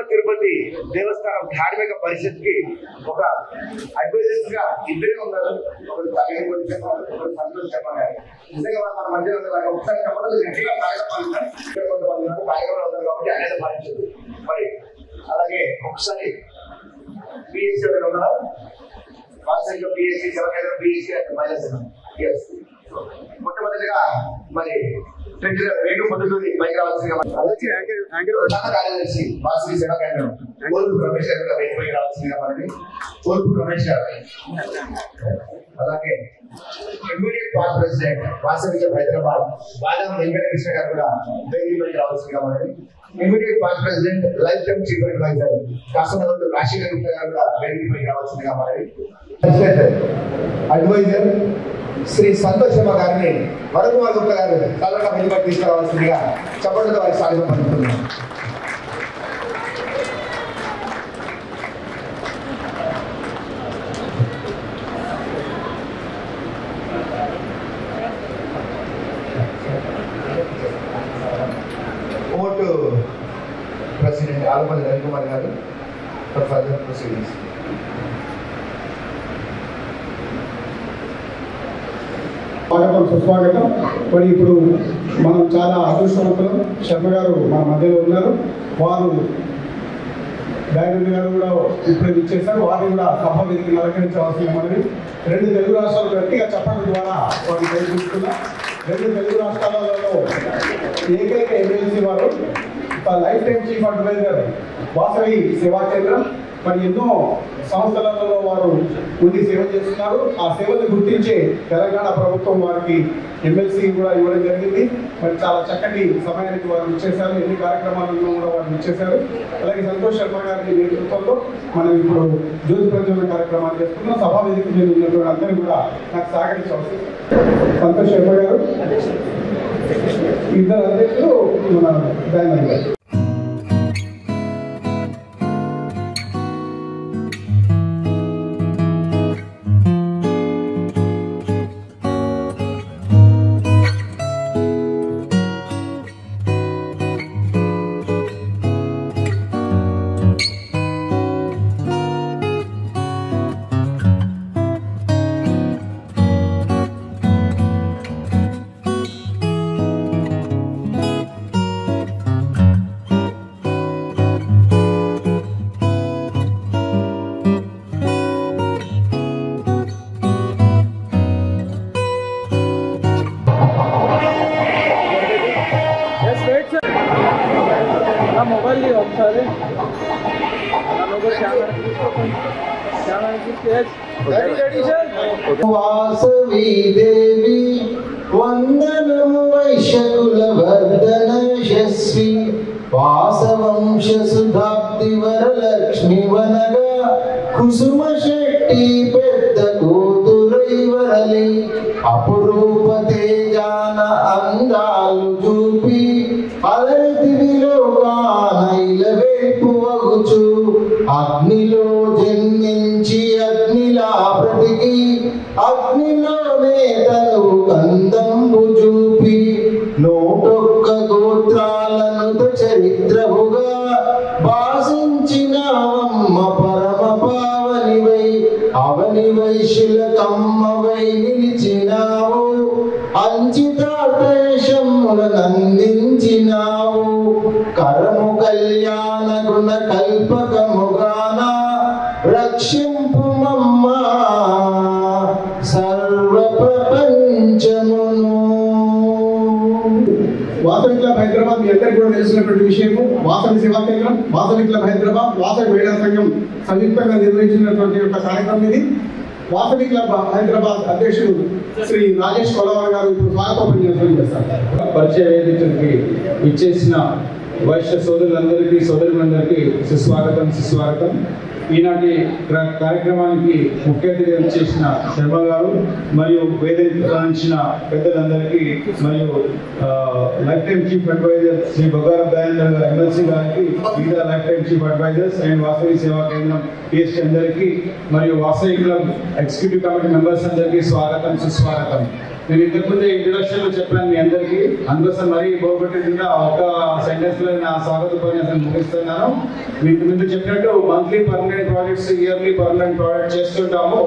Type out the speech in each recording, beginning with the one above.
తిరుమల తిరుపతి దేవస్థానం ధార్మిక పరిషత్ కి ఒక అడ్వైజర్స్ గా ఇద్దరే ఉన్నారు. సంతోష్ శర్మ గారు నిజంగా మన మధ్య ఒకసారి చెప్పడం గట్టిగా కొంతమంది కార్యక్రమాలు ఉన్నారు కాబట్టి అనేది పాటించదు. మరి అలాగే ఒకసారి పిఎస్సీ ఉన్నారు, వాస్తవిక పిఎస్సీ సేవ కేంద్రం పిఎస్సీ అంటే మైనస్. మొట్టమొదటిగా మరి వేణు పొద్దుటూరి పైకి రావాల్సిందిగా కార్యదర్శి వాసవి సేవా కేంద్రం కోల్పు రమేష్ గారు పైకి రావాల్సిందిగా మనకి కోల్పు రమేష్ గారు. అలాగే immediate past president Vasavi Hyderabad Badam Venkatakrishna garu కూడా పైకి రావాల్సిందిగా మనకి immediate past president life time chief advisor Kasanagar Rajasekhar Gupta garu కూడా పైకి రావాల్సిందిగా మనకి అడ్వైజర్ శ్రీ సంతోష్ శర్మ గారిని వరకుమార్ గుప్తా గారు తలగా వెలుబడి తీసుకురావాల్సిందిగా చెప్పడంతో వారి స్వాగతం పలుకుతున్నారు. ఓటు ప్రెసిడెంట్ ఆలపల్లి రవికుమార్ గారు ఫర్ ఫర్దర్ ప్రొసీడింగ్స్. స్వాగతం సుస్వాగతం. మరి ఇప్పుడు మనం చాలా అదృష్టవంతులు, శర్మ గారు మన మధ్యలో ఉన్నారు. వారు డైరెక్టర్ గారు కూడా ఇప్పుడు ఇచ్చేసారు. వారిని కూడా సభ వేదికను అలంకరించవలసిన మనవి. 2 తెలుగు రాష్ట్రాలు గట్టిగా చెప్పడం ద్వారా వారిని ప్రయత్నిస్తున్నా. 2 తెలుగు రాష్ట్రాలలో ఏకైక ఎమ్మెల్సీ వారు lifetime chief adviser Vasavi Seva Kendram. మరి ఎన్నో సంస్థలలో వారు ఉండి సేవ చేస్తున్నారు. ఆ సేవను గుర్తించే తెలంగాణ ప్రభుత్వం వారికి ఎమ్మెల్సీ కూడా ఇవ్వడం జరిగింది. మరి చాలా చక్కటి సమయానికి వారు ఇచ్చేశారు. ఎన్ని కార్యక్రమాలను కూడా వారు ఇచ్చేశారు. అలాగే సంతోష్ శర్మ గారి నేతృత్వంలో మనం ఇప్పుడు జ్యోతి ప్రజ్వలన కార్యక్రమాలు చేస్తున్నాం. సభా వేదిక మీద ఉన్నటువంటి అందరూ కూడా నాకు సహకరించవచ్చు. సంతోష్ శర్మ గారు, ఇద్దరు అధ్యక్షులు మన దయానంద్ గారు. వాసవి దేవి వందనము వైశ్యకుల వర్ధన యశస్వి వాసవంశ సుధాబ్ది వరలక్ష్మి వనగా కుసుమ శెట్టి పెద్ద కూతురై వరలి అపురూప తేజాన అందాలు చూపి అలరిదివిలో కానైల వేపు వగుచు అగ్నిలో జన్మించి అగ్నిలా బ్రతికి అగ్నిలోనే తను కందంబు చూపి నూటొక్క గోత్రాలను చరిత్రముగా భాషించినవమ్మ పరమ పావనివై అవని వైశులకమ్మవై నిలిచినావు అంచితాశములనందించినావు కరము కళ్యాణ గుణ కల్పకముగాన రక్షింపుమమ్మ సర్వ ప్రపంచమును. వాసవి క్లబ్ హైదరాబాద్ మీ అందరికీ కూడా తెలిసినటువంటి విషయము. వాసవి సేవా కేంద్రం, వాసవి క్లబ్ హైదరాబాద్, వాసవి మహిళా సంఘం సంయుక్తంగా నిర్వహించినటువంటి ఒక కార్యక్రమం ఇది. వాసవి క్లబ్ హైదరాబాద్ అధ్యక్షుడు శ్రీ రాజేష్ కొలవర్ గారు ఇప్పుడు స్వాగతోపన్యాసం చేస్తారు. పరిచయ వేదికకి ఇచ్చేసిన వైశ్య సోదరులందరికీ సోదరులందరికీ సుస్వాగతం. ఈనాటి కార్యక్రమానికి ముఖ్య అతిథిగా చేసిన శర్మ గారు మరియు వేదించిన పెద్దలందరికీ మరియు life time chief advisor Shri Bogaram Dayanand garu MLC గారికి, మిగతా life time chief advisors and Vasavi Seva Kendram PST అందరికీ మరియు Vasavi club executive committee members అందరికీ సుస్వాగతం. నేను ఇంతకుముందే ఇంట్రొడక్షన్ లో చెప్పాను మీ అందరికీ, అందుకోసం మరీ పోగొట్టిందా ఒక సెంటెన్స్ లో నా స్వాగత ఉపన్యాసాన్ని ముగిస్తున్నాను. మీకు ముందు చెప్పినట్టు monthly permanent projects, yearly permanent project చేస్తుంటాము.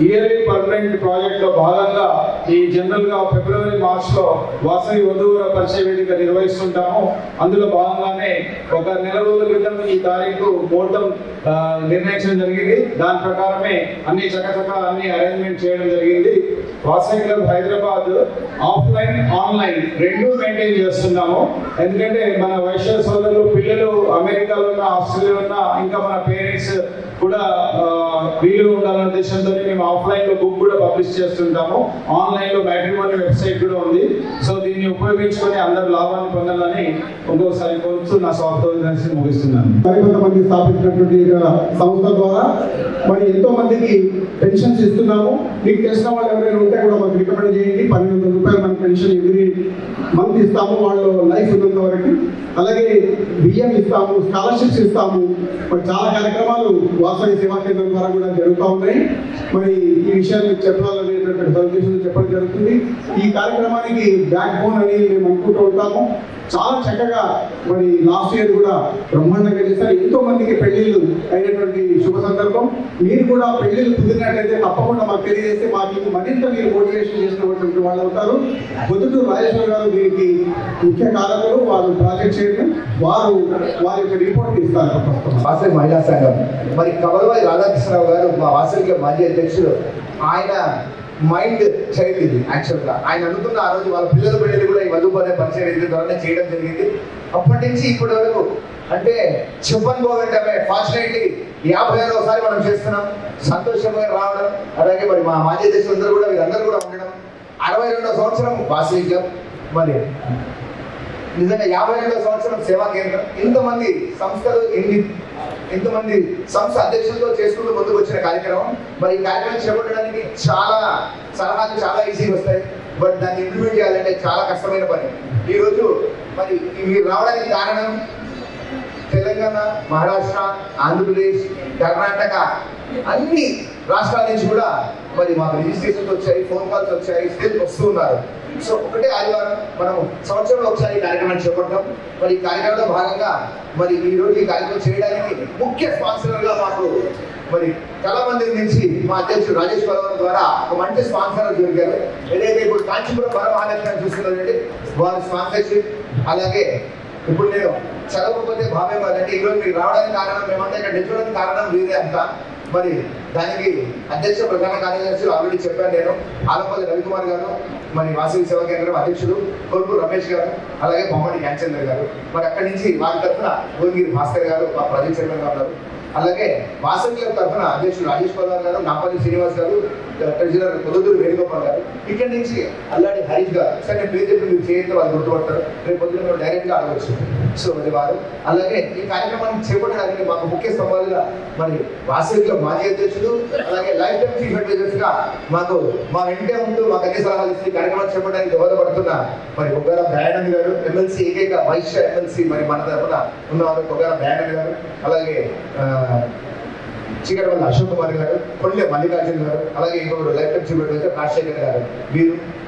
ఇయర్లీ పర్మనెంట్ ప్రాజెక్ట్ లో భాగంగా ఈ జనరల్ గా ఫిబ్రవరి మార్చ్ లో వాసవి వధువుల పరిచయ వేదిక నిర్వహిస్తుంటాము. అందులో భాగంగానే ఒక నెల రోజుల క్రితం ఈ తారీఖు ముహూర్తం నిర్ణయించడం జరిగింది. దాని ప్రకారమే అన్ని అన్ని అరేంజ్మెంట్ చేయడం జరిగింది. Vasavi club Hyderabad offline online రెండు మెయింటైన్ చేస్తున్నాము. ఎందుకంటే మన వైశ్య సోదరులు పిల్లలు అమెరికాలో ఉన్న, ఆస్ట్రేలియాలో ఉన్న, ఇంకా మన పేరెంట్స్ కూడా వీలు ఉండాలనే ఉద్దేశంతో మేము ఆఫ్లైన్ లో బుక్ కూడా పబ్లిష్ చేస్తుంటాము. ఆన్లైన్ లో మ్యాట్రిమోనీ వెబ్సైట్ కూడా ఉంది. సో దీన్ని ఉపయోగించుకొని అందరూ లాభాన్ని పొందాలని ఇంకోసారి కోరుతూ నా స్వాగతం ముగిస్తున్నాను. మరికొంతమంది స్థాపించినటువంటి సంస్థ ద్వారా మరి ఎంతో మందికి పెన్షన్స్ ఇస్తున్నాము. మీకు తెలిసిన వాళ్ళు ఎవరైనా ఉంటే కూడా మాకు రికమెండ్ చేయండి. 1200 రూపాయలు మన పెన్షన్ ఎవ్రీ మంత్ ఇస్తాము వాళ్ళు లైఫ్ ఉన్నంత వరకు. అలాగే బియ్యం ఇస్తాము, స్కాలర్షిప్స్ ఇస్తాము. మరి చాలా కార్యక్రమాలు వాసవి సేవా కేంద్రం ద్వారా కూడా జరుగుతూ ఉన్నాయి. మరి ఈ విషయాన్ని చెప్పాలనేటువంటి సదుద్దేశంతో చెప్పడం జరుగుతుంది. ఈ కార్యక్రమానికి బ్యాక్ బోన్ అని మేము అనుకుంటూ ఉంటాము. చాలా చక్కగా మరి లాస్ట్ ఇయర్ కూడా బ్రహ్మాండంగా చేశారు. ఎంతో మందికి పెళ్లిళ్ళు అయినటువంటి శుభ సందర్భం. మీరు కూడా పెళ్లిళ్ళు కుదిరినట్లయితే తప్పకుండా మాకు తెలియజేస్తే మాకు మరింత మీరు మోటివేషన్ చేసినటువంటి వాళ్ళు అవుతారు. పొద్దుటూరు రాజేశ్వర్ గారు దీనికి ముఖ్య కారకులు, వారు ప్రాజెక్ట్ చైర్మన్, వారి యొక్క రిపోర్ట్ ఇస్తారు. వాసవి మహిళా సంఘం మరి కవలవాయి రాధాకృష్ణరావు గారు మా వాసవికి మాజీ అధ్యక్షుడు. ఆయన మైండ్ చైల్డ్ ఇది యాక్చువల్గా. ఆయన అనుకున్న ఆ రోజు వాళ్ళ పిల్లల బిడ్డలు కూడా ఈ వధువునే పరిచయ వేదిక ద్వారానే చేయడం జరిగింది. అప్పటి నుంచి ఇప్పటి వరకు అంటే చెప్పని పోగొట్టమే. ఫార్చునేట్లీ 56వసారి మనం చేస్తున్నాం. సంతోషంగా రావడం, అలాగే మరి మా మాజీ అధ్యక్షులందరూ కూడా వీరందరూ కూడా ఉండడం. 62వ సంవత్సరం వాసవి క్లబ్, మరి నిజంగా 52వ సంవత్సరం సేవా కేంద్రం. ఇంతమంది సంస్థలు, ఇంతమంది సంస్థ అధ్యక్షులతో చేసుకుంటూ ముందుకు వచ్చిన కార్యక్రమం. మరి ఈ కార్యక్రమం చేపట్టడానికి చాలా సలహాలు చాలా ఈజీగా వస్తాయి, బట్ దాన్ని ఇంప్లిమెంట్ చేయాలంటే చాలా కష్టమైన పని. ఈరోజు మరి మీరు రావడానికి కారణం తెలంగాణ, మహారాష్ట్ర, ఆంధ్రప్రదేశ్, కర్ణాటక అన్ని రాష్ట్రాల నుంచి కూడా మరి మాకు రిజిస్ట్రేషన్స్ వచ్చాయి, ఫోన్ కాల్స్ వచ్చాయి, స్టిల్ వస్తూ ఉన్నారు. సో ఒకటే ఆదివారం మనం సంవత్సరంలో ఒకసారి కార్యక్రమాన్ని చేపడతాం. మరి ఈ కార్యక్రమంలో భాగంగా మరి ఈ రోజు ఈ కార్యక్రమం చేయడానికి ముఖ్య స్పాన్సర్గా మాకు మరి చాలా మంది నుంచి మా అధ్యక్షుడు రాజేష్ పరవర్ ద్వారా ఒక మంచి స్పాన్సర్ దొరికారు. ఏదైతే ఇప్పుడు కాంచీపురం పరమహాలక్ష్మి చూస్తున్నారండి, వారి స్పాన్సర్షిప్. అలాగే ఇప్పుడు నేను చదవకపోతే భావ్యం కాదంటే ఈరోజు మీకు రావడానికి కారణం, మేమంతా ఇక్కడ నిల్చోడానికి కారణం వీరే అంతా. మరి దానికి అధ్యక్ష ప్రధాన కార్యదర్శులు ఆల్రెడీ చెప్పాను నేను, ఆలంపల్లి రవికుమార్ గారు, మరి వాసవి సేవా కేంద్రం అధ్యక్షుడు కొల్పూరు రమేష్ గారు, అలాగే బొమ్మడి జ్ఞానచంద్ర గారు. మరి అక్కడి నుంచి వారి తరఫున భువనగిరి భాస్కర్ గారు మా ప్రాజెక్ట్ చైర్మన్ గా ఉన్నారు. అలాగే వాసవి క్లబ్ తరఫున అధ్యక్షుడు రాజేష్ పల్లార్ గారు, నాపల్లి శ్రీనివాస్ గారు, ట్రెజరర్ పొద్దుటూరు వేణుగోపాల్ గారు. ఇక్కడి నుంచి అల్లాడి హరీష్ గారు. సార్ నేను పేరు చెప్పి మీరు చేయంతో వాళ్ళు గుర్తుపడతారు, రేపు పొద్దున డైరెక్ట్ గా అడగవచ్చు. సో మరి వారు అలాగే ఈ కార్యక్రమాన్ని చేపట్టడానికి మాకు ముఖ్య స్తంభాలుగా మరి వాసవి క్లబ్ మాజీ అధ్యక్షుడు, అలాగే లైఫ్ టైం చీఫ్ అడ్వైజర్స్ గా మాకు మా వెంటే ఉంటూ మాకు అన్ని సలహాలు ఇచ్చి కార్యక్రమాలు చేపట్టడానికి దోహదపడుతున్న మరి కొగ్గార దయానంద్ గారు, ఎమ్మెల్సీ ఏకైక వైశ్య ఎమ్మెల్సీ మరి మన తరఫున ఉన్నవారు కొగ్గార దయానంద్ గారు, అలాగే చీకటి వల్ల అశోక్ కుమార్ గారు, కొల్లె మల్లికార్జున గారు, అలాగే ఇంకొకరు lifetime chief adviser Rajasekhar garu.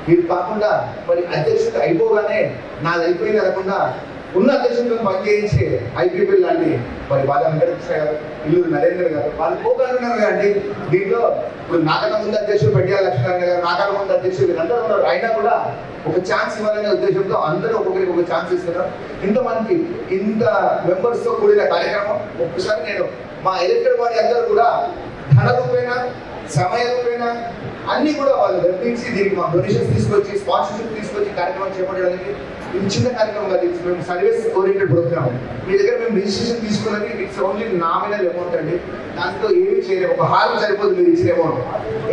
వీరు కాకుండా మరి అధ్యక్షుడు అయిపోగానే నాది అయిపోయింది అనకుండా ఉన్న అధ్యక్షులతో పనిచేయించి ఐపీపీ లాంటి మరి బాల వెంకటకృష్ణ గారు, ఇల్లూరు నరేంద్ర గారు, వాళ్ళు పోగలుగుతున్నారు కదండి. దీంట్లో ఇప్పుడు నాకన్నా ముందు అధ్యక్షుడు పెండియాల లక్ష్మీనారాయణ గారు, నాకన్నా ముందు అధ్యక్షుడు వీళ్ళందరూ ఉన్నారు. అయినా కూడా ఒక ఛాన్స్ ఇవ్వాలనే ఉద్దేశంతో అందరూ ఒక్కొక్కరికి ఒక ఛాన్స్ ఇస్తున్నారు. ఇంతమందికి ఇంత మెంబర్స్ తో కూడిన కార్యక్రమం ఒక్కసారి నేను మా ఎలక్టెడ్ బాడీ అందరూ కూడా ధన రూపేణ, సమయ రూపేణ అన్ని కూడా వాళ్ళు గర్పించి దీనికి మా డొనేషన్స్ తీసుకొచ్చి, స్పాన్సర్షిప్ తీసుకొచ్చి కార్యక్రమం చేపట్టడానికి ఇది చిన్న కార్యక్రమం కాదు. మేము సర్వీస్ ఓరియంటెడ్ ప్రోగ్రామ్. మీ దగ్గర మేము రిజిస్ట్రేషన్ తీసుకున్నది ఇట్స్ ఓన్లీ నామినల్ అమౌంట్ అండి. దాంతో ఏమీ చేయలేము. ఒక హారం సరిపోతుంది మీరు ఇచ్చిన అమౌంట్.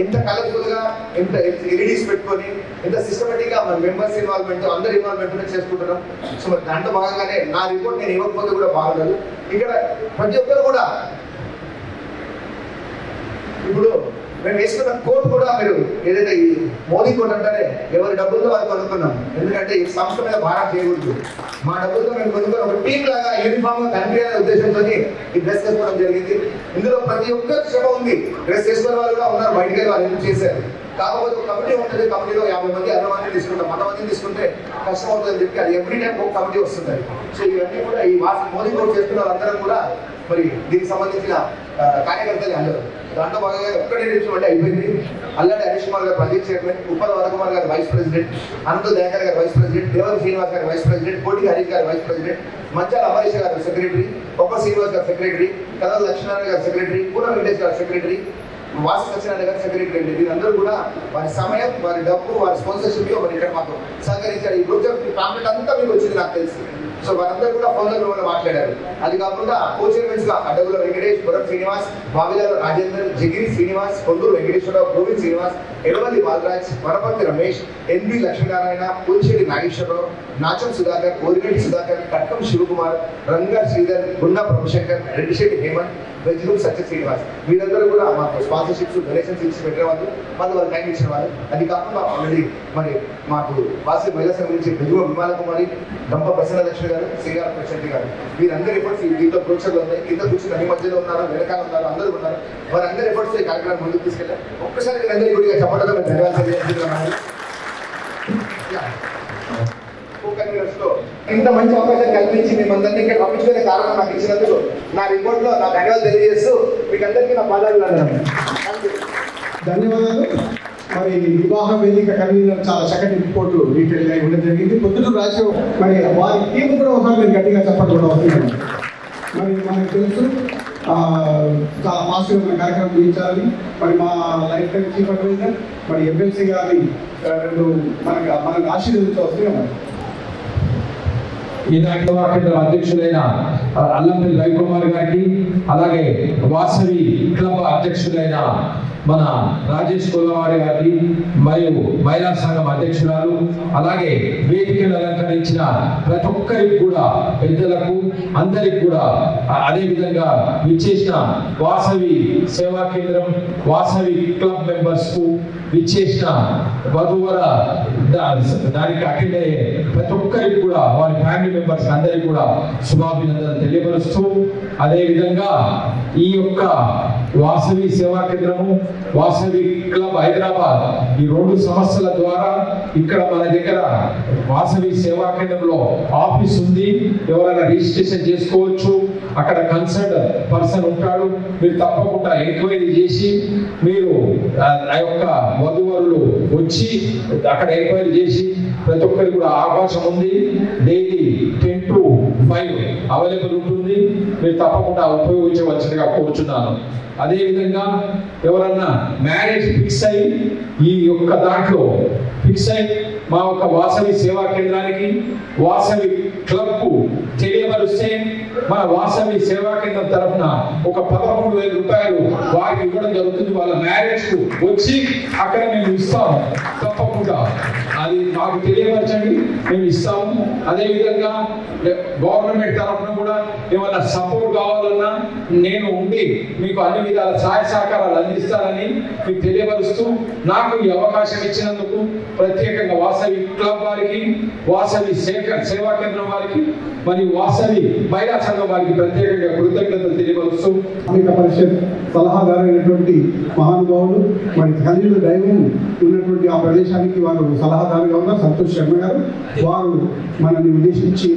ఎంత కలర్ఫుల్ గా, ఎంత ఎల్ఈడీస్ పెట్టుకొని, ఎంత సిస్టమేటిక్ గా మన మెంబర్స్ ఇన్వాల్వ్మెంట్, అందరి ఇన్వాల్వ్మెంట్ చేసుకుంటున్నాం. సో మరి దాంట్లో భాగంగానే నా రిపోర్ట్ నేను ఇవ్వకపోతే కూడా బాగుండదు. ఇక్కడ ప్రతి ఒక్కరు కూడా ఇప్పుడు మేము వేసుకున్న కోట్ కూడా మీరు ఏదైతే ఈ మోదీ కోట్ అంటారే ఎవరి డబ్బులతో వాళ్ళు కొనుక్కున్నాం. ఎందుకంటే ఈ సంస్థ మీద భారం చేయకూడదు. మా డబ్బులతో మేము కొనుక్కొని ఒక టీం లాగా యూనిఫామ్ గా కనిపించాలనే ఉద్దేశంతో ఈ డ్రెస్ వేసుకోవడం జరిగింది. ఇందులో ప్రతి ఒక్కరి శ్రమ ఉంది. డ్రెస్ వేసుకునే వాళ్ళు కూడా ఉన్నారు, బయటకి వాళ్ళు హెల్ప్ చేశారు. కాకపోతే ఒక కమిటీ ఉంటుంది, కమిటీలో 50 మంది 60 మంది తీసుకుంటాం, 100 మందిని తీసుకుంటే కష్టం అవుతుందని చెప్పి అది ఎవ్రీ టైం ఒక కమిటీ వస్తుంది. సో ఇవన్నీ కూడా ఈ మోదీ కోట్ చేస్తున్న వాళ్ళందరం కూడా మరి దీనికి సంబంధించిన కార్యకర్తలు అందరూ దాంట్లో బాగా ఒక్కటే నిమిషం అంటే అయిపోయింది. అల్లాడి హరీష్ కుమార్ గారు ప్రాజెక్ట్ చైర్మన్, ఉప్పల వరకుమార్ గారు వైస్ ప్రెసిడెంట్, అనంత దయాకర్ గారు వైస్ ప్రెసిడెంట్, దేవర శ్రీనివాస్ గారు వైస్ ప్రెసిడెంట్, కోటి హరీష్ గారు వైస్ ప్రెసిడెంట్, మంచాల అమరీష్ గారు సెక్రటరీ, ఒక్క శ్రీనివాస్ గారు సెక్రటరీ, కదల లక్ష్మీనారాయణ గారు సెక్రటరీ, పూర్ణ వెంకటేష్ గారు సెక్రటరీ, వాసు సత్యనారాయణ గారు సెక్రటరీ అండి. వీరందరూ కూడా వారి సమయం, వారి డబ్బు, వారి స్పాన్సర్షిప్ మరి ఇక్కడ మాకు సహకరించారు. ఈ ప్రాజెక్ట్ ఫ్యామిలీ అంతా మీకు వచ్చింది నాకు తెలిసి. సో వారందరూ కూడా ఫోన్లో మాట్లాడారు. అది కాకుండా కో చైర్మన్స్ గా అడ్డగుల వెంకటేష్, బురం శ్రీనివాస్, బావిలాల రాజేందర్, జగిరి శ్రీనివాస్, కొందూరు వెంకటేశ్వరరావు, గోవింద్ శ్రీనివాస్, ఎడవల్లి బాలరాజ్, వనపర్తి రమేష్, ఎన్బి లక్ష్మీనారాయణ, పులిశెట్టి నాగేశ్వరరావు, నాచం సుధాకర్, కోరిగంటి సుధాకర్, కట్కం శివకుమార్, రంగా శ్రీధర్, గుండా ప్రభుశంకర్, రెడ్డిశెట్టి హేమంత్, వెజ్రూప్ సత్య శ్రీనివాస్, వీరందరూ కూడా మాకు స్పాన్సర్షిప్స్, డొనేషన్స్ ఇచ్చి పెట్టిన వాళ్ళు, వాళ్ళు టైం ఇచ్చిన వాళ్ళు. అది కాకుండా ఆల్రెడీ మరి మాకు వాసి మహిళా సంఘం నుంచి బెజువ విమాల కుమారి, దంప ప్రసన్న లక్ష్మి గారు, శ్రీగారు ప్రశాంతి గారు, వీరందరూ ఎఫర్ట్స్ దీంతో ప్రోక్షకులు ఉన్నాయి. కింద కూర్చుని అన్ని మధ్యలో ఉన్నారు, వెనకాల ఉన్నారు, అందరూ ఉన్నారు. వారందరూ ఎఫర్ట్స్ ఈ కార్యక్రమం ముందుకు తీసుకెళ్ళారు. ఒక్కసారి వీరందరికీ కూడా చెప్పడంలో మేము ధన్యవాదాలు తెలియజేస్తున్నాము. ఇంత మంచి అవకాశం కల్పించి మిమ్మల్ని ఇక్కడ పంపించుకునే కారణం నాకు ఇచ్చినందుకు నా రిపోర్ట్ లో నా ధన్యవాదాలు తెలియజేస్తూ మీకు అందరికీ నా పాదాలు ధన్యవాదాలు. మరి వివాహ వేదిక కన్వీనర్ చాలా చక్కటి రిపోర్టు డీటెయిల్ గా ఇవ్వడం జరిగింది. పొద్దుటూరు రాజు మరి వారి టీం కూడా ఒకసారి మీరు గట్టిగా చెప్పడం కూడా అవుతుంది. మరి మనకు తెలుసు చాలా ఫాస్ట్గా మన కార్యక్రమం ముగించాలని మరి మా లైఫ్ టైం చీఫ్ అడ్వైజర్ మరి ఎమ్మెల్సీ గారి మనకు ఆశీర్వదించవలసిందిగా మరి ఈనాటి కేంద్ర అధ్యక్షులైన అల్లంపల్లి రవికుమార్ గారికి, అలాగే వాసవి క్లబ్ అధ్యక్షులైన మన రాజేష్ కొల్లవారి గారికి, మరియు మహిళా సంఘం అధ్యక్షురాలు, అలాగే వేదికను అలంకరించిన ప్రతి ఒక్కరికి కూడా, పెద్దలకు అందరికి కూడా, అదేవిధంగా విచ్చేసిన వాసవి సేవా కేంద్రం, వాసవి క్లబ్ మెంబర్స్ కు, విచ్చేసిన వధువర దానికి అటెండ్ అయ్యే ప్రతి ఒక్కరికి కూడా, వారి ఫ్యామిలీ మెంబర్స్ అందరికి కూడా శుభాభినందనలు తెలియపరుస్తూ, అదేవిధంగా ఈ యొక్క వాసవి సేవా కేంద్రము, వాసవి క్లబ్ హైదరాబాద్ ఈ 2 సంస్థల ద్వారా ఇక్కడ మన దగ్గర వాసవి సేవా కేంద్రంలో ఆఫీస్ ఉంది. ఎవరైనా రిజిస్ట్రేషన్ చేసుకోవచ్చు. అక్కడ కన్సర్న్ పర్సన్ ఉంటాడు. మీరు తప్పకుండా ఎంక్వైరీ చేసి మీరు ఆ యొక్క వధువరులు వచ్చి అక్కడ ఎంక్వైరీ చేసి ప్రతి ఒక్కరికి కూడా అవకాశం ఉంది. డైలీ 10 to 5 అవైలబుల్ ఉంటుంది. మీరు తప్పకుండా ఉపయోగించవలసిందిగా కోరుచున్నాను. అదేవిధంగా ఎవరన్నా మ్యారేజ్ ఫిక్స్ అయ్యి ఈ యొక్క దాంట్లో ఫిక్స్ అయ్యి మా యొక్క వాసవి సేవా కేంద్రానికి, వాసవి క్లబ్ కు తెలియపరిస్తే మన వాసవి సేవా కేంద్రం తరఫున ఒక 11,000 రూపాయలు వారికి ఇవ్వడం జరుగుతుంది. వాళ్ళ మ్యారేజ్ కు వచ్చి అక్కడ మేము ఇస్తాము. తప్పకుండా అది మాకు తెలియపరచండి, మేము ఇస్తాము. అదేవిధంగా గవర్నమెంట్ తరఫున కూడా ఏమైనా సపోర్ట్ కావాలన్నా నేను ఉండి మీకు అన్ని విధాల సహాయ సహకారాలు అందిస్తానని మీకు తెలియపరుస్తూ, నాకు ఈ అవకాశం ఇచ్చినందుకు ప్రత్యేకంగా వాసవి క్లబ్ వారికి, వాసవి సేవా కేంద్రం వారికి మరియు వాసవి మహిళా సంఘం వారికి ప్రత్యేకంగా కృతజ్ఞతలు తెలియపరుస్తూ, పరిషత్ సలహాదారైనటువంటి మహానుభావులు మరి ఖలీలు దైవం ఉన్నటువంటి ఆ ప్రదేశానికి వారు సలహాదారుగా ఉన్నారు సంతోష్ శర్మ గారు. వారు మనల్ని ఉద్దేశించి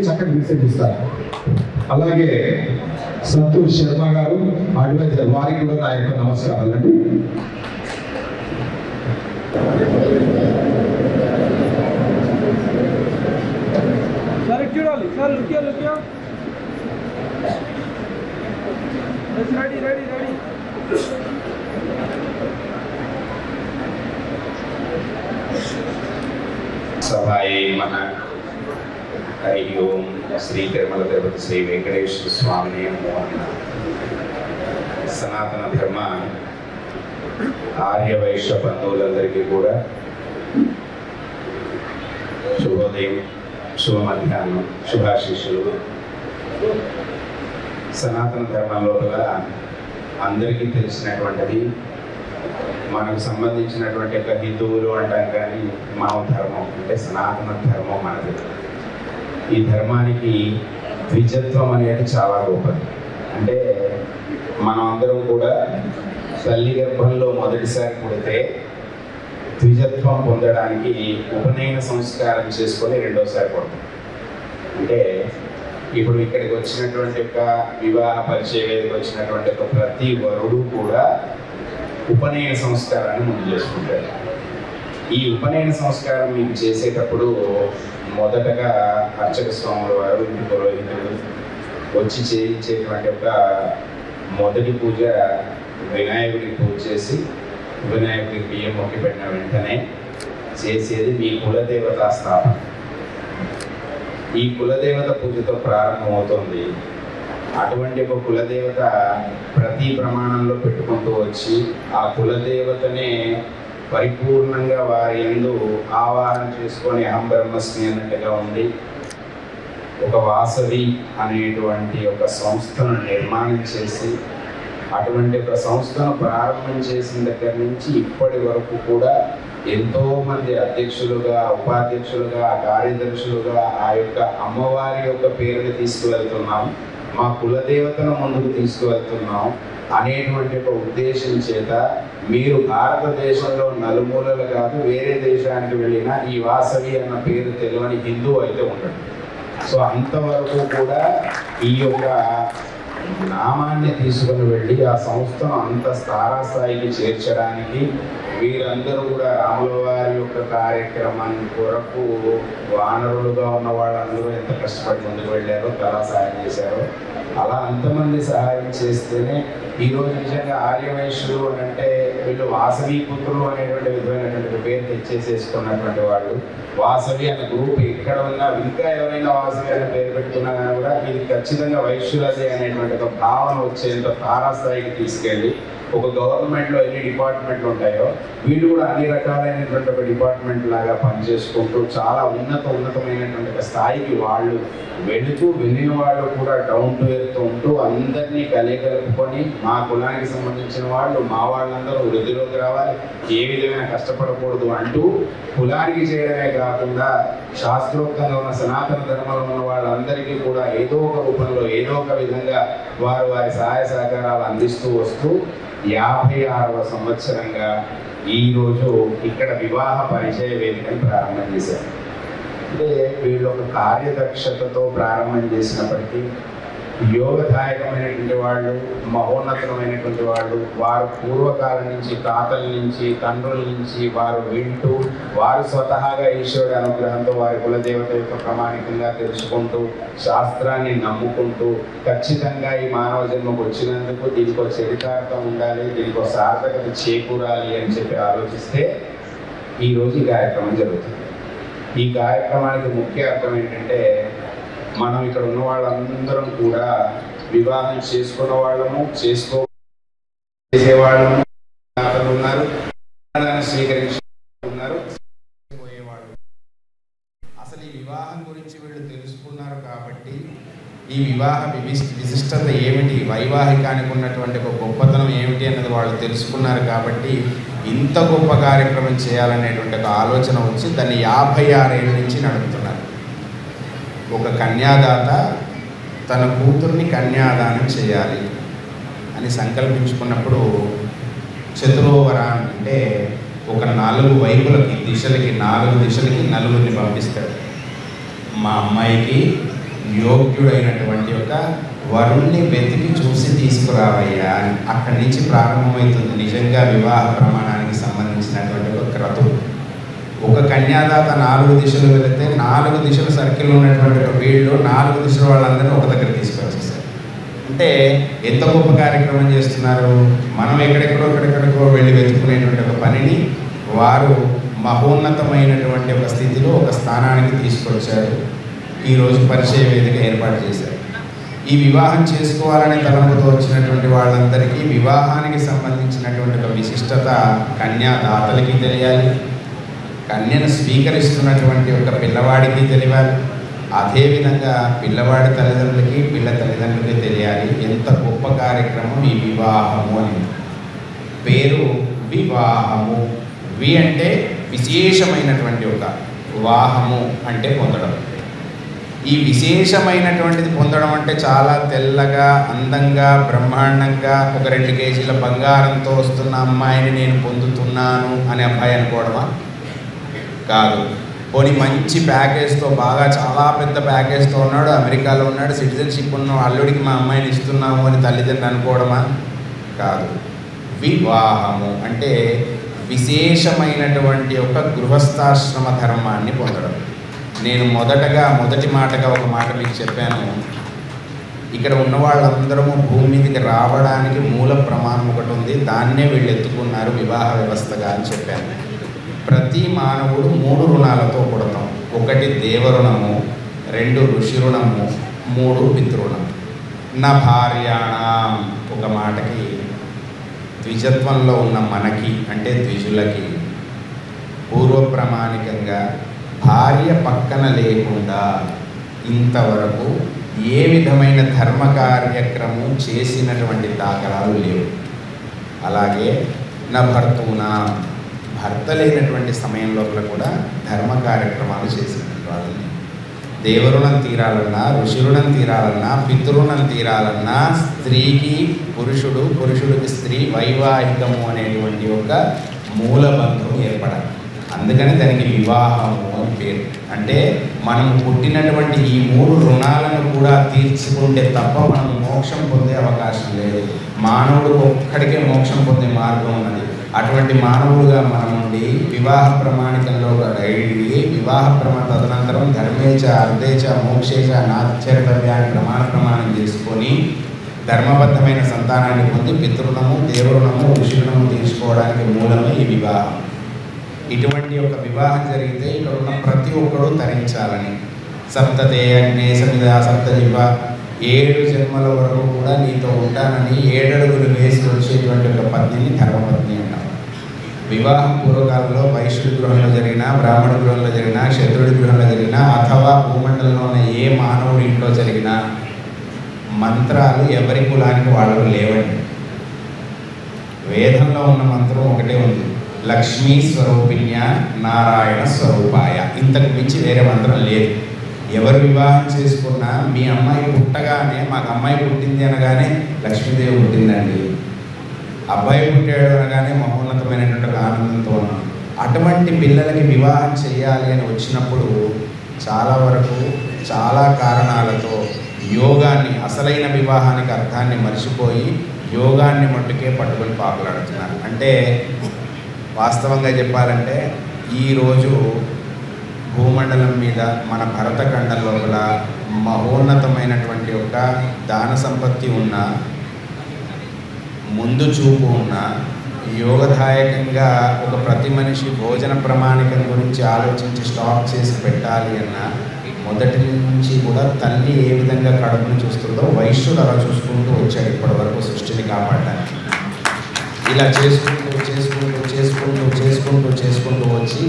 చక్కటి మెసేజ్ ఇస్తారు. అలాగే సంతోష్ శర్మ గారు అడ్వైజర్, వారికి కూడా నా యొక్క నమస్కారాలండి. చూడాలి సార్, లుక్యా రెడీ రెడీ రెడీ. సభాయే మహా. హరి ఓం. శ్రీ తిరుమల తిరుపతి శ్రీ వెంకటేశ్వర స్వామిని నమో. సనాతన ధర్మ ఆర్య వైశ్య బంధువులందరికీ కూడా శుభోదయం, శుభ మధ్యాహ్నం, శుభాశీస్సులు. సనాతన ధర్మం లోపల అందరికీ తెలిసినటువంటిది, మనకు సంబంధించినటువంటి ఒక హిందువులు అంటాం కానీ మానవ ధర్మం అంటే సనాతన ధర్మం మనది. ఈ ధర్మానికి ద్విజత్వం అనేది చాలా గొప్పది. అంటే మనం అందరం కూడా తల్లి గర్భంలో మొదటిసారి పుడితే ద్విజత్వం పొందడానికి ఉపనయన సంస్కారం చేసుకొని రెండోసారి కొడతాం. అంటే ఇప్పుడు ఇక్కడికి వచ్చినటువంటి యొక్క వివాహ పరిచయ వేదిక వచ్చినటువంటి ఒక ప్రతి వరుడు కూడా ఉపనయన సంస్కారాన్ని ముందు చేసుకుంటారు. ఈ ఉపనయన సంస్కారం మీకు చేసేటప్పుడు మొదటగా అర్చక స్వాముల వారు, ఇంటి పురోహితుడు వచ్చి చేయించేటువంటి ఒక మొదటి పూజ వినాయకుడికి పూజ చేసి వినాయకుడికి బియ్యం మొక్కి పెట్టిన వెంటనే చేసేది మీ కులదేవతా స్థాపన. ఈ కులదేవత పూజతో ప్రారంభమవుతుంది. అటువంటి ఒక కులదేవత ప్రతి ప్రమాణంలో పెట్టుకుంటూ వచ్చి ఆ కులదేవతనే పరిపూర్ణంగా వారి యందు ఆవాహన చేసుకొని అహం బ్రహ్మస్మి అన్నట్టుగా ఉండి ఒక వాసవి అనేటువంటి ఒక సంస్థను నిర్మాణం చేసి అటువంటి ఒక సంస్థను ప్రారంభం చేసిన దగ్గర నుంచి ఇప్పటి వరకు కూడా ఎంతోమంది అధ్యక్షులుగా, ఉపాధ్యక్షులుగా, కార్యదర్శులుగా ఆ యొక్క అమ్మవారి యొక్క పేరుని తీసుకువెళ్తున్నాం, మా కులదేవతను ముందుకు తీసుకువెళ్తున్నాం అనేటువంటి ఒక ఉద్దేశం చేత మీరు భారతదేశంలో నలుమూలలు కాదు వేరే దేశానికి వెళ్ళినా ఈ వాసవి అన్న పేరు తెలియని హిందువు అయితే ఉండడు. సో అంతవరకు కూడా ఈ యొక్క నామాన్ని తీసుకుని వెళ్ళి ఆ సంస్థను అంత తారాస్థాయికి చేర్చడానికి వీరందరూ కూడా రాముల వారి యొక్క కార్యక్రమాన్ని కొరకు వానరులుగా ఉన్న వాళ్ళందరూ ఎంత కష్టపడి ముందుకు వెళ్ళారో, చాలా సహాయం చేశారో, అలా అంతమంది సహాయం చేస్తేనే ఈరోజు నిజంగా ఆర్యవైశ్యులు అని అంటే వీళ్ళు వాసవి పుత్రులు అనేటువంటి విధమైనటువంటి పేరు తెచ్చేసేసుకున్నటువంటి వాళ్ళు. వాసవి అనే గ్రూప్ ఎక్కడ ఉన్నా ఇంకా ఎవరైనా వాసవి అనే పేరు పెట్టుకున్నా కానీ కూడా ఇది ఖచ్చితంగా వైశ్యులదే అనేటువంటి ఒక భావన వచ్చేంత తారాస్థాయికి తీసుకెళ్ళి ఒక గవర్నమెంట్లో ఎన్ని డిపార్ట్మెంట్లు ఉంటాయో వీళ్ళు కూడా అన్ని రకాలైనటువంటి ఒక డిపార్ట్మెంట్ లాగా పనిచేసుకుంటూ చాలా ఉన్నతమైనటువంటి ఒక స్థాయికి వాళ్ళు వెళుతూ వెళ్ళిన వాళ్ళు కూడా డౌన్ టు ఎర్త్ ఉంటూ అందరినీ కలుపుకొని మా కులానికి సంబంధించిన వాళ్ళు మా వాళ్ళందరూ వృద్ధిలోకి రావాలి, ఏ విధమైన కష్టపడకూడదు అంటూ కులానికి చేయడమే కాకుండా శాస్త్రోక్తంగా ఉన్న సనాతన ధర్మంలో ఉన్న వాళ్ళందరికీ కూడా ఏదో ఒక రూపంలో ఏదో ఒక విధంగా వారు వారి సహాయ సహకారాలు అందిస్తూ వస్తూ 56వ సంవత్సరంగా ఈరోజు ఇక్కడ వివాహ పరిచయ వేదికను ప్రారంభం చేశారు. అంటే వీళ్ళు ఒక కార్యదక్షతతో ప్రారంభం చేసినప్పటికీ యోగదాయకమైనటువంటి వాళ్ళు, మహోన్నతమైనటువంటి వాళ్ళు, వారు పూర్వకాలం నుంచి తాతల నుంచి తండ్రుల నుంచి వారు వింటూ వారు స్వతహాగా ఈశ్వరుడి అనుగ్రహంతో వారి కులదేవత యొక్క ప్రామాణికంగా తెలుసుకుంటూ శాస్త్రాన్ని నమ్ముకుంటూ ఖచ్చితంగా ఈ మానవ జన్మకు వచ్చినందుకు దీనికి ఒక చరితార్థం ఉండాలి, దీనికి ఒక సార్థకత చేకూరాలి అని చెప్పి ఆలోచిస్తే ఈరోజు ఈ కార్యక్రమం జరుగుతుంది. ఈ కార్యక్రమానికి ముఖ్య అర్థం ఏంటంటే మనం ఇక్కడ ఉన్న వాళ్ళందరం కూడా వివాహం చేసుకున్న వాళ్ళము, చేసేవాళ్ళము ఉన్నారు, స్వీకరించే ఉన్నారు, పోయేవాళ్ళు. అసలు ఈ వివాహం గురించి వీళ్ళు తెలుసుకున్నారు కాబట్టి ఈ వివాహ విశిష్టత ఏమిటి, వైవాహికానికి ఉన్నటువంటి ఒక గొప్పతనం ఏమిటి అన్నది వాళ్ళు తెలుసుకున్నారు కాబట్టి ఇంత గొప్ప కార్యక్రమం చేయాలనేటువంటి ఒక ఆలోచన వచ్చి దాన్ని 56 ఏళ్ళ నుంచి నడుపుతున్నారు. ఒక కన్యాదాత తన కూతుర్ని కన్యాదానం చేయాలి అని సంకల్పించుకున్నప్పుడు చతురోవర అంటే ఒక 4 వైపులకి దిశలకి 4 దిశలకి నలుగురిని పంపిస్తాడు. మా అమ్మాయికి యోగ్యుడైనటువంటి ఒక వరుణ్ణి వెతికి చూసి తీసుకురావయ్యా అని అక్కడి నుంచి ప్రారంభమవుతుంది నిజంగా వివాహ ప్రమాణానికి సంబంధించినటువంటి ఒక క్రతువు. ఒక కన్యాదాత 4 దిశలు వెళితే 4 దిశలు సర్కిల్ ఉన్నటువంటి ఒక వీళ్ళు 4 దిశల వాళ్ళందరినీ ఒక దగ్గర తీసుకొచ్చేస్తారు. అంటే ఎంత గొప్ప కార్యక్రమం చేస్తున్నారు. మనం ఎక్కడెక్కడో వెళ్ళి వెతుకునేటువంటి ఒక పనిని వారు మహోన్నతమైనటువంటి ఒక స్థితిలో ఒక స్థానానికి తీసుకొచ్చారు. ఈరోజు పరిచయ వేదిక ఏర్పాటు చేశారు. ఈ వివాహం చేసుకోవాలనే తలంపుతో వచ్చినటువంటి వాళ్ళందరికీ వివాహానికి సంబంధించినటువంటి ఒక విశిష్టత కన్యాదాతలకి తెలియాలి, కన్యను స్వీకరిస్తున్నటువంటి ఒక పిల్లవాడికి తెలియాలి, అదేవిధంగా పిల్లవాడి తల్లిదండ్రులకి పిల్ల తల్లిదండ్రులకి తెలియాలి. ఎంత గొప్ప కార్యక్రమం ఈ వివాహము అని. పేరు వివాహము. వి అంటే విశేషమైనటువంటి ఒక, వాహము అంటే పొందడం. ఈ విశేషమైనటువంటిది పొందడం అంటే చాలా తెల్లగా అందంగా బ్రహ్మాండంగా ఒక 2 కేజీల బంగారంతో వస్తున్న అమ్మాయిని నేను పొందుతున్నాను అని అబ్బాయి అనుకోవడమా? కాదు. పోనీ మంచి ప్యాకేజ్తో బాగా చాలా పెద్ద ప్యాకేజ్తో ఉన్నాడు, అమెరికాలో ఉన్నాడు, సిటిజన్షిప్ ఉన్న అల్లుడికి మా అమ్మాయిని ఇస్తున్నాము అని తల్లిదండ్రులు అనుకోవడమా? కాదు. వివాహము అంటే విశేషమైనటువంటి ఒక గృహస్థాశ్రమ ధర్మాన్ని పొందడం. నేను మొదటి మాటగా ఒక మాట మీకు చెప్పాను. ఇక్కడ ఉన్న వాళ్ళందరము భూమి మీదకి రావడానికి మూల ప్రమాణం ఒకటి ఉంది, దాన్నే వీళ్ళు ఎత్తుకున్నారు వివాహ వ్యవస్థగా అని చెప్పాను. ప్రతి మానవుడు 3 రుణాలతో పుడతాం. 1 దేవరుణము, 2 ఋషి రుణము, 3 పితృణం. నా భార్యాణం ఒక మాటకి ద్విజత్వంలో ఉన్న మనకి అంటే ద్విజులకి పూర్వప్రమాణికంగా భార్య పక్కన లేకుండా ఇంతవరకు ఏ విధమైన ధర్మ కార్యక్రమం చేసినటువంటి దాఖలాలు లేవు. అలాగే నా భర్తూనా భర్త లేనటువంటి సమయంలో కూడా ధర్మ కార్యక్రమాలు చేసినటువంటి వాళ్ళని దేవరుణం తీరాలన్నా, ఋషిరుణం తీరాలన్నా, పితృణం తీరాలన్నా స్త్రీకి పురుషుడు, పురుషుడికి స్త్రీ వైవాహికము అనేటువంటి ఒక మూలబంధం ఏర్పడాలి. అందుకని దానికి వివాహము అని పేరు. అంటే మనం పుట్టినటువంటి ఈ 3 రుణాలను కూడా తీర్చుకుంటే తప్ప మనం మోక్షం పొందే అవకాశం లేదు. మానవుడు ఒక్కడికే మోక్షం పొందే మార్గం ఉన్నది. అటువంటి మానవుడుగా మనం ఉండి వివాహ ప్రమాణికంలో వివాహ తదనంతరం ధర్మేచ అర్ధేచ మోక్షేచ నాచరితవ్యాన్ని ప్రమాణం చేసుకొని ధర్మబద్ధమైన సంతానాన్ని పొంది పితృణము, దేవరుణము, ఋషిరుణము తీర్చుకోవడానికి మూలమే ఈ వివాహం. ఇటువంటి ఒక వివాహం జరిగితే ఇక్కడ ఉన్న ప్రతి ఒక్కరూ తరించాలని సప్తతే అగ్నే సమిధా సప్తజివ 7 జన్మల వరకు కూడా నీతో ఉంటానని 7 అడుగులు వేసి వచ్చేటువంటి ఒక పత్నిని ధర్మపత్ని అంటాం. వివాహం పూర్వకాలంలో వైశ్యుడి గృహంలో జరిగినా, బ్రాహ్మణ గృహంలో జరిగినా, క్షత్రుడి గృహంలో జరిగినా, అథవా భూమండలంలో ఉన్న ఏ మానవుడి ఇంట్లో జరిగినా మంత్రాలు ఎవరి కులానికి వాళ్ళకు లేవండి. వేదంలో ఉన్న మంత్రం ఒకటే ఉంది, లక్ష్మీ స్వరూపిణ్య నారాయణ స్వరూపాయ. ఇంతకు మించి వేరే మంత్రం లేదు. ఎవరు వివాహం చేసుకున్నా మీ అమ్మాయి పుట్టగానే మాకు అమ్మాయి పుట్టింది అనగానే లక్ష్మీదేవి పుట్టిందండి, అబ్బాయి పుట్టాడు అనగానే మహోన్నతమైనటువంటి ఆనందంతో ఉన్నాం. అటువంటి పిల్లలకి వివాహం చేయాలి అని వచ్చినప్పుడు చాలా వరకు చాలా కారణాలతో యోగాన్ని, అసలైన వివాహానికి అర్థాన్ని మర్చిపోయి యోగాన్ని మట్టుకే పట్టుకొని పాకులాడుతున్నారు. అంటే వాస్తవంగా చెప్పాలంటే ఈరోజు భూమండలం మీద మన భరతఖండం లోపల మహోన్నతమైనటువంటి ఒక దాన సంపత్తి ఉన్న, ముందు చూపు ఉన్న, యోగదాయకంగా ఒక ప్రతి మనిషి భోజన ప్రమాణికం గురించి ఆలోచించి స్టాక్ చేసి పెట్టాలి అన్న మొదటి నుంచి కూడా తల్లి ఏ విధంగా కడుపును చూస్తుందో వైశ్యుడు అలా చూసుకుంటూ వచ్చాడు ఇప్పటి వరకు సృష్టిని కాపాడడానికి. ఇలా చేసుకుంటూ వచ్చి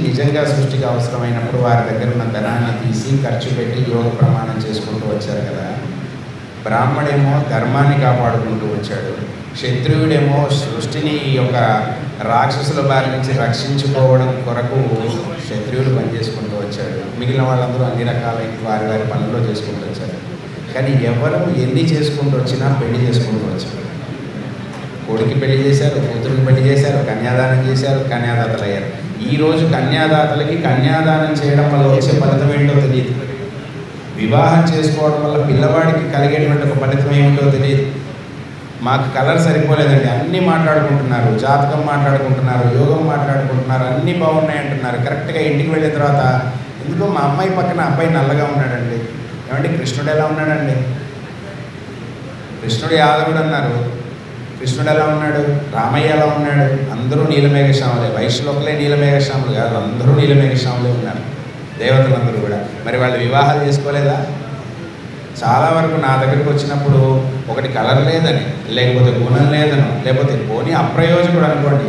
నిజంగా సృష్టికి అవసరమైనప్పుడు వారి దగ్గర ఉన్న ధనాన్ని తీసి ఖర్చు పెట్టి యోగ ప్రమాణం చేసుకుంటూ వచ్చారు కదా. బ్రాహ్మడేమో ధర్మాన్ని కాపాడుకుంటూ వచ్చాడు, క్షత్రియుడేమో సృష్టిని యొక్క రాక్షసుల బారి నుంచి రక్షించుకోవడం కొరకు క్షత్రియుడు పనిచేసుకుంటూ వచ్చాడు. మిగిలిన వాళ్ళందరూ అన్ని రకాలైన వారి పనుల్లో చేసుకుంటూ వచ్చారు. కానీ ఎవరు ఎన్ని చేసుకుంటూ వచ్చినా పెళ్లి చేసుకుంటూ వచ్చారు. కొడుకు పెళ్లి చేశారు, కూతురికి పెళ్లి చేశారు, కన్యాదానం చేశారు, కన్యాదాతలు అయ్యారు. ఈరోజు కన్యాదాతలకి కన్యాదానం చేయడం వల్ల వచ్చే ఫలితం ఏంటో తెలియదు, వివాహం చేసుకోవడం వల్ల పిల్లవాడికి కలిగేటువంటి ఒక ఫలితం ఏమిటో తెలియదు. మాకు కలర్ సరిపోలేదండి, అన్నీ మాట్లాడుకుంటున్నారు, జాతకం మాట్లాడుకుంటున్నారు, యోగం మాట్లాడుకుంటున్నారు, అన్నీ బాగున్నాయి అంటున్నారు. కరెక్ట్గా ఇంటికి వెళ్ళిన తర్వాత ఎందుకో మా అమ్మాయి పక్కన అబ్బాయి నల్లగా ఉన్నాడండి, ఏమంటే కృష్ణుడు ఎలా ఉన్నాడండి, కృష్ణుడు యాదవుడు అన్నారు, కృష్ణుడు ఎలా ఉన్నాడు, రామయ్య ఎలా ఉన్నాడు, అందరూ నీలమేఘశ్యాములే. వైశ్యులొకలే నీలమేఘశ్యాములు కాదు, అందరూ నీలమేఘశ్యాములే ఉన్నారు, దేవతలందరూ కూడా. మరి వాళ్ళు వివాహాలు చేసుకోలేదా? చాలా వరకు నా దగ్గరికి వచ్చినప్పుడు ఒకటి కలర్ లేదని, లేకపోతే గుణం లేదనో, లేకపోతే పోనీ అప్రయోజకుడు అనుకోండి.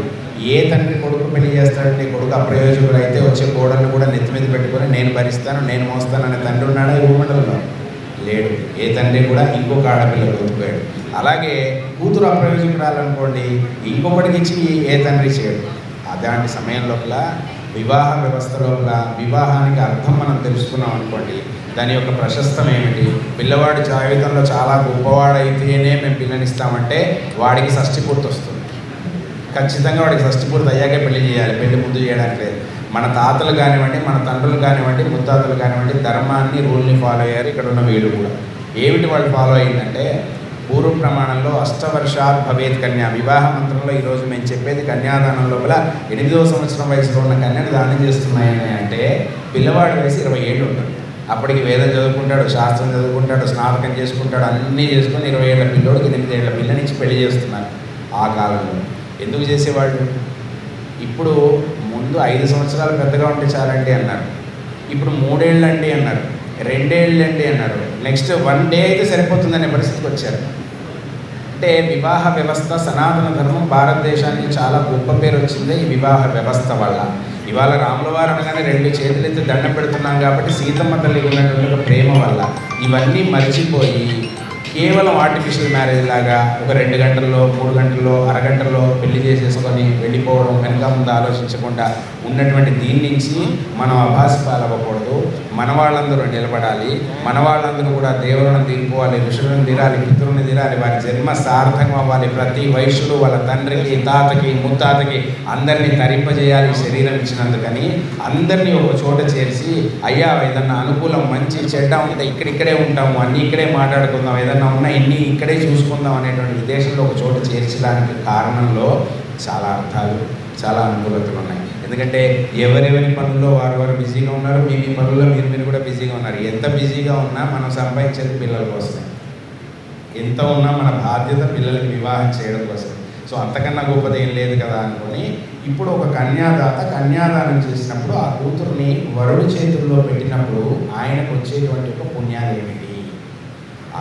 ఏ తండ్రి కొడుకు పెళ్లి చేస్తాడంటే కొడుకు అప్రయోజకుడు అయితే వచ్చే కోడలను కూడా నెత్తి మీద పెట్టుకొని నేను భరిస్తాను, నేను మోస్తాను అనే తండ్రి ఉన్నాడా ఈ భూమండలంలో? లేడు. ఏ తండ్రి కూడా ఇంకొక ఆడపిల్లలు కొనుక్కోయాడు. అలాగే కూతురు అప్రయోజకురాలనుకోండి, ఇంకొకటికి ఇచ్చి ఏ తండ్రి చేయడు. అలాంటి సమయం లోపల వివాహ వ్యవస్థ లోపల వివాహానికి అర్థం మనం తెలుసుకున్నాం అనుకోండి, దాని యొక్క ప్రశస్తం ఏమిటి, పిల్లవాడు జీవితంలో చాలా గొప్పవాడైతేనే మేము పిల్లనిస్తామంటే వాడికి షష్ఠి పూర్తి వస్తుంది. ఖచ్చితంగా వాడికి షష్ఠి పూర్తి అయ్యాకే పెళ్లి చేయాలి, పెళ్లి ముందు చేయడానికి లేదు. మన తాతలు కానివ్వండి, మన తండ్రులు కానివ్వండి, ముత్తాతలు కానివ్వండి ధర్మాన్ని, రూల్ని ఫాలో అయ్యారు. ఇక్కడ ఉన్న వీళ్ళు కూడా ఏమిటి వాళ్ళు ఫాలో అయ్యిందంటే, పూర్వ ప్రమాణంలో అష్టవర్షాత్ భవేత్ కన్య, వివాహ మంత్రంలో ఈరోజు మేము చెప్పేది కన్యాదానం లోపల 8వ సంవత్సరం వయసులో ఉన్న కన్యను దానం చేస్తున్నాయని అంటే పిల్లవాడి వయసు 20 ఏళ్ళు ఉంటుంది. అప్పటికి వేదం చదువుకుంటాడు, శాస్త్రం చదువుకుంటాడు, స్నాతకం చేసుకుంటాడు, అన్నీ చేసుకొని 20 ఏళ్ళ పిల్లోడికి 8 ఏళ్ళ పిల్లనిచ్చి పెళ్లి చేస్తున్నారు. ఆ కాలంలో ఎందుకు చేసేవాళ్ళు? ఇప్పుడు ముందు 5 సంవత్సరాలు పెద్దగా ఉంటే చాలండి అన్నారు, ఇప్పుడు 3 ఏళ్ళండి అన్నారు, 2 ఏళ్ళండి అన్నారు, నెక్స్ట్ 1 డే అయితే సరిపోతుందనే పరిస్థితికి వచ్చారు. అంటే వివాహ వ్యవస్థ, సనాతన ధర్మం భారతదేశానికి చాలా గొప్ప పేరు వచ్చింది ఈ వివాహ వ్యవస్థ వల్ల. ఇవాళ రాముల వారు అనగానే 2 చేతులెత్తి దండం పెడుతున్నాం కాబట్టి సీతమ్మ తల్లికి ఉన్నటువంటి ఒక ప్రేమ వల్ల ఇవన్నీ మర్చిపోయి కేవలం ఆర్టిఫిషియల్ మ్యారేజ్ లాగా ఒక 2 గంటల్లో, 3 గంటల్లో, అరగంటలో పెళ్లి చేసేసుకొని వెళ్ళిపోవడం, వెనక ముందు ఆలోచించకుండా ఉన్నటువంటి దీని నుంచి మనం అభాసిపాలవ్వకూడదు. మన వాళ్ళందరూ నిలబడాలి, మన వాళ్ళందరూ కూడా దేవులను తీరుకోవాలి, ఋషులను తీరాలి, పితృలను తీరాలి, వారి జన్మ సార్థకం అవ్వాలి. ప్రతి వయస్సులో వాళ్ళ తండ్రికి, తాతకి, ముత్తాతకి అందరినీ తరింపజేయాలి శరీరం ఇచ్చినందుకని అందరినీ ఒక చోట చేర్చి, అయ్యా ఏదన్నా అనుకూలం, మంచి, చెడ్డ ఉంటే ఇక్కడిక్కడే ఉంటాము, అన్నీ ఇక్కడే మాట్లాడుకుందాం, ఏదన్నా ఉన్నా ఇన్ని ఇక్కడే చూసుకుందాం అనేటువంటి ఉద్దేశంలో ఒక చోట చేర్చడానికి కారణంలో చాలా అర్థాలు, చాలా అనుకూలతలు ఉన్నాయి. ఎందుకంటే ఎవరెవరి పనుల్లో వారు బిజీగా ఉన్నారు, మీ పనుల్లో మీరు కూడా బిజీగా ఉన్నారు. ఎంత బిజీగా ఉన్నా మనం సంపాదించేది పిల్లల కోసం, ఎంత ఉన్నా మన బాధ్యత పిల్లలకి వివాహం చేయడం కోసం. సో అంతకన్నా గొప్పది ఏం లేదు కదా అనుకొని ఇప్పుడు ఒక కన్యాదాత కన్యాదానం చేసినప్పుడు ఆ కూతుర్ని వరుడి చేతుల్లో పెట్టినప్పుడు ఆయనకు వచ్చేటువంటి ఒక పుణ్యాలు ఏమిటి?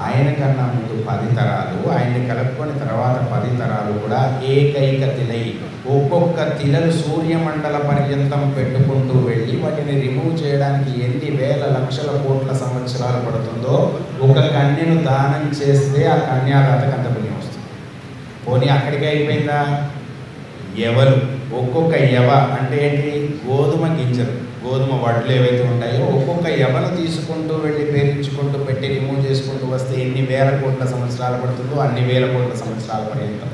ఆయన కన్నా ముందు 10 తరాలు, ఆయన్ని కలుపుకొని తర్వాత 10 తరాలు కూడా ఏకైక తిలై ఒక్కొక్క తిలలు సూర్యమండల పర్యంతం పెట్టుకుంటూ వెళ్ళి వాటిని రిమూవ్ చేయడానికి ఎన్ని వేల లక్షల కోట్ల సంవత్సరాలు పడుతుందో ఒక కన్యను దానం చేస్తే ఆ కన్యాదాతకు అంత పుణ్యం వస్తుంది. పోనీ అక్కడికి అయిపోయిందా? ఎవరు ఒక్కొక్క యవ అంటే ఏంటి? గోధుమ గింజలు, గోధుమ వడ్లు ఏవైతే ఉంటాయో ఒక్కొక్క యవను తీసుకుంటూ వెళ్ళి పేరించుకుంటూ పెట్టి రిమూవ్ చేసుకుంటూ వస్తే ఎన్ని వేల కోట్ల సంవత్సరాలు పడుతుందో అన్ని వేల కోట్ల సంవత్సరాల పర్యంతం.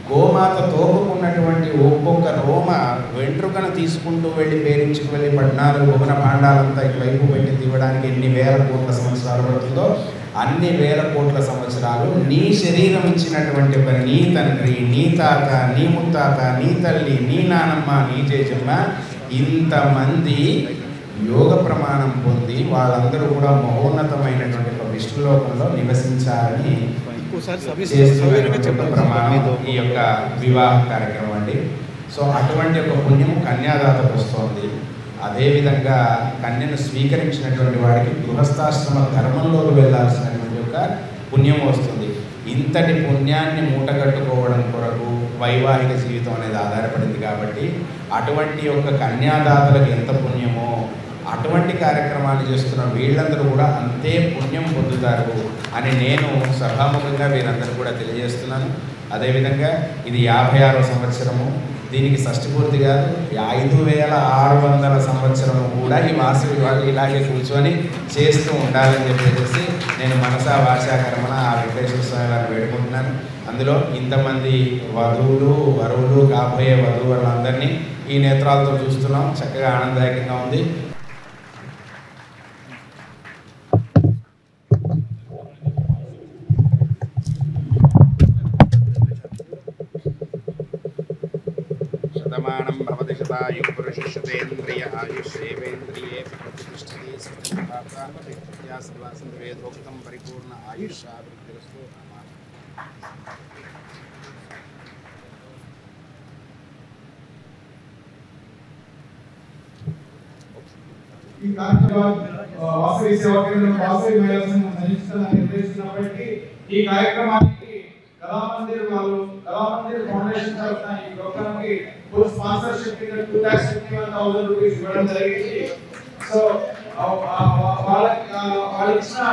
గోమాత తోపుకున్నటువంటి ఒక్కొక్క రోమ వెంట్రుకను తీసుకుంటూ వెళ్ళి పేరించుకు వెళ్ళి 14 భువన భాండాలంతా ఇటువైపు పెట్టి తీయడానికి ఎన్ని వేల కోట్ల సంవత్సరాలు పడుతుందో అన్ని వేల కోట్ల సంవత్సరాలు నీ శరీరం ఇచ్చినటువంటి నీ తండ్రి, నీ తాత, నీ ముత్తాత, నీ తల్లి, నీ నానమ్మ, నీ జేజమ్మ ఇంతమంది యోగ ప్రమాణం పొంది వాళ్ళందరూ కూడా మహోన్నతమైనటువంటి ఒక విష్ణులోకంలో నివసించాలని ప్రమాణం ఈ యొక్క వివాహ కార్యక్రమం అండి. సో అటువంటి ఒక పుణ్యము కన్యాదాతకు వస్తుంది. అదేవిధంగా కన్యను స్వీకరించినటువంటి వాడికి గృహస్థాశ్రమ ధర్మంలోకి వెళ్ళాల్సినటువంటి ఒక పుణ్యం వస్తుంది. ఇంతటి పుణ్యాన్ని మూటగట్టుకోవడం కొరకు వైవాహిక జీవితం అనేది ఆధారపడింది కాబట్టి అటువంటి ఒక కన్యాదాతలకు ఎంత పుణ్యమో అటువంటి కార్యక్రమాలు చేస్తున్న వీళ్ళందరూ కూడా అంతే పుణ్యం పొందుతారు అని నేను సభాముఖంగా వీరందరూ కూడా తెలియజేస్తున్నాను. అదేవిధంగా ఇది 56వ సంవత్సరము, దీనికి షష్ఠి పూర్తి కాదు 5600 సంవత్సరము కూడా ఈ వాసవి వాళ్ళు ఇలాగే కూర్చొని చేస్తూ ఉండాలని చెప్పేసి నేను మనసా వాచా కర్మన ఆ వెంకటేశ్వర స్వామి వారిని వేడుకుంటున్నాను. అందులో ఇంతమంది వధువులు, వరువులు, కాబోయే వధువులందరినీ ఈ నేత్రాలతో చూస్తున్నాం. చక్కగా ఆనందదాయకంగా ఉంది. శతమానం భవతి శతాయుః పురుషశతేంద్రియ ఆయుష్యేవేంద్రియే ప్రతిష్ఠతి సర్వాసంవేదోక్తం పరిపూర్ణ ఆయుష్యాభివృద్ధిరస్తు. ఈ కార్యక్రమం వాసవి సేవా కేంద్రం వాసవి మహిళా సంఘం సంయుక్తంగా నిర్వహిస్తున్నప్పటికీ ఈ కార్యక్రమానికి కళామందిర్ వాళ్ళు కళామందిర్ ఫౌండేషన్ తరఫున ఈ ప్రోగ్రామ్కి ఫుల్ స్పాన్సర్షిప్ కింద 2,51,000 రూపీస్ ఇవ్వడం జరిగింది. సో వాళ్ళు ఇచ్చిన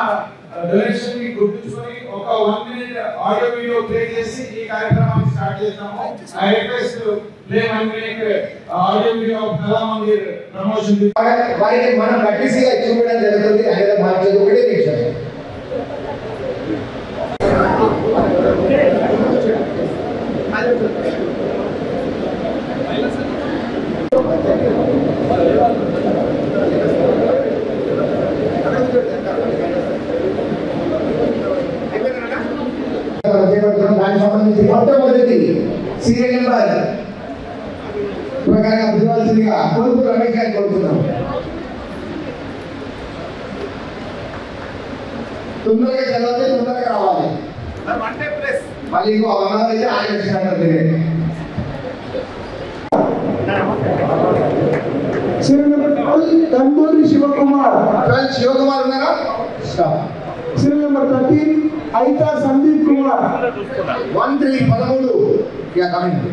డొనేషన్ ని గుర్తుంచుకొని ఒక 1 minute ఆడియో వీడియో ప్లే చేసి ఈ కార్యక్రమాన్ని స్టార్ట్ చేస్తాము. I request play 1 minute audio video కళా మందిర్ ప్రమోషన్. వారికి మనం కట్టిసిగా చూపడం జరుగుతుంది. ఆయన మార్చేది ఒకటే నిమిషం. దానికి సంబంధించి మొట్టమొదటి సీరియల్ నెంబర్ ప్రకారంగా పిలవాల్సిందిగా కొడుకు రమేష్ గారిని కోరుతున్నాం. తొందరగా చదవాలి, తొందరగా రావాలి. మళ్ళీ ఇంకో అవగాహన ఆయన తంబూరి శివకుమార్. శివకుమార్ ఉన్నారా? Serial number 13 ఐతా Sandeep Kumar. 13 yeah coming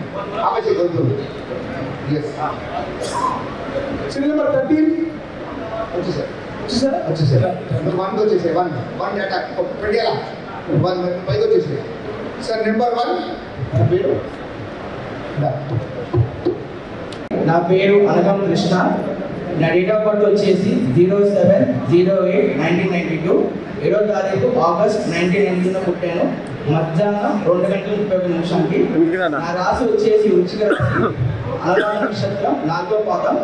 ఆపేసి కొడుతుంది. yes సీరియల్ నెంబర్ 13 వచ్చేసారు. నెంబర్ 1 వచ్చేసాయి. 1 అటాక్ పెట్టేలా 1 పైకి వచ్చేసాయి. సార్ నెంబర్ 1 పేరు నా పేరు అనగం కృష్ణ. నా డేట్ ఆఫ్ బర్త్ వచ్చేసి 07/08/1992. 7వ తారీఖు ఆగస్ట్ 1990 పుట్టాను. మధ్యాహ్నం 2:31 నా రాశి వచ్చేసి వృశ్చిక రాశి, అనురాధ నక్షత్రం, 4వ పాదం.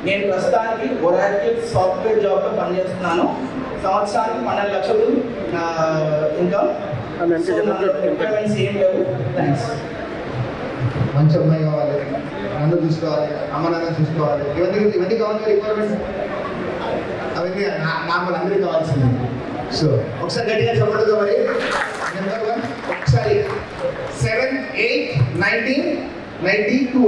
నేను ప్రస్తుతానికి ఒరాకిల్ సాఫ్ట్వేర్ జాబ్లో పనిచేస్తున్నాను. సంవత్సరానికి 12 లక్షలు ఇన్కమ్. రిక్వైర్మెంట్స్ ఏం లేవు. థ్యాంక్స్. మంచి అమ్మాయి కావాలి, నన్ను చూసుకోవాలి, అమ్మ నాన్న చూసుకోవాలి. ఇవన్నీ కావాలి రిక్వైర్మెంట్స్. అవన్నీ నార్మల్ అందరికీ కావాల్సింది. సో ఒకసారి గట్టిగా చెప్పండి. మరి నెంబర్ 1 ఒకసారి 7/8/1992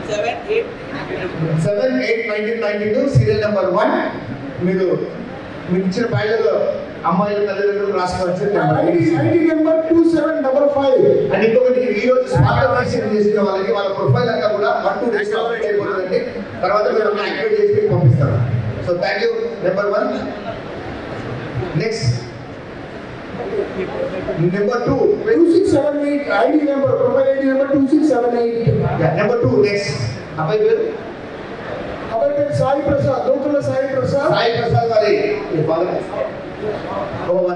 7/8/1992 సీరియల్ నెంబర్ 1. మీరు ఇచ్చిన ప్యాడ్లలో అమ్మాయిల తల్లిదండ్రులు రాసుకోవచ్చు. ID number 2755. అండ్ ఇంకొకటి ఈ రోజు స్పాన్సర్షిప్ చేసిన వాళ్ళకి వాళ్ళ ప్రొఫైల్ అంతా కూడా 1-2 days లో అప్డేట్ అయిపోతుందండి. తర్వాత మీరు యాక్టివేట్ చేసి మీకు పంపిస్తారు. So thank you. Number 1. Next number 2 2678. ID number profile ID number 2678. Number 2 next అబ్బాయి పేరు సాయి ప్రసాద్. లోకల్ సాయి ప్రసాద్. సాయి ప్రసాద్ గారి వారి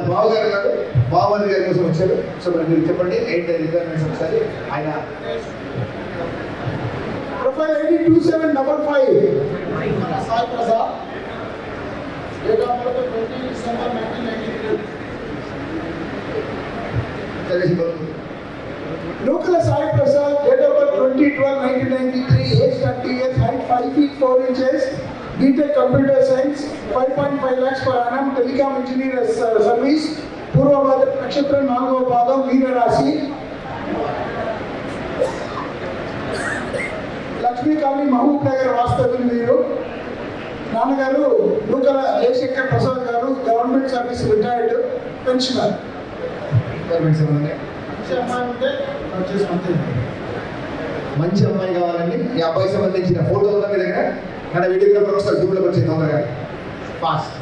బావగారు ఉన్నారు. బావగారి గారి కోసం వచ్చారు. సో మరి మీరు చెప్పండి ఏంటి రిక్వైర్మెంట్స్ ఒకసారి. ఆయన profile ID 2755. Sai Prasad. Date of birth 20 December 1993. Local Sai Prasad. Date of birth 20/12/1993. Age 30 years. Height 5 feet 4 inches. BTech computer science. 5.5 lakhs per annum. Telecom engineer service. Purvabhadra నక్షత్రం, 4వ పాదం, మీనరాశి. లక్ష్మీ కాలనీ, మహబూబ్ నగర్ వాస్తవ్యులు వీరు. నాన్నగారు నూకల జయశంకర్ ప్రసాద్ గారు, గవర్నమెంట్ సర్వీస్, రిటైర్డ్, పెన్షనర్. మంచి అమ్మాయి కావాలండి. ఈ అబ్బాయి సంబంధించిన ఫోటో ఉందా మీ దగ్గర? మన వీడియోగ్రాఫర్ ఒకసారి జూమ్లోకి వచ్చింది తొందరగా ఫాస్ట్.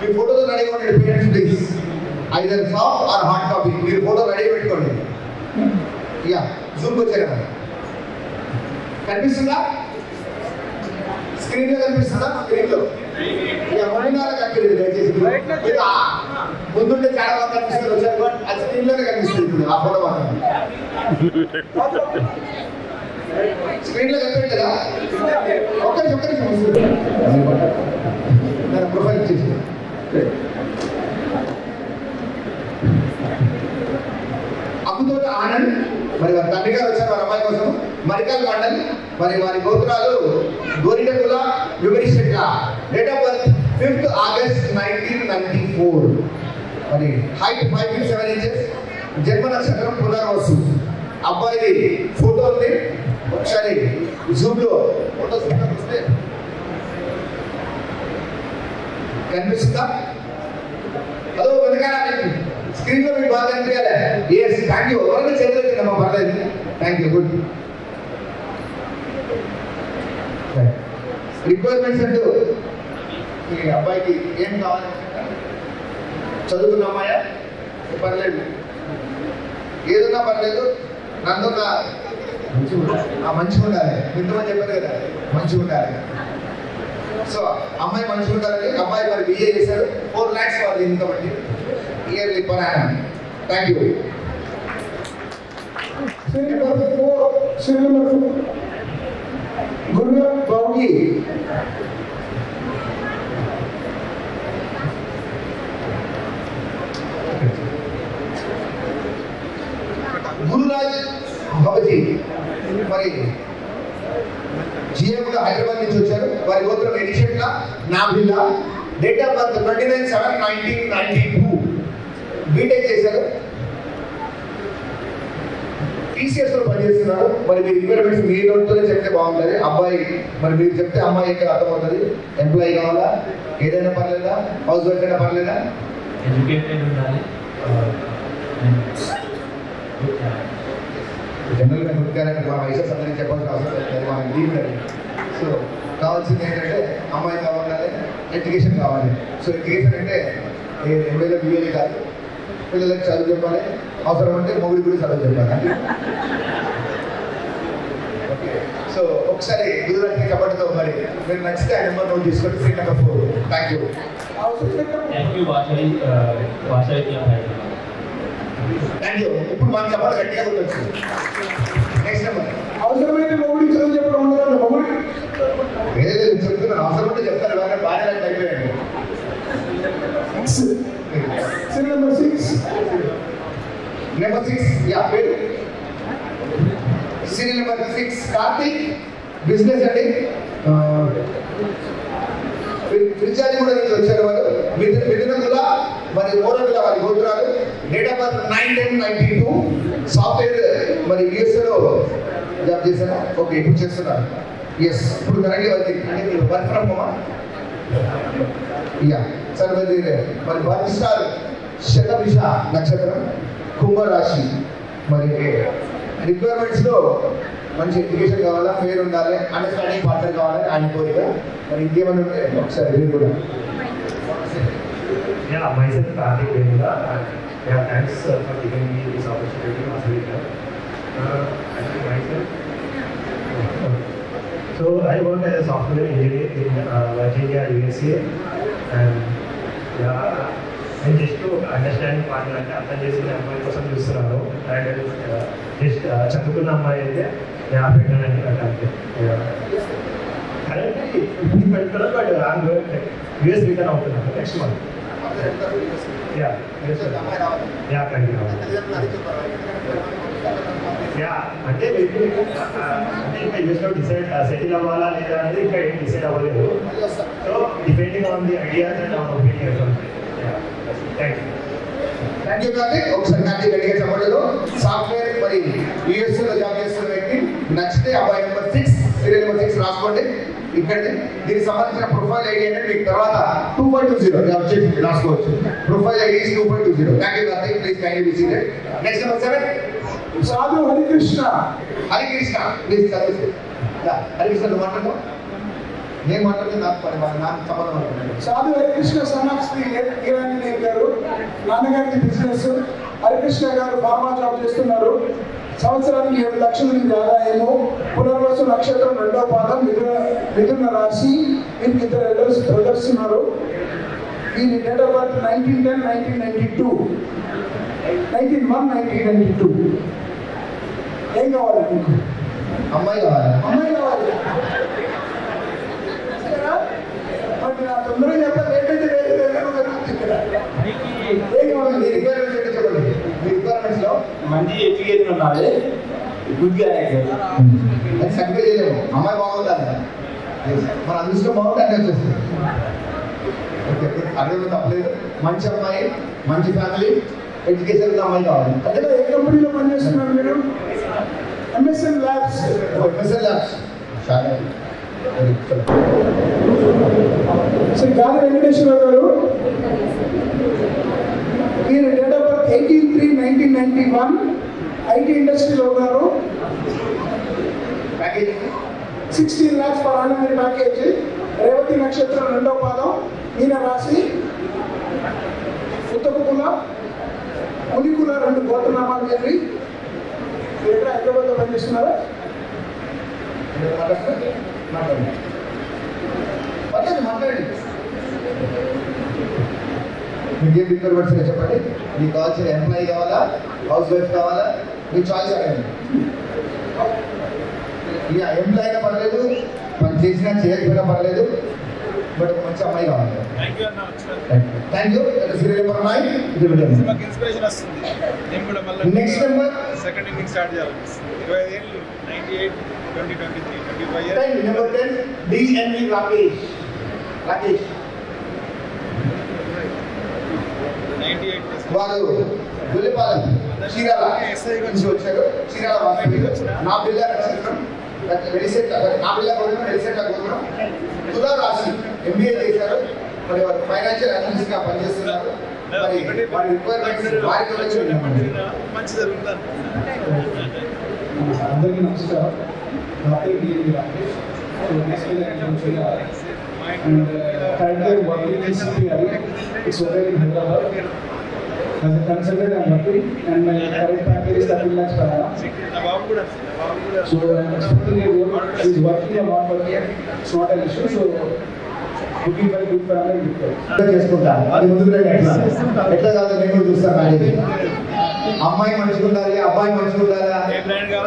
మీ ఫోటోతో రెడీగా ఉండండి parents please. Either soft or hard copy. మీరు ఫోటో రెడీ పెట్టుకోండి. యా జూమ్కి వచ్చారు కదా, కనిపిస్తుందా? స్క్రీన్లో కనిపిస్తుందా? స్క్రీన్లో కనిపిస్తుంది. దయచేసి ముందుంటే చాలా బాగా కనిపిస్తుంది. వచ్చారు బట్ ఆ స్క్రీన్లోనే కనిపిస్తుంది. ఆ ఫోటో మాత్రం స్క్రీన్లో కనిపించదా? ఒక్కరి ప్రొఫైల్ ఇచ్చేసి అప్పుతోట ఆనంద్. మరి వారి తండ్రి గారు వచ్చారు వారి అమ్మాయి కోసం. మరికల్ మండల్. మరి వారి గోత్రాలు Goritakula, Vivarisetla. Date of birth 5th August 1994. మరి హైట్ 5 feet 7 inches. జన్మ నక్షత్రం పునర్వసు. అబ్బాయి ఫోటో ఉంది. ఒకసారి జూమ్లో ఫోటోస్ వస్తే కనిపిస్తుందా? అదో వెనకాల స్క్రీన్ లో మీకు బాగా కనిపించాలి. Yes thank you. ఎవరైనా చేతులమ్మా పర్లేదు. Thank you. గుడ్. రిక్వైర్మెంట్స్ అంటూ ఈ అబ్బాయికి ఏం కావాలి? చదువుకున్న అమ్మాయా? పర్లేదు, ఏదన్నా పర్లేదు, నన్నున్నా మంచిగా ఉండాలి. ఇంతమంది చెప్పారు కదా మంచిగా ఉండాలి. సో అమ్మాయి మంచిగా ఉండాలని అబ్బాయి మరి బిఏ చేశారు. 4 lakhs వాళ్ళ ఇన్కమ్ అండి yearly per annum. Thank you. Gurunath బాబుకి గురురాజ్ బాబుజీ మరి జిఎం హైదరాబాద్ నుంచి వచ్చారు. వారి గోత్రం ఎడిషన్లా నాభిల్లా. Date of birth 29/7/1992. బీటెక్ చేశారు. టీసీఎస్ లో పనిచేస్తున్నారు. మరి మీ రిక్వైర్మెంట్స్ మీ నోట్తోనే చెప్తే బాగుంటుంది. అబ్బాయి మరి మీరు చెప్తే అమ్మాయి ఎక్కడ అర్థమవుతుంది. ఎంప్లాయీ కావాలా, ఏదైనా పర్లేదా, హౌస్ వైఫ్ అయినా పర్లేదా? ఎడ్యుకేటెడ్ ఉండాలి. జనరల్గా గుర్తుగానే మన వయసు అందరికీ చెప్పాల్సిన అవసరం లేదు. మనం డీప్. సో కావాల్సింది ఏంటంటే అమ్మాయి కావాలి, ఎడ్యుకేషన్ కావాలి. సో ఎడ్యుకేషన్ అంటే ఎంఏలో బిఏలు కాదు, పిల్లలకి చదువు చెప్పాలి, అవసరం అంటే మొగుడి కూడా చదువు చెప్పాలి. ఓకే, సో ఒకసారి గురురాజ్కి కబడ్డీతో మరి మీరు నచ్చితే ఆ నెంబర్ నోట్ చేసుకోండి. Seat number 4. Thank you. Thank you భాషాయి థ్యాంక్ యూ. ఇప్పుడు మన చెప్పాలి గట్టిగా గుర్తొచ్చింది. Next number. అవసరమైతే మొగుడికి చదువు చెప్పడం ఉండదు. మొగుడి ఏదైతే చెప్తున్నాను అవసరం ఉంటే చెప్తారు. బాగా బాగా అయిపోయాడు. నెంబర్ 6. నెంబర్ 6 యా పేరు సీరియల్ నెంబర్ 6 కార్తిక్. బిజినెస్ అండి. ఫ్రిడ్జాలి కూడా నుంచి వచ్చారు వారు. మిథునకుల మరి ఓరకుల వారి గోత్రాలు. Date of birth 9/10/92. సాఫ్ట్వేర్ మరి యుఎస్ఏలో జాబ్ చేశారు. ఓకే, ఇప్పుడు చేస్తున్నారు. ఎస్, ఇప్పుడు కరెంట్గా వర్కింగ్ అంటే మీరు వర్క్ ఫ్రమ్ హోమా? Yeah sir. మరి బర్త్ స్టార్ శతభిష నక్షత్రం, కుంభరాశి. మరి రిక్వైర్మెంట్స్ లో మంచి ఎడ్యుకేషన్ కావాలా, ఫేర్ ఉండాలి, అండర్స్టాండింగ్ పార్ట్నర్ కావాలి ఆయన కోరిక. మరి ఇంకేమైనా ఉంటే ఒకసారి మీరు కూడా. Yeah, myself Karthik Venula. Yeah, thanks for giving me this opportunity to answer it. Myself. So I work as a software engineer in Virginia, USA, and నేను జస్ట్ అండర్స్టాండింగ్ పార్ట్నర్ అంటే అర్థం చేసిన అమ్మాయి కోసం చూస్తున్నాను. అండ్ జస్ట్ చదువుకున్న అమ్మాయి అయితే పెట్టానండి అంటే కరెంట్లీ పెట్టుకున్నాను. బట్ ఐఎమ్ యూఎస్ రిటర్న్ అవుతున్నాను నెక్స్ట్ మంత్. అంటే ఇంకా యూఎస్లో సెటిల్ అవ్వాలా లేదా అనేది ఇంకా ఏం డిసైడ్ అవ్వలేదు. So depending on the ideas and on opinion. Thank you Karthik. ఒకసారి కార్తిక్ గట్టిగా చెప్పలేదు. సాఫ్ట్వేర్ మరి యూఎస్ఏలో జాబ్ చేస్తున్న వ్యక్తి. నచ్చితే అబ్బాయి నెంబర్ 6 సీరియల్ నెంబర్ 6 రాసుకోండి. ఇక్కడ దీనికి సంబంధించిన ప్రొఫైల్ ఐడి అంటే మీకు తర్వాత 2.20 వచ్చేసింది, రాసుకోవచ్చు. Profile ID 2.20. Thank you Karthik. Please kindly be seated. Next number 7 సాధు హరికృష్ణ. హరికృష్ణ ప్లీజ్ చదివి. హరికృష్ణ నువ్వు మాట్లాడు. నేను మాట్లాడితే నాకు సంబంధం అనుకుంటున్నాను. సాధు హరికృష్ణ సన్నాఫ్ శ్రీ ఇరానీ గారు. నాన్నగారికి బిజినెస్. హరికృష్ణ గారు ఫార్మా జాబ్ చేస్తున్నారు. సంవత్సరానికి 7 లక్షల నుంచి ఆదాయము. పునర్వసు నక్షత్రం 2వ పాదం, మిథున రాశి. వీరికి 2 బ్రదర్స్ ఉన్నారు. వీరి డేట్ ఆఫ్ బర్త్ 19/10/1992. 19/1/1992. ఏం కావాలి మీకు? అమ్మాయి కావాలి. అమ్మాయి కావాలి. మరి నా తొందరగా చెప్పాలి. ఏంటంటే మంచి ఎడ్యుకేషన్ ఉండాలి, గుడ్ క్యారెక్టర్. సర్టిఫై చేయలేము. అమ్మాయి బాగుండాలి. మన అదృష్టం బాగుంటే అన్నీ వచ్చేస్తుంది. ఓకే, అదే తప్పలేదు. మంచి అమ్మాయి, మంచి ఫ్యామిలీ, ఎడ్యుకేషన్ అమ్మాయి కావాలి. అదే ఏ కంపెనీలో పనిచేస్తున్నారు మీరు? MSN Labs. MSN Labs. Sri Gali Venkateswara గారు. వీరు డేట్ ఆఫ్ బర్త్ 18/3/1991. ఐటీ ఇండస్ట్రీలో ఉన్నారు. 16 lakhs per annum package. Revathi నక్షత్రం 2వ పాదం, మీన రాశి. ఉత్తకుల పులికుల 2 గోత్రనామాలు చెప్పి మీరు ఎక్కడ హైదరాబాద్లో పనిచేస్తున్నారా? మాట్లాడండి. మీకేం రిక్వైర్మెంట్స్ చెప్పండి. మీకు కావాల్సిన ఎంప్లాయీ కావాలా, హౌస్ వైఫ్ కావాలా, మీ చాయిస్ అడగండి. ఇక ఎంప్లాయీ అయినా పర్లేదు, మనం చేసినా చేయకపోయినా పర్లేదు, బట్ ఒక మంచి అమ్మాయి కావాలి. Thank you. Serial number 9 inspiration వస్తుంది. Next number second inning start చేయాలి. 25 ఏళ్ళు 98 2023 25 ఇయర్స్. Number 10 DNV Rakesh. 98 వారు గుల్లిపాలెం చీరాల నుంచి వచ్చారు. చీరాల వాస్తవ్యులు. నా పిల్ల నక్షత్రం నా పిల్ల గోత్రం ఎలిసెట్ల గోత్రం తులా రాశి ఎంబీఏ చేశారు. మరి వారు ఫైనాన్షియల్ అనలిస్ట్ గా పనిచేస్తున్నారు. మరి వారి రిక్వైర్మెంట్స్ వారి గురించి మంచి జరుగుతుంది. అందరికీ నమస్కారం. నా పేరు DNV Rakesh. And currently I'm working in CPI. It's located in Hyderabad. As a consultant, I'm working, and my current package is 13 lakhs per annum. So I'm expecting a role. She's working or not working, it's not an issue. So looking for a good family, good friend. చేసుకుంటాను. అది ముందుకు ఎట్లా కాదు నేను కూడా చూస్తాను. Marriage అమ్మాయి మంచిగా ఉండాలి, అబ్బాయి మంచిగా ఉండాలా,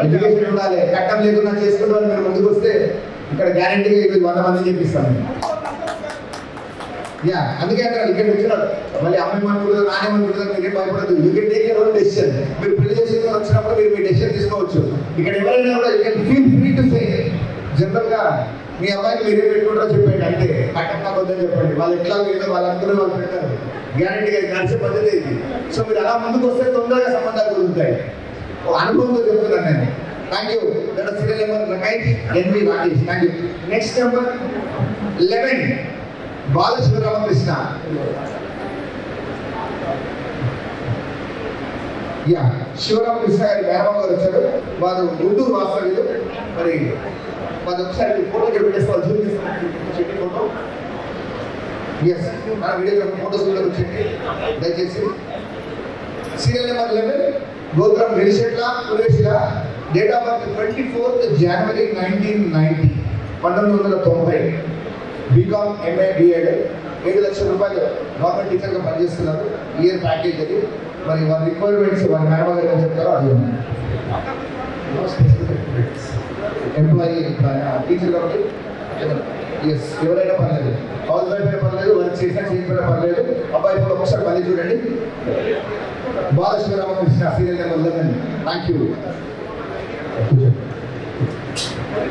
ఎడ్యుకేషన్ ఉండాలి. కట్టం లేకుండా చేసుకుంటారు. మీరు ముందుకు వస్తే ఇక్కడ గ్యారంటీగా ఇది 100 మంది చెప్పిస్తాను. యా అందుకే అంటారు ఇక్కడ వచ్చినారు. మళ్ళీ అమ్మాయి మనకుంటుంది, నానే మనకుంటుంది, మీరేం భయపడదు. You can take your own decision. మీరు పెళ్లి చేసుకుని వచ్చినప్పుడు మీరు మీ డెసిషన్ తీసుకోవచ్చు. ఇక్కడ ఎవరైనా కూడా you can feel free to say. జనరల్గా మీ అమ్మాయికి మీరే పెట్టుకుంటారో చెప్పండి. అంతే కట్టం నాకు వద్దని చెప్పండి. వాళ్ళు ఎట్లా ఏదో వాళ్ళందరూ వాళ్ళు పెడతారు. గ్యారంటీగా నడిచే పద్ధతి ఇది. సో మీరు అలా ముందుకు వస్తే తొందరగా సంబంధాలు కుదురుతాయి. అనుభవంతో చెప్తున్నాను నేను. Thank you. That is serial number 9 NV Rakesh. Thank you. Next number 11 Balasivaramakrishna. Yeah Sivaramakrishna గారి మేనమామ గారు వచ్చారు. వారు గుంటూరు వాస్తవ్యులు. మరి వారు ఒకసారి ఫోటో పెట్టేసుకోవాలి. జూమ్ చేసి ఫోటో. ఎస్ మన వీడియో ఫోటోస్ కూడా వచ్చేయండి దయచేసి. సీరియల్ నెంబర్ 11 గోత్రం వెలిశెట్ల పురేషిల. Date of birth 24th January 1990. 1990. BCom MA BEd. 7 లక్షల రూపాయలు గవర్నమెంట్ టీచర్గా పనిచేస్తున్నారు. ఇయర్ ప్యాకేజ్ అది. మరి వారి రిక్వైర్మెంట్స్ వారి మేడం గారు ఏం చెప్తారో అది ఎంప్లాయీ టీచర్ కాబట్టి ఎస్ ఎవరైనా పర్లేదు, హౌస్ వైఫ్ అయినా పర్లేదు, వర్క్ చేసినా చేయకపోయినా పర్లేదు. అబ్బాయి కూడా ఒకసారి మళ్ళీ చూడండి. Balasivaramakrishna serial number 11. Thank you.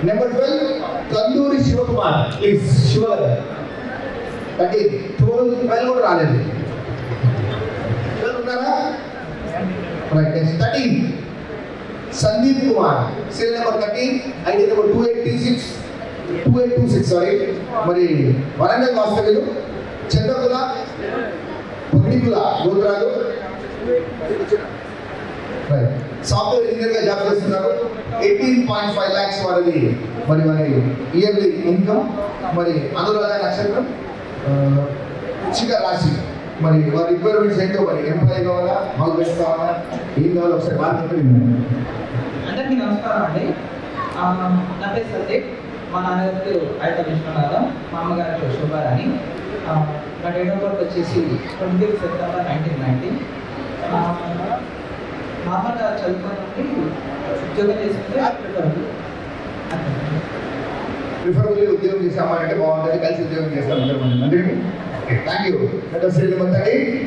Number 12 Kanduri Sivakumar. Please శివర్. 12 కూడా రాలేదు. 12 ఉన్నారా? Right. 13 Sandeep Kumar. Serial number 13 ID number 2826 sorry. మరి వరంగల్ వాస్తవ్యులు. చంద్రకుల పగిడికుల గోత్రాలు. సాఫ్ట్వేర్ ఇంజనీర్ గా జాబ్ చేస్తున్నారు. 18.5 lakhs వారిది మరి ఇయర్లీ ఇన్కమ్. మరి అనురాధ నక్షత్రం వృశ్చిక రాశి. మరి వారి రిక్వైర్మెంట్స్ ఏంటో మరి ఎంప్లాయీ కావాలా, హౌస్ వైఫ్ కావాలా, ఏం కావాలో ఒకసారి మాట్లాడుతూ అందరికీ నమస్కారం అండి. నా పేరు సందీప్. మా నాన్నగారి పేరు ఐట విశ్వనాథం, మా అమ్మగారి పేరు శుభారాణి. నా డేట్ ఆఫ్ బర్త్ వచ్చేసి 25 September 1990. నార్మల్గా చదువుకొని ఉద్యోగం చేసుకుంటే ప్రిఫరబుల్లీ ఉద్యోగం చేసే అమ్మాయి అంటే బాగుంటుంది. కలిసి ఉద్యోగం చేస్తాం అందరూ. Thank you.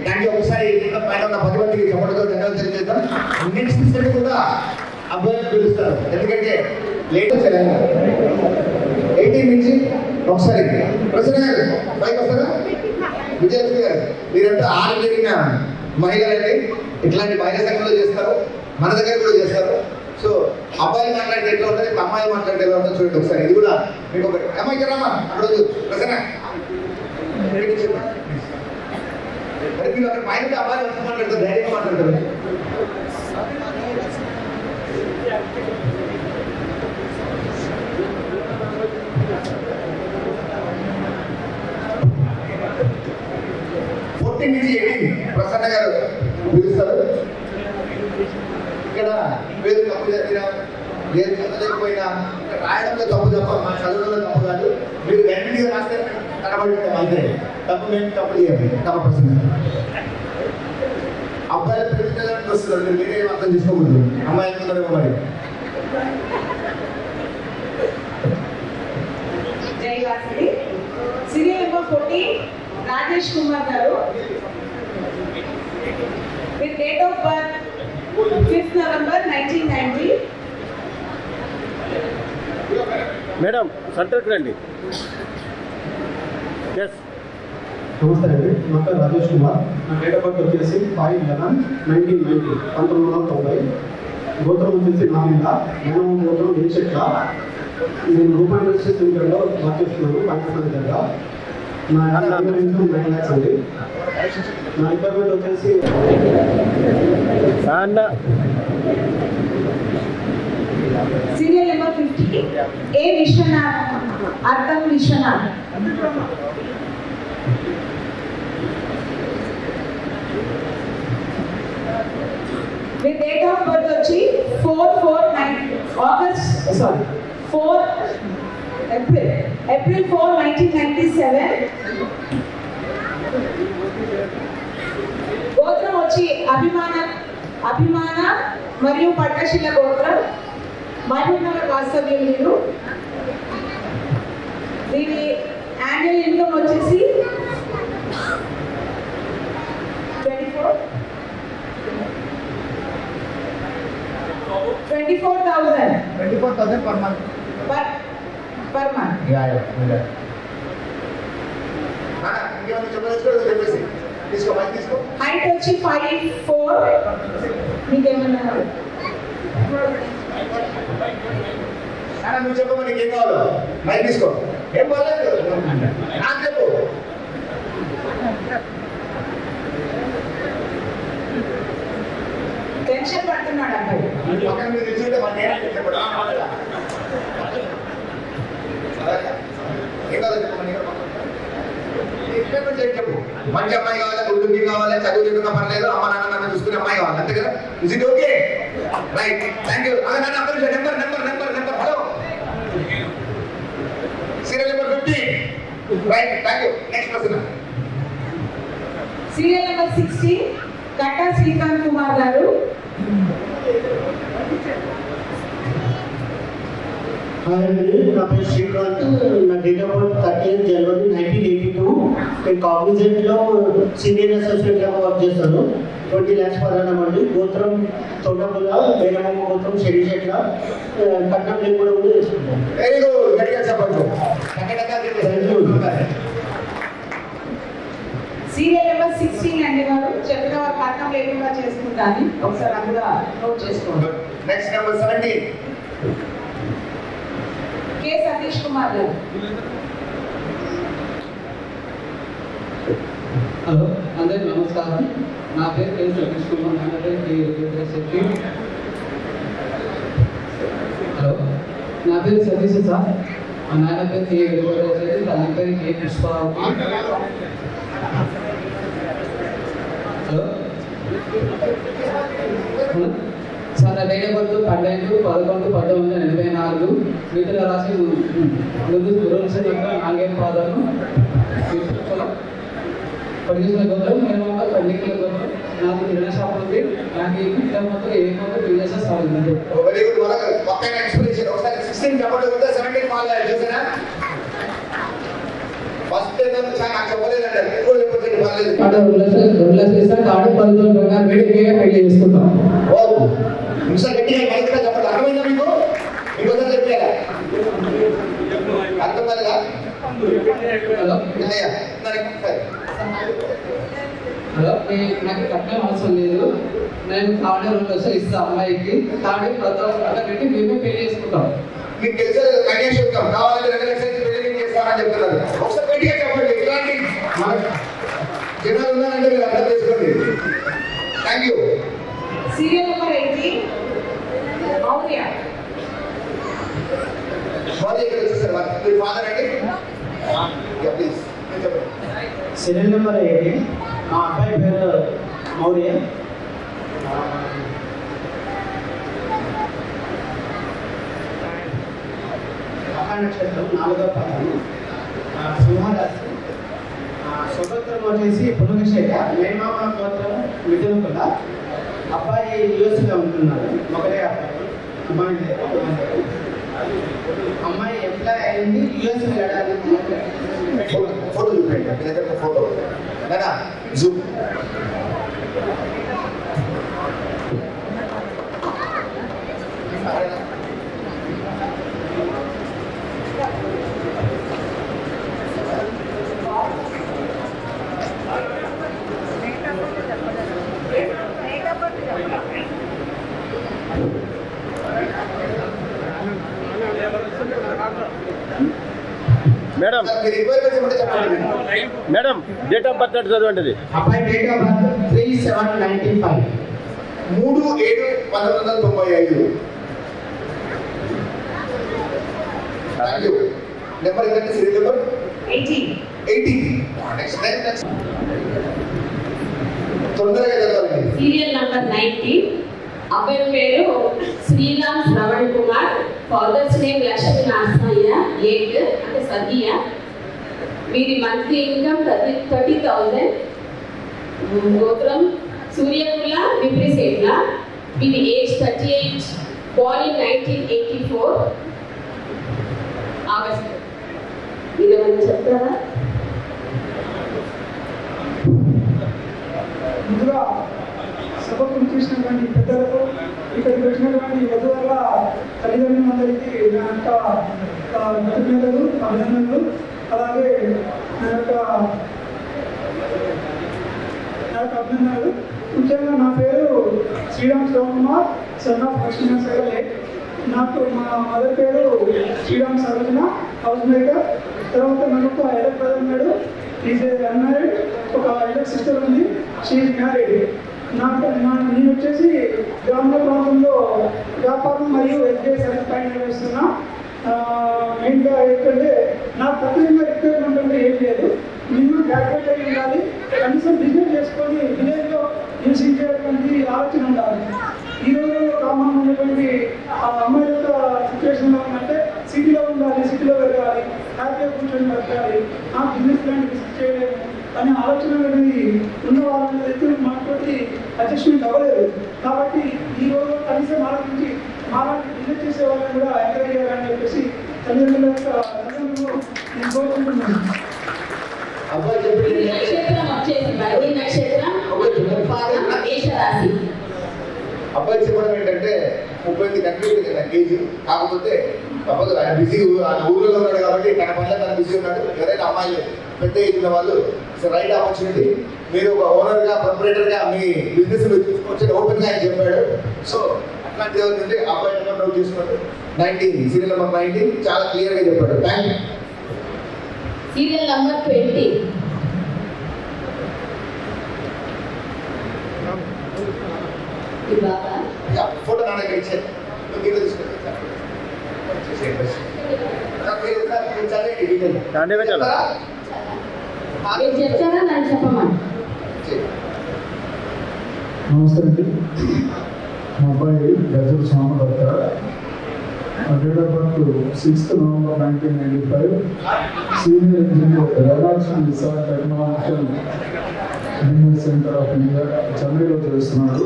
Thank you. ఒకసారి పైన ఉన్న 10 మందికి చెప్పడంతో ధన్యవాదాలు తెలియజేద్దాం. నెక్స్ట్ స్టెప్ కూడా అబ్బాయిని పిలుస్తారు. ఎందుకంటే లేట్ 18 నుంచి ఒకసారి ప్రసన్న గారు పైకి వస్తారా? విజయలక్ష్మి గారు మీరంతా ఆరోగ్యమైన మహిళలండి. ఇట్లాంటి మహిళా సంఘంలో చేస్తారు, మన దగ్గర కూడా చేస్తారు. సో అబ్బాయి మాట్లాడితే ఎట్లా ఉంటుంది, అమ్మాయి మాట్లాడితే ఎలా ఉంటుందో చూడండి ఒకసారి. ఇది కూడా మీకు ఒకటి అమ్మాయికి రామా అక్కడ ప్రసన్న మరి మీరు అక్కడ పైన అబ్బాయి వచ్చి మాట్లాడతారు, ధైర్యంగా మాట్లాడతారు. నుంచి 18 ప్రసన్న రాయడంలో తప్పు తప్ప మా చదువులో తప్పు కాదు. మీరు వెంటనే రాస్తే కనబడుతాం అంతే. తప్పు మేము తప్పు చేయాలి తప్పకుండా. అబ్బాయిలు పెరుగుతానికి వస్తున్నారు, మీరు మీరే అర్థం చేసుకోకూడదు. అమ్మాయి ఎందుకు మరి జై వాసవి. సీరియల్ నెంబర్ 14 రాజేష్ కుమార్ గారు with date of birth 5th November 1990. Madam సెంటర్కి రండి. ఎస్ నమస్తే అండి, నా పేరు రాజేష్ కుమార్. నా డేట్ ఆఫ్ బర్త్ వచ్చేసి 5/11/1990 1990. గోత్రం వచ్చేసి నామింద. నేను గోత్రం దేశెట్ల. నేను రూపాయి ఇండస్ట్రీస్ లిమిటెడ్లో వర్క్ చేస్తున్నాను పాకిస్తాన్ దగ్గర. నా ఇన్కమ్ 9 lakhs అండి. నా రిక్వైర్మెంట్ వచ్చేసి సీరియల్ నెంబర్ 50 ఏ విశ్వనాథ్ అర్థం విశ్వనాథ్. మీ డేట్ ఆఫ్ బర్త్ వచ్చి 4 4 1997. గోత్రం వచ్చి అభిమాన మరియు పట్టశిల గోత్రం. మహబూబ్నగర్ వాస్తవ్యం మీరు. దీని యాన్యువల్ ఇన్కమ్ వచ్చేసి 24,000 per month. Per month. Yeah. ఇంకేమైనా చెప్పదలుచుకోలేదు చెప్పేసి తీసుకో మైక్ తీసుకో. హైట్ వచ్చి 5'4". మీకేమన్నా నువ్వు చెప్పమని నీకేం కావాలో మైక్ తీసుకో. ఏం పర్లేదు నాకు చెప్పు. టెన్షన్ పడుతున్నాడు అబ్బాయి. పక్కన మీరు నిల్చుంటే మన నేనే చెప్పాడు. ఏం కావాలి చెప్పమని చెప్పు. మంచి అమ్మాయి కావాలి, గుడ్డుకి కావాలి, చదువు లేకుండా పర్లేదు, అమ్మ నాన్న చూసుకునే అమ్మాయి కావాలి, అంతే కదా. Is it okay? Right, thank you. Number hello serial number 50. Right, thank you. Next person. Serial number 60 కట్టా శ్రీకాంత్ కుమార్ గారు. హాయ్ అండి, నా పేరు శ్రీకాంత్. నా డేట్ ఆఫ్ బర్త్ 13 జనవరి 1982. నేను కాగ్నిజెంట్లో సీనియర్ అసోసియేట్గా వర్క్ చేస్తాను. 20 lakhs per annum అండి. గోత్రం తోటపుల్ల, వేరమ్మ గోత్రం షెడిషెట్ల. కట్నం లేకుండా కూడా చేసుకుంటాను. వెరీ గుడ్, గట్టిగా చెప్పండి. సీరియల్ నెంబర్ 16 అండి వారు. చెప్పిన వారు కట్నం లేకుండా చేసుకుంటాను. ఒకసారి అందులో నోట్ చేసుకోండి. Next number 17 K Satish Kumar గారు. హలో అందరికీ నమస్కారం. నా పేరు కె సతీష్ కుమార్. నా పేరు కే. హలో, నా పేరు సతీష్ సార్. మా నాన్న పేరు కే. తన పేరు కే పుష్పరావు. హలో సార్, నా డేట్ ఆఫ్ బర్త్ 12/11/1984. మిగతా రాసి ముందు రూల్స్ 4 పాదాలు. పడిసిన గోత్రం మేము పన్నెండుల గోత్రం. నాకు కిరాణా షాప్ ఉంది. నాకు ఈ పిల్లల మొత్తం ఏ మొత్తం బిజినెస్ సాగుతుంది. Very good. మన పక్కన ఎక్స్ప్రెషన్ ఒకసారి 16 చెప్పండి. 17 ఫాలో చూసారా? ఫస్ట్ ఏదైనా చాలా చెప్పలేదండి. ఎక్కువ చెప్పండి పర్లేదు. అక్కడ 2 లక్షలు ఇస్తా. కార్డు 10,000 ప్రకారం పెళ్లి చేసుకుంటాం. ఇంకోసారి గట్టిగా మైక్గా చెప్పండి. అర్థమైందా మీకు? ఇంకోసారి చెప్పారా? అర్థం కాలేదా? హలో, నాకు కట్నం అవసరం లేదు. నేను తాడే 2 లక్షలు ఇస్తా అమ్మాయికి. తాడే 10,000 పెట్టి మేమే పెళ్లి చేసుకుంటాం. మీకు తెలిసే కన్యాశం కావాలంటే 2 లక్షలు పెళ్లి చేస్తామని చెప్తున్నారు. ఒకసారి గట్టిగా చెప్పండి. ఇట్లాంటి మన జనాలు ఉన్నారంటే మీరు అర్థం చేసుకోండి. Thank you. Serial number 18 Maurya. ఇక్కడ వచ్చేసారు మీ ఫాదర్ అండి. ప్లీజ్ చెప్పండి. Serial number 18. మా అబ్బాయి పేరు మౌర్య. మఖా నక్షత్రం 4వ పాదము సింహరాశి స్వగోత్రం వచ్చేసి పునగశేఖ మేమామ గోత్రం మిథున కుల అబ్బాయి యూఎస్లో ఉంటున్నారు ఒకటే అబ్బాయి అమ్మాయి ఎంప్లాయ్ అయింది యూఎస్ వెళ్ళడానికి ఫోటో చూపండి photo zoom madam madam date of birth చదవండి. అబ్బాయి డేట్ ఆఫ్ బర్త్ 3/7/95 3/7/1995. నెంబర్ ఏంటంటే సీరియల్ నెంబర్ 18. నెక్స్ట్ తొందరగా చదవాలండి. Serial number 90. అబ్బాయి పేరు Sriram Shravan Kumar, father's name Lakshmi Narasaiah, late అంటే స్వర్గీయ. వీరి మంత్లీ ఇన్కమ్ 30,000. గోత్రం సూర్యకుల విప్రిసేట్ల. వీరి ఏజ్ 38, born in 1984 ఆగస్ట్. మీరు ఏమైనా చెప్తారా? ముందుగా సభకు చూసినటువంటి పెద్దలకు, ఇక్కడికి వచ్చినటువంటి వధువుల తల్లిదండ్రులందరికీ నా యొక్క కృతజ్ఞతలు, అభినందనలు. అలాగే నా యొక్క అభినందనలు. ముఖ్యంగా నా పేరు శ్రీరామ్ శ్రవణ్ కుమార్, సన్ ఆఫ్ లక్ష్మీ నరసయ్య. నాకు మా మదర్ పేరు శ్రీరామ్ సరోజన, హౌస్ మేకర్. తర్వాత నాకు ఎడర్ బ్రదర్ ఉన్నాడు, ఈజ్ అన్మ్యారీడ్. ఒక ఎడర్ సిస్టర్ ఉంది, షీఈ్ మ్యారీడ్. నేను వచ్చేసి గ్రామీణ ప్రాంతంలో వ్యాపారం మరియు ఎస్బీఐ సర్వీస్ పైన నిర్వహిస్తున్నా. మెయిన్గా ఏంటంటే నాకు ప్రత్యేకంగా రిక్వైర్మెంట్ అంటే ఏం లేదు. మినిమం గ్రాడ్యుయేట్ అయి ఉండాలి, కనీసం బిజినెస్ చేసుకొని విలేజ్లో నివసించేటువంటి ఆలోచన ఉండాలి. ఈ రోజుల్లో కామన్ ఉన్నటువంటి అమ్మాయి యొక్క సిచ్యువేషన్లో ఉందంటే సిటీలో ఉండాలి, సిటీలో వెళ్ళాలి, హ్యాపీగా కూర్చొని బతకాలి, ఆ బిజినెస్ ప్లాన్ విజిట్ చేయలేము అనే ఆలోచన అనేది ఉన్న వాళ్ళైతే మాతోటి అడ్జస్ట్మెంట్ అవ్వలేదు. కాబట్టి ఈ రోజు కనీసం ఆలోచించి మాలాంటి బిజినెస్ చేసే వాళ్ళని కూడా ఎంకరేజ్ చేయాలని చెప్పేసి తల్లిదండ్రుల యొక్క తల్లిదండ్రులు నేను కోరుకుంటున్నాను. నక్షత్రం వచ్చేసి బలి నక్షత్రం, పాదం మేషరాశి. అబ్బాయి చెప్పడం ఏంటంటే 30 కంప్లీట్ కేజీ. కాకపోతే తప్పదు, ఆయన బిజీ ఊళ్ళో ఉన్నాడు కాబట్టి తన పనిలో తను బిజీ ఉన్నాడు. ఎవరైనా అమ్మాయిలు పెద్ద ఏజ్ ఉన్న వాళ్ళు రైట్ ఆపర్చునిటీ. మీరు ఒక ఓనర్గా, ప్రొపరేటర్గా మీ బిజినెస్ తీసుకొచ్చి ఓపెన్గా ఆయన చెప్పాడు. సో అట్లాంటి ఏంటంటే అబ్బాయి నెంబర్ నోట్ చేసుకోండి. 19, సీరియల్ నెంబర్ 19 చాలా క్లియర్గా చెప్పాడు. Thank you. Serial number 20. Photo నా దగ్గర ఇచ్చారు, చెప్తారా నన్ను చెప్పమని. నమస్తే అండి. మా అబ్బాయి Gazal Somadatta, date of birth 6th November 1995, senior engineer, Reynolds resort technological business centre of India, చెన్నైలో చేస్తున్నాడు.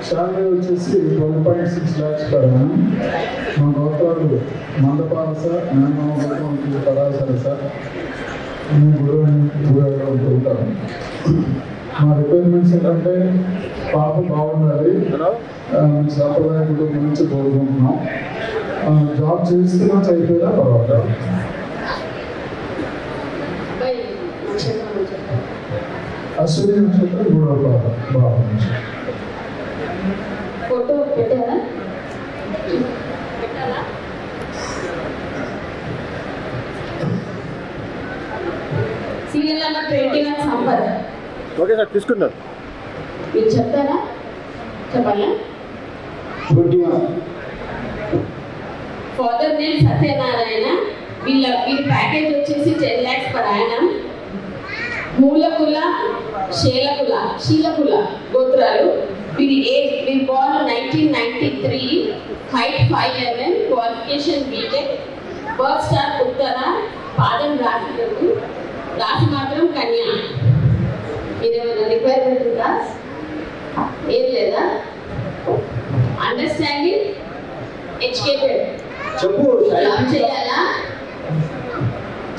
శాలరీ వచ్చేసి 12.6 lakhs per annum. మా గోత్రాలు మందపాలస, నేను పరాసర సార్, నేను గురువుగా ఉంటుంటాను. మా రిక్వైర్మెంట్స్ ఏంటంటే పాప బాగుండాలి, సాంప్రదాయ కుటుంబం నుంచి కోరుకుంటున్నాం. జాబ్ చేస్తున్నా అయిపోయినా పర్వాలేదు. అశ్విని నక్షత్రం 3వ భావం. ఫోటో పెట్టారా? Serial number 21 Sampath. Okay sir, తీసుకున్నారు. మీరు చెప్తారా? చెప్పాలా? Father name Satyanarayana. వీరి ప్యాకేజ్ వచ్చేసి 10 lakhs per annum. మూలకుల, శీలకుల గోత్రాలు. వీరి born 1993, height 5'11", qualification BTech, birth star Uttara, పాదం రాశి రాశి మాత్రం కన్యా. మీరేమైనా రిక్వైర్మెంట్ ఉందా? ఏం లేదా? Understanding, educated. జాబ్ చేయాలా?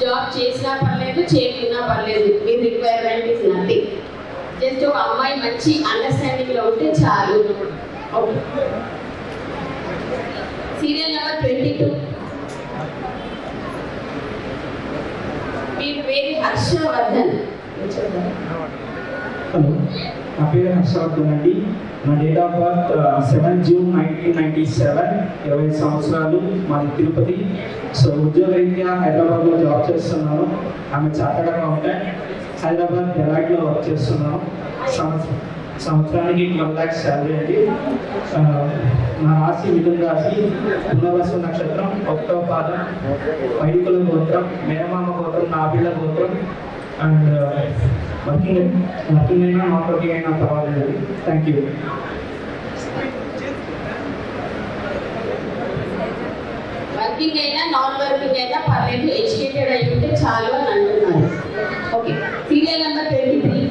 జాబ్ చేసినా పర్లేదు, చేయకున్నా పర్లేదు. మీ రిక్వైర్మెంట్ ఇస్ నథింగ్. జస్ట్ ఒక అమ్మాయి మంచి అండర్స్టాండింగ్ లో ఉంటే చాలు. ఓకే. Serial number 22. మీ పేరు హర్షవర్ధన్. హలో, నా పేరు హర్షవర్ధన్ అండి. నా డేట్ ఆఫ్ బర్త్ 7 జూన్ 1997, 20 సంవత్సరాలు, మాది తిరుపతి. సో ఉద్యోగరీత్యా హైదరాబాద్లో జాబ్ చేస్తున్నాను. ఆమె చార్టర్డ్ అకౌంటెంట్. హైదరాబాద్ డెలాయిట్లో వర్క్ చేస్తున్నాను. సంవత్సరానికి 12 lakhs శాలరీ అండి. నా రాశి మిథున రాశి, పునర్వసు నక్షత్రం, 1వ పాదం, వైదికుల గోత్రం, మేనమామ గోత్రం, నాబిళ్ళ గోత్రం. అండ్ వర్కింగ్ అయినా నాట్ వర్కింగ్ అయినా పర్వాలేదు. Thank you. వర్కింగ్ అయినా నాన్ వర్కింగ్ అయినా పర్లేదు, ఎడ్యుకేటెడ్ అయి ఉంటే చాలు అని అంటున్నారు. Okay. Serial number 23.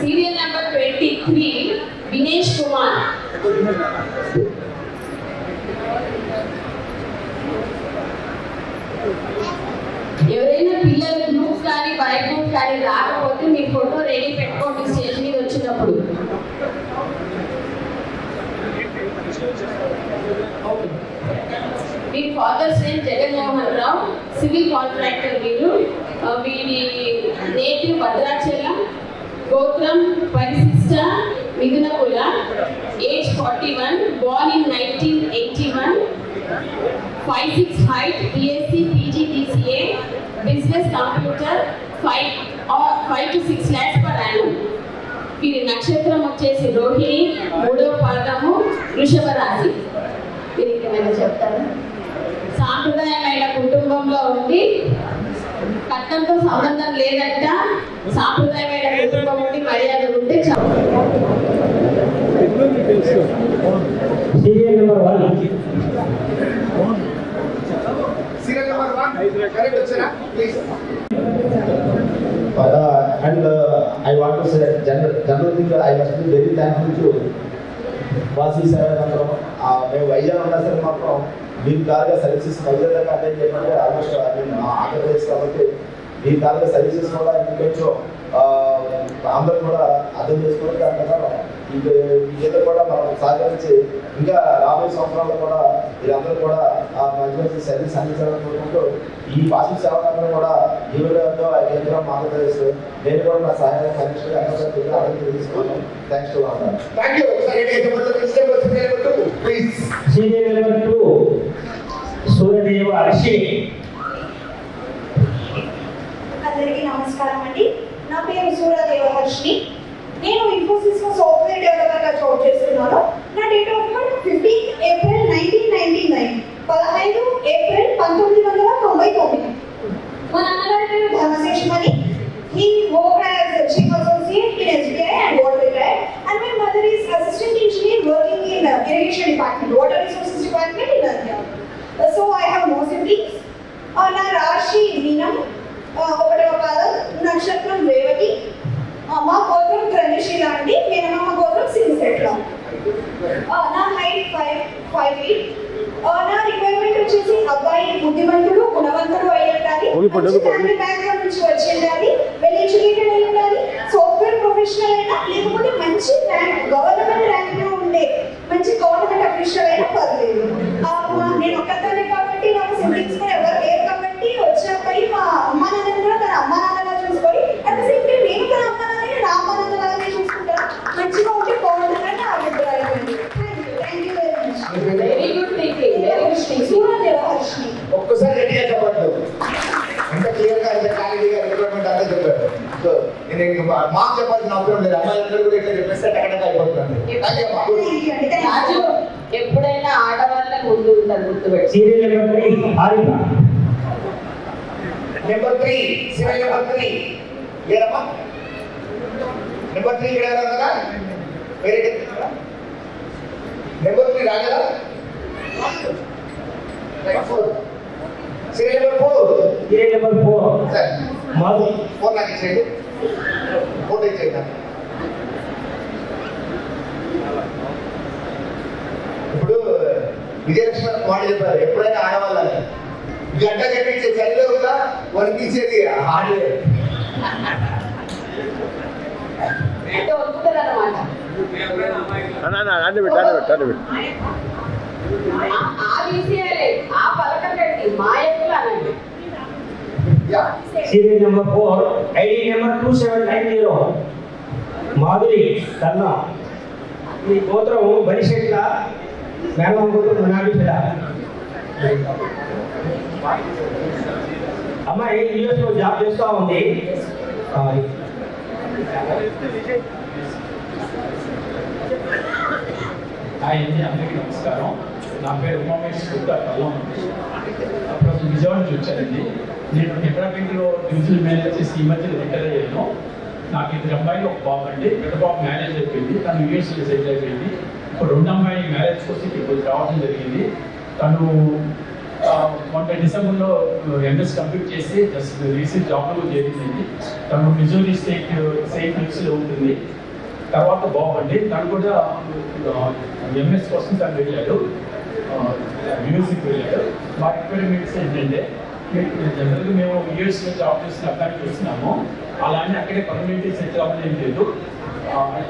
Serial number 23, Vinesh Kumar. ఎవరైనా పిల్లలు గ్రూప్ కానీ బై గ్రూప్ కానీ రాకపోతే మీ ఫోటో రెడీ పెట్టుకోండి స్టేజ్ మీద వచ్చినప్పుడు. మీ father's name Jaganmohan Rao, civil contractor. వీరు వీరి నేటివ్ భద్రాచలం, గోత్రం పరిశిష్ట మిథున కుల, age 41, born in 1981, 5'6" height, BSc PG DCA, business computer, 5 to 6 lakhs per annum. వీరి నక్షత్రం వచ్చేసి రోహిణి, 3వ పాదము, వృషభ రాశి. మీరు ఇంకేమైనా చెప్తారా? సాంప్రదాయమైన కుటుంబంలో ఉండి కట్నంతో సంబంధం లేదంట. సాంప్రదాయమైన కుటుంబం ఉండి మర్యాద ఉంటే చాలు. Serial number 1. Serial number 1 correct వచ్చేనా please. And I want to say generally I must be very thankful to వాసీ సేవ మంత్రం. మేము వైజాగ్ ఉన్నా సరే మాత్రం దీని కాలుగా సర్వీసెస్ వైజాగ్ దాకా అటెండ్ చేయమంటే ఆల్మోస్ట్ ఆంధ్రప్రదేశ్ కాబట్టి దీని కాలుగా సర్వీసెస్ కూడా ఇంకొంచెం అందరూ కూడా అర్థం చేసుకోవడం అంటున్నారు. ఇదేదో కూడా మనం సహకరించి ఇంకా రాబోయే సంవత్సరాల్లో కూడా వీరందరూ కూడా మంచి మంచి సర్వీస్ అందించాలని కోరుకుంటూ ఈ వాసీ సేవకాలను కూడా ఈవిడతో కేంద్రం ఆంధ్రప్రదేశ్ నేను కూడా నా సహాయ కనెక్షన్ అందరూ తీసుకున్నాను. థ్యాంక్స్ టు అందరూ. Thank you. Serial number 2, Suryadeva Arshini. అందరికీ నమస్కారం అండి. నా పేరు సూర్యదేవ హర్షిని. నేను ఇన్ఫోసిస్ లో సాఫ్ట్వేర్ డెవలపర్ గా జాబ్ చేస్తున్నాను. నా date of birth 15 April 1999, 15 April 1999. మా నాన్నగారి పేరు ధనశేషమణి. He worked as a chief associate in SBI and water retired. And my mother is assistant engineer working in irrigation department, water resources department in India. So I have no siblings. నా రాశి మీనం, 1వ పాదం, నక్షత్రం రేవతి. మా గోత్రం త్రన్యశీల అండి. మేనమామ గోత్రం సింగిసెట్ల. నా హైట్ 5 feet. నా రిక్వైర్మెంట్ వచ్చేసి అబ్బాయి బుద్ధిమంతుడు, గుణవంతుడు అయి ఉండాలి, ఫ్యామిలీ బ్యాక్గ్రౌండ్ నుంచి వచ్చి ఉండాలి, వెల్ ఎడ్యుకేటెడ్ అయి ఉండాలి, సాఫ్ట్వేర్ ప్రొఫెషనల్ అయినా లేకపోతే మంచి ర్యాంక్, గవర్నమెంట్ ర్యాంక్ లో ఉండే మంచి గవర్నమెంట్ అఫీషియల్ అయినా పర్లేదు. నేను ఒక్కదాన్నే కాబట్టి నాకు సిబ్లింగ్స్ కూడా ఎవరు లేరు కాబట్టి వచ్చిన అబ్బాయి మా అమ్మ నాన్నని కూడా తన అమ్మ నాన్నలా చూసుకొని అట్ ద సేమ్ టైం నేను తన అమ్మ నాన్నని నా అమ్మ నాన్నలాగానే చూసుకుంటాను. మంచిగా ఉంటే బాగుంటుందని నా అభిప్రాయం అండి. Thank you very much. Very good thinking. Very good. Suryadeva Harshini. ఒక్కసారి రెడీగా చెప్పండి. ఎంత క్లియర్గా ఎంత క్లారిటీగా రిక్వైర్మెంట్ అంతా చెప్పారు. సో నేను మాకు చెప్పాల్సిన అవసరం లేదు. అమ్మాయిలందరూ కూడా ఇట్లా చెప్పేస్తే టకటక అయిపోతుంది. రాజు ఎప్పుడైనా ఆడవాళ్ళ ముందు ఉంటారు, గుర్తుపెట్టి. Serial number 3, Harika. Number 3, serial number 3 ఏరమ్మా నెంబర్ 3 ఇక్కడ ఎవరు కదా వేరే నెంబర్ 3 రాగలరా? సీరియల్ నెంబర్ 4 సార్ మాది 4 నాకు ఇచ్చేయండి. ఫోటో ఇచ్చేయండి. ఇప్పుడు విజయలక్ష్మి మాట చెప్పారు, ఎప్పుడైనా ఆడవాళ్ళని గంట కట్టించే చలిలో కూడా వణికించేది హార్డ్వేర్ అంటే వస్తుంటారు అన్నమాట. ఆ విషయాలే ఆ పలకండి మా యొక్క అనండి. Serial number 4 ID number 2790 Madhuri కన్నా. ఈ గోత్రం బలిశెట్ల మేనమామ గోత్రం మనాడిపేట. అమ్మాయి యూఎస్ లో జాబ్ చేస్తూ ఉంది. హాయ్ అండి, అందరికీ నమస్కారం. నా పేరు ఉమామేష్ గుప్తా కల్లం. అప్పుడు విజయవాడ నుంచి వచ్చానండి. నేను డెవలప్మెంట్లో డివిజనల్ మేనేజర్ చేసి ఈ మధ్య రిటైర్ అయ్యాను. నాకు 2 అమ్మాయిలు 1 బాబు అండి. పెద్ద బాబు మ్యారేజ్ అయిపోయింది, తను యూఎస్లో సెటిల్ అయిపోయింది. ఇప్పుడు 2 అమ్మాయి మ్యారేజ్ కోసం ఇప్పుడు రావడం జరిగింది. తను మొన్న డిసెంబర్లో ఎంఎస్ కంప్లీట్ చేసి జస్ట్ రీసెంట్ జాబ్లో చేరింది. తను మిజోరీ స్టేట్ న్యూస్లో ఉంటుంది. తర్వాత బాగుండి తను కూడా ఎంఎస్ కోసం తను వెళ్ళాడు, మ్యూజిక్ వెళ్ళాడు. మా రిక్వైర్మెంట్స్ ఏంటంటే జనరల్గా మేము యూఎస్లో జాబ్ చేసిన అప్లై చేస్తున్నాము. అలానే అక్కడే పర్మనెంట్లీ సెటిల్ అవ్వడం ఏం లేదు.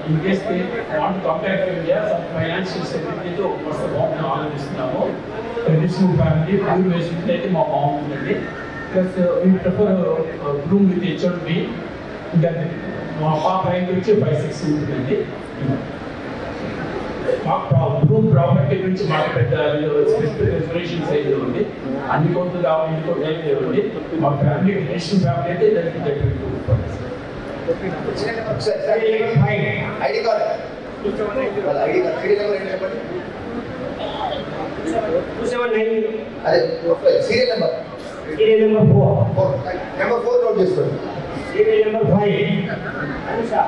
In case want contact India some financial సెక్యూరిటీతో వస్తే బాగుంటుంది ఆలోచిస్తున్నాము. ట్రెడిషనల్ ఫ్యామిలీ ప్యూర్ వేసుకుంటే అయితే మా బాగుంటుందండి. Plus we prefer room with HOD. ఇంకా మా పాప ర్యాంక్ వచ్చి 5-6 ఉంటుందండి. రూమ్ ప్రాపర్టీ గురించి మాకు పెద్ద స్పెసిఫిక్ రిజర్వేషన్స్ అయితే ఉంది. అన్ని కోట్లు కావాలి, ఇన్ని కోట్లు అయితే ఉంది. మా ఫ్యామిలీ ట్రెడిషనల్ ఫ్యామిలీ అయితే దానికి ID card ID card serial number ఏంటి చెప్పండి. 279 అదే సీరియల్ నెంబర్ 4 నెంబర్ 4 నోట్ చేసుకోండి. Serial number 5 Anusha.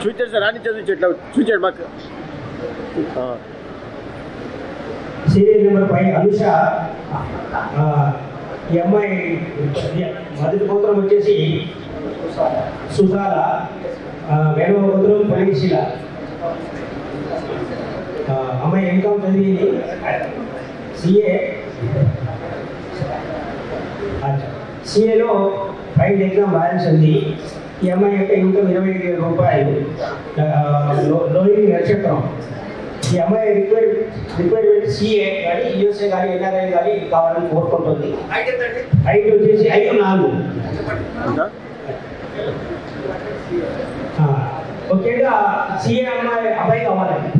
చూచారు సార్, రాని చదువు ఇట్లా చూచాడు మాకు. Serial number 5 Anusha. ఈ అమ్మాయి మొదటి గోత్రం వచ్చేసి సుధాల, వేణవ గోత్రం పనిశీల. అమ్మాయి ఇన్కమ్ చదివింది సిఏలో ఫైనల్ ఎగ్జామ్ రాయాల్సింది. ఈ అమ్మాయి యొక్క ఇన్కమ్ 25,000 రూపాయలు. లోహింగ్ నక్షత్రం. ఈ అమ్మాయి రిక్వైర్మెంట్ సిఏ కానీ యూఎస్ఏ కానీ ఎన్ఆర్ఐ కానీ కావాలని కోరుకుంటుంది. ఐటీ వచ్చేసి 5-4. ఓకేగా సిఏ అబ్బాయి కావాలండి.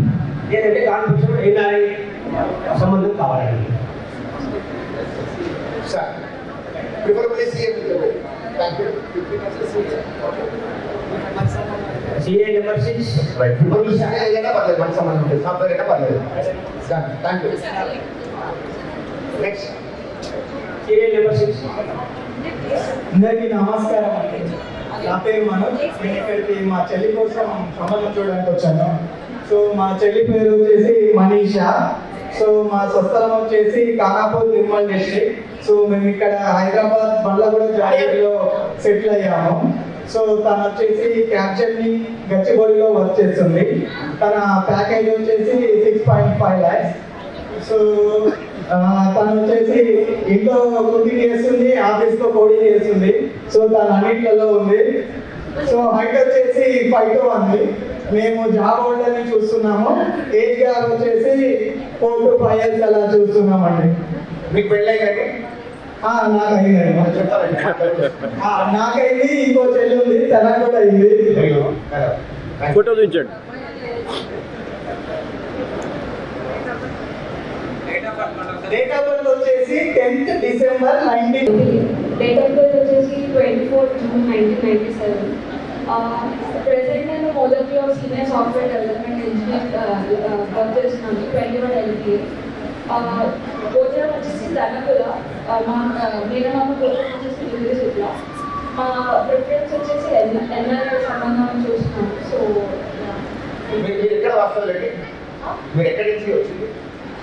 లేదంటే కాన్ఫిడెన్స్ ఎన్ఆర్ఐ సంబంధం కావాలండి. Serial number 6 serial number 6. అందరికీ నమస్కారం అండి. నా పేరు మనోజ్. నేను ఇక్కడికి మా చెల్లి కోసం సంబంధం చూడడానికి వచ్చాను. సో మా చెల్లి పేరు వచ్చేసి మనీషా. సో మా స్వస్థలం వచ్చేసి ఖానాపూర్ నిర్మల్ డిస్ట్రిక్ట్. సో మేము ఇక్కడ హైదరాబాద్ బండ్లగూడ జాగీర్లో సెటిల్ అయ్యాము. సో తను వచ్చేసి క్యాప్చర్ని గచ్చిబౌలిలో వర్క్ చేస్తుంది. తన ప్యాకేజ్ వచ్చేసి 6.5 lakhs. సో తను వచ్చేసి ఇంట్లో కుకింగ్ చేస్తుంది, ఆఫీస్లో కోడింగ్ చేస్తుంది. సో తను అన్నింటిలో ఉంది. సో హైట్ వచ్చేసి 5'1". మేము జాబ్ హోల్డర్ని చూస్తున్నాము. ఏజ్ గ్యాప్ వచ్చేసి 4 to 5 years అలా చూస్తున్నామండి. మీకు పెళ్ళైందండి? నాకైంది, ఇంకో చెల్లి ఉంది, తనకు కూడా అయింది. ఫోటో చూపించండి. డేట్ ఆఫ్ బర్త్ వచ్చేసి 10th December 19. Date of birth వచ్చేసి 24 June 1997. ప్రెసెంట్ నేను మోదర్లో senior software development engineer work చేస్తున్నాను. 21 LPA. భోజనం వచ్చేసి ధనకుల మా మేనమామ భోజనం వచ్చేసి విజయశుక్ల. మా ప్రిఫరెన్స్ వచ్చేసి ఎన్ఆర్ఐ సంబంధం చూస్తున్నాం. సో మీరు ఎక్కడ రాస్తారండి? మీరు ఎక్కడి నుంచి వచ్చింది?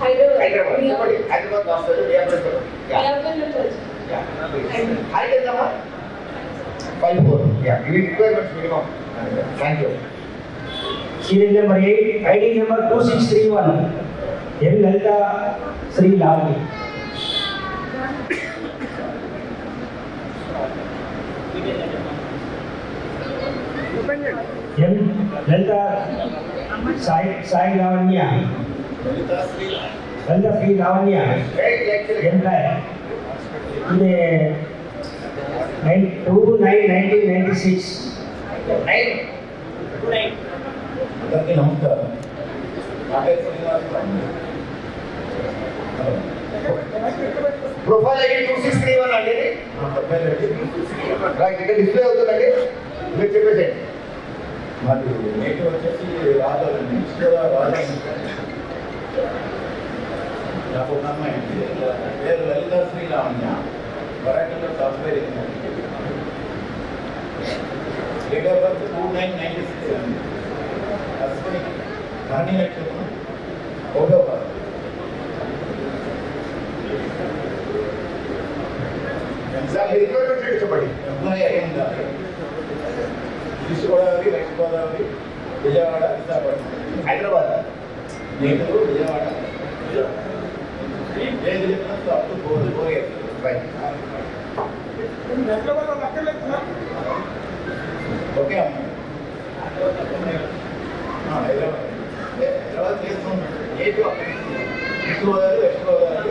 హైదరాబాద్. హైదరాబాద్ రాస్తారు. హైట్ ఎంతమ్మా? 5'4". ఇవి requirements minimum. Thank you. Serial number 8, ID number 2631, M Lalitha Sri Lavani. M Lalitha Sai Lavanya, Lalitha Sri Lavanya, employ. ఇది 2/9/1996. అందరికీ నమస్కారం. నా పేరు శ్రీనివాస్. ప్రొఫైల్ ఐడి 2631 అండి. రైట్, ఇక్కడ డిస్ప్లే అవుతుందండి. మీరు చెప్పేసి మాది నేటివ్ వచ్చేసి రాజాలండి. రాజాలండి. నాకు ఒక అమ్మాయి పేరు లలిత శ్రీ లావణ్య, వరంగల్లో software engineer. Date of birth 2/9/96 అండి. అశ్విని ధరణి నక్షత్రం 1వ పాదం. చెప్పండి. ఎంప్లాయీ అయ్యిందా? East Godavari, west Godavari, Vijayawada, Visakhapatnam, Hyderabad, Nellore, Vijayawada. ఏది చెప్పినప్పుడు అప్ టు 4 years. ఓకే అమ్మ. హైదరాబాద్ చేస్తున్నాం. ఏది ఈస్ట్ గోదావరి, వెస్ట్ గోదావరి,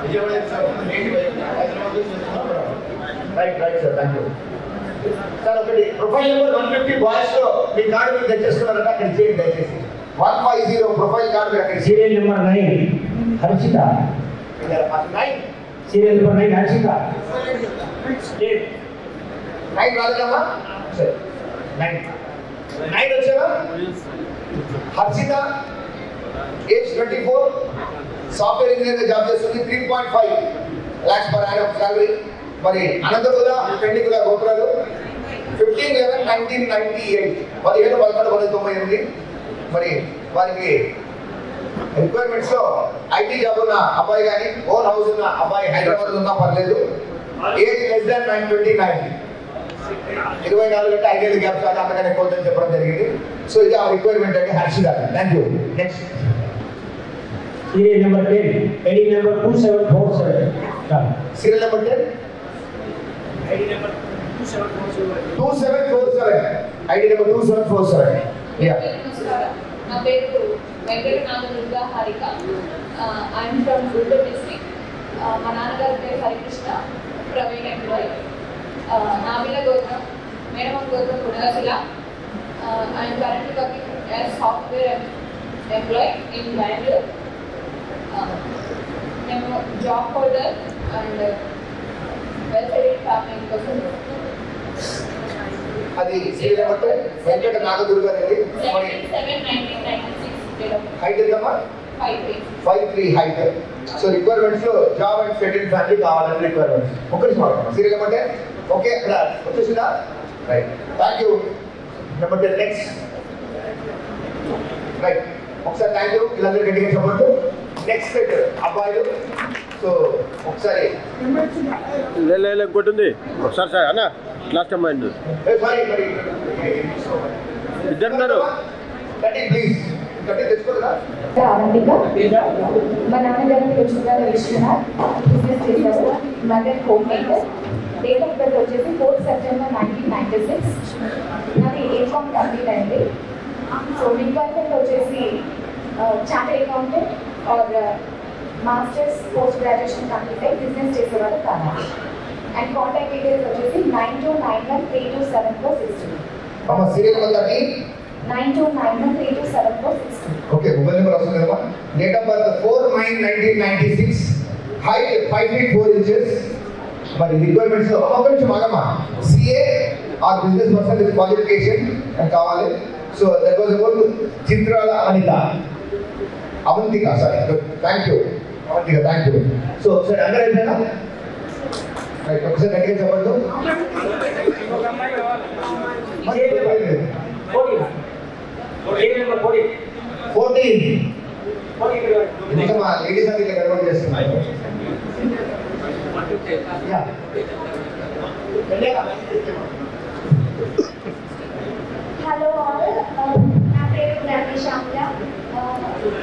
విజయవాడ, విశాఖపట్నం, నేటి హైదరాబాద్ చేస్తున్నాం. Right sir, thank you sir. ఒకటి ప్రొఫైల్ నెంబర్ 150 బాయ్స్ లో మీ కార్డు మీరు తెచ్చేసుకున్నారంటే అక్కడ చేయండి దయచేసి. 150 ప్రొఫైల్ కార్డు మీరు అక్కడ. Serial number 9 Harshitha. 9 serial number 9 Harshitha. 9 రాలేదమ్మా? సరే 9 వచ్చారా? హర్షిత, ఏజ్ 24, సాఫ్ట్వేర్ ఇంజనీర్ గా జాబ్ చేస్తుంది. 3.5 lakhs per annum salary. మరి అనంతపుర పెండికుల గోత్రాలు 15/11/1998, 17/11/1998. మరి వారికి రిక్వైర్మెంట్స్ లో ఐటీ జాబ్ ఉన్న అబ్బాయి కానీ ఓన్ హౌస్ ఉన్న అబ్బాయి హైదరాబాద్ ఉన్నా పర్లేదు. ఏజ్ less than 29, 24 అంటే 5 ఏళ్ళ గ్యాప్ కాదు, అంతకన్నా ఎక్కువ అని చెప్పడం జరిగింది. సో ఇది ఆ రిక్వైర్మెంట్ అంటే Harshitha. Thank you. Next serial number 10, ID number 2747. Serial number 10, ID number 2747. ID number 2747. Yeah. నా పేరు Venkata Durga Harika. I'm from Guntur district. మా నాన్నగారి పేరు హరికృష్ణ, ప్రైవేట్ ఎంప్లాయీ. నామిల గోత్రం, మేడమం గోత్రం పునగశిల. I'm currently working as software employee in Bengaluru. మేము job holder and well settled family కోసం. అది సీరియల్ నెంబర్ 10 వెంకట నాగదుర్గా అనేది. మరి 7/1996 హైట్ ఎంతమ్మా? 5'3" హైట్. సో రిక్వైర్మెంట్స్ లో జాబ్ అండ్ సెటిల్డ్ ఫ్యామిలీ కావాలని రిక్వైర్మెంట్స్. ఒక్కటి మాట్లాడతాం. సీరియల్ నెంబర్ 10 ఓకే, అక్కడ వచ్చేసిందా? Right, thank you. Number 10 next. Right, ఒకసారి థ్యాంక్ యూ. వీళ్ళందరూ గట్టిగా సపోర్ట్. నెక్స్ట్ సెట్ అబ్బాయిలు. సో ఒకసారి ఇంకోటి ఉంది ఒకసారి సార్ అన్న లాస్ట్ అమ్మాయి సారీ మరి ఇద్దరున్నారు. ప్లీజ్ తెచ్చుకోలేదా? ఆనందిక. మా నాన్నగారు చుట్టాల విశ్వనాథ్, బిజినెస్ చేశారు. Mother home maker. Date of birth వచ్చేసి 4 September 1996. నాది ఏకామ్ కంప్లీట్ అయింది. సో రిక్వైర్మెంట్ వచ్చేసి chartered accountant are masters post graduation complete అయ్యి బిజినెస్ చేసేవాళ్ళు కావాలి. అండ్ కాంటాక్ట్ డీటెయిల్స్ వచ్చేసి 9291327462. Serial number 30 9291327462. Okay, mobile number వస్తుంది కదా. Date of birth 4/9/1996, height 5 feet 4 inches. మరి రిక్వైర్మెంట్స్ ఒక నిమిషం ఆగమ్మా. CA are business person with qualification అని కావాలి. So that was about Chitrala Avantika. Sorry, thank you. Thank you. So ఒకసారి అందరూ అయిపోయినా ఒకసారి గట్టిగా చెప్పండి. ఇంకా మా లేడీస్ అది కన్వర్ట్ చేస్తున్నాయి. హలో ఆల్, నా పేరు గ్రాంతి శ్యామల.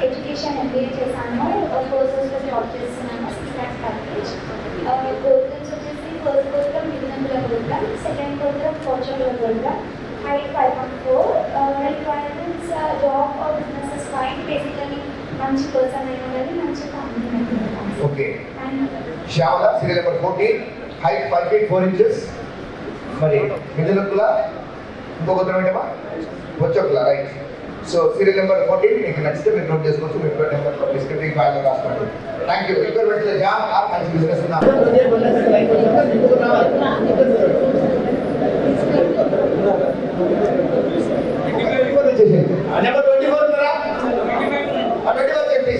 ఎడ్యుకేషన్ ఎంబీఏ చేశాను, కోర్సెస్లో జాబ్ చేస్తున్నాను. 6 lakhs ప్యాకేజ్. ప్రోగ్రామ్స్ వచ్చేసి ఫస్ట్ ప్రోగ్రామ్ మిగిలిన ప్రోగ్రామ్, సెకండ్ ప్రోగ్రామ్ ఫార్చునర్ programme, height 5.4. Requirements job or business fine, basically మంచి పర్సన్ అయినా కానీ మంచి company. Okay. Shyamala serial number 14, height 5 feet 4 inches. మరి మిథునకుల ఇంకొక ఉత్తరం ఏంటమ్మా? వచ్చోకుల, రైట్. సో సీరియల్ నెంబర్ 14 మీకు నచ్చితే మీరు నోట్ చేసుకోవచ్చు. మీ పేరు నెంబర్ డిస్క్రిప్టివ్ ఫైల్లో రాసుకోండి. Thank you. Requirements job or మంచి బిజినెస్ ఉన్నా నెంబర్ 24 ఉన్నారా? 24 చెప్పి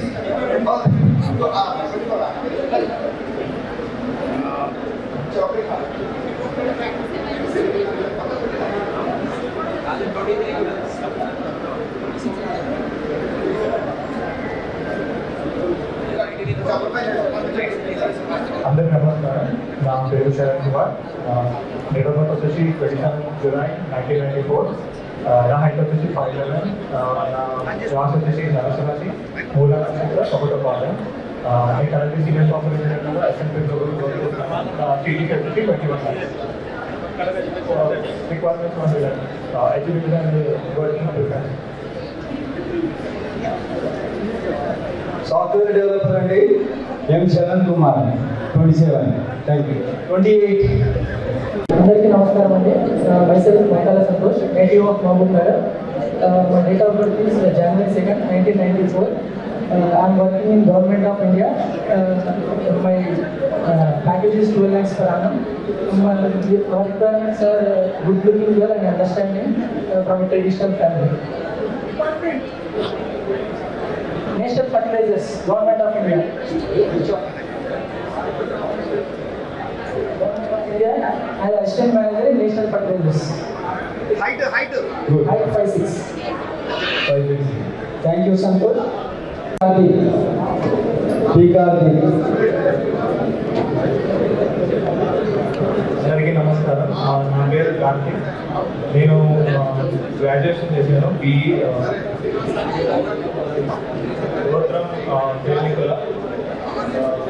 అందరికీ నమస్కారం. నా పేరు Saran Kumar. Date of birth వచ్చేసి 27 July 1994. నా హైట్ వచ్చేసి 5'11". నా క్లాస్ వచ్చేసి నరసింహి మూల నక్షత్ర ఒకటో పాదం. నేను currently senior software engineer SNP టీడీకి వచ్చేసి 21 lakhs. Requirements education and working preference. Software developer అండి, M Sharan Kumar, 27. Thank you. 28. అందరికీ నమస్కారం అండి. Myself Makala Santosh, native of Mahabubnagar. My date of birth is January 2nd, 1994. I'm working in government of India. My package is 12 lakhs per annum. My requirements are good looking girl and understanding from a traditional family. National Fertilizers, Government of India. India, as assistant manager in National Fertilizers. Height. Good. Height 5'6". 5'6". Thank you, Santosh. Karthi. అందరికీ నమస్కారం. నా పేరు కార్తిక్. నేను graduation చేశాను BE. గోత్రం తేలికుల,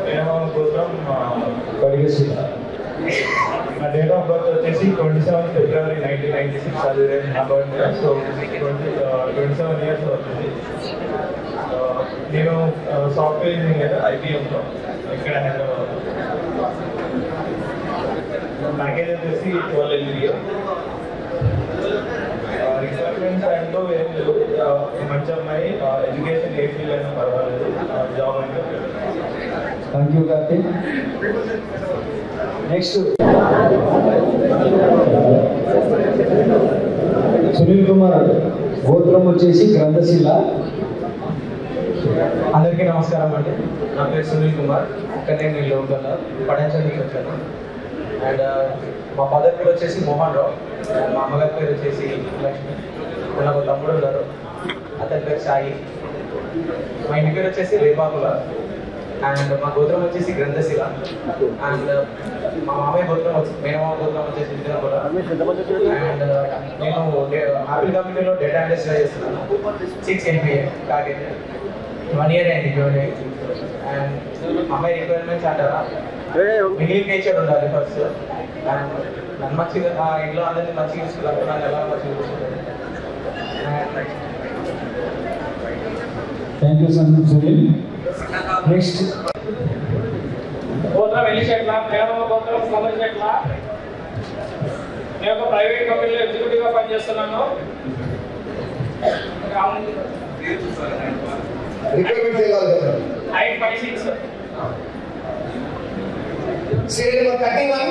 ప్రేమ గోత్రం కడిగశీల. నా date of birth వచ్చేసి 27 February 1996. అది నా బర్త్డే. సో 27 years అవుతుంది. నేను సాఫ్ట్వేర్ ఇంజనీర్ IBMలో ఇక్కడ హైదరాబాద్. ప్యాకేజ్ వచ్చేసి 12 LPA. రిక్వైర్మెంట్స్ అంటూ ఏం లేవు. మంచి అమ్మాయి, ఎడ్యుకేషన్ ఏ ఫీల్డ్ అయినా పర్వాలేదు, జాబ్ అంటే. Thank you Karthik. Next Sunil Kumar, గోత్రం వచ్చేసి గ్రంథశీల. అందరికీ నమస్కారం అండి. నా పేరు సునీల్ కుమార్. ఇక్కడ నేను లోకల్ పడాంచల్ నుంచి వచ్చాను. అండ్ మా ఫాదర్ పేరు వచ్చేసి మోహన్ రావు. అండ్ మా అమ్మగారి పేరు వచ్చేసి లక్ష్మి. నాకు తమ్ముడు ఉన్నారు, అతని పేరు సాయి. మా ఇంటి పేరు వచ్చేసి రేపాకుల. అండ్ మా గోత్రం వచ్చేసి గ్రంథశీల. అండ్ మా మామయ్య గోత్రం మేనమామ గోత్రం వచ్చేసి విజయనగర. అండ్ నేను ఆపిల్ కంపెనీలో డేటా అనలిస్ట్ చేస్తున్నాను. 6 LPA టార్గెట్. 1 year అయింది జాయిన్ అయ్యి. అండ్ అమ్మాయి రిక్వైర్మెంట్స్ అంటారా, మిగిలిన నేచర్ ఉండాలి ఫస్ట్. అండ్ నన్ను మంచిగా ఇంట్లో అందరినీ మంచిగా చూసుకుంటాను, నన్ను ఎలా మంచిగా చూసుకుంటాను. Thank you Sunil. నెక్స్ట్ గోత్రం వెళ్ళిచెట్ల, ప్రేమ గోత్రం కమర్చెట్ల. నేను ఒక ప్రైవేట్ కంపెనీలో ఎగ్జిక్యూటివ్గా పనిచేస్తున్నాను. Height 5'6". Serial number 31,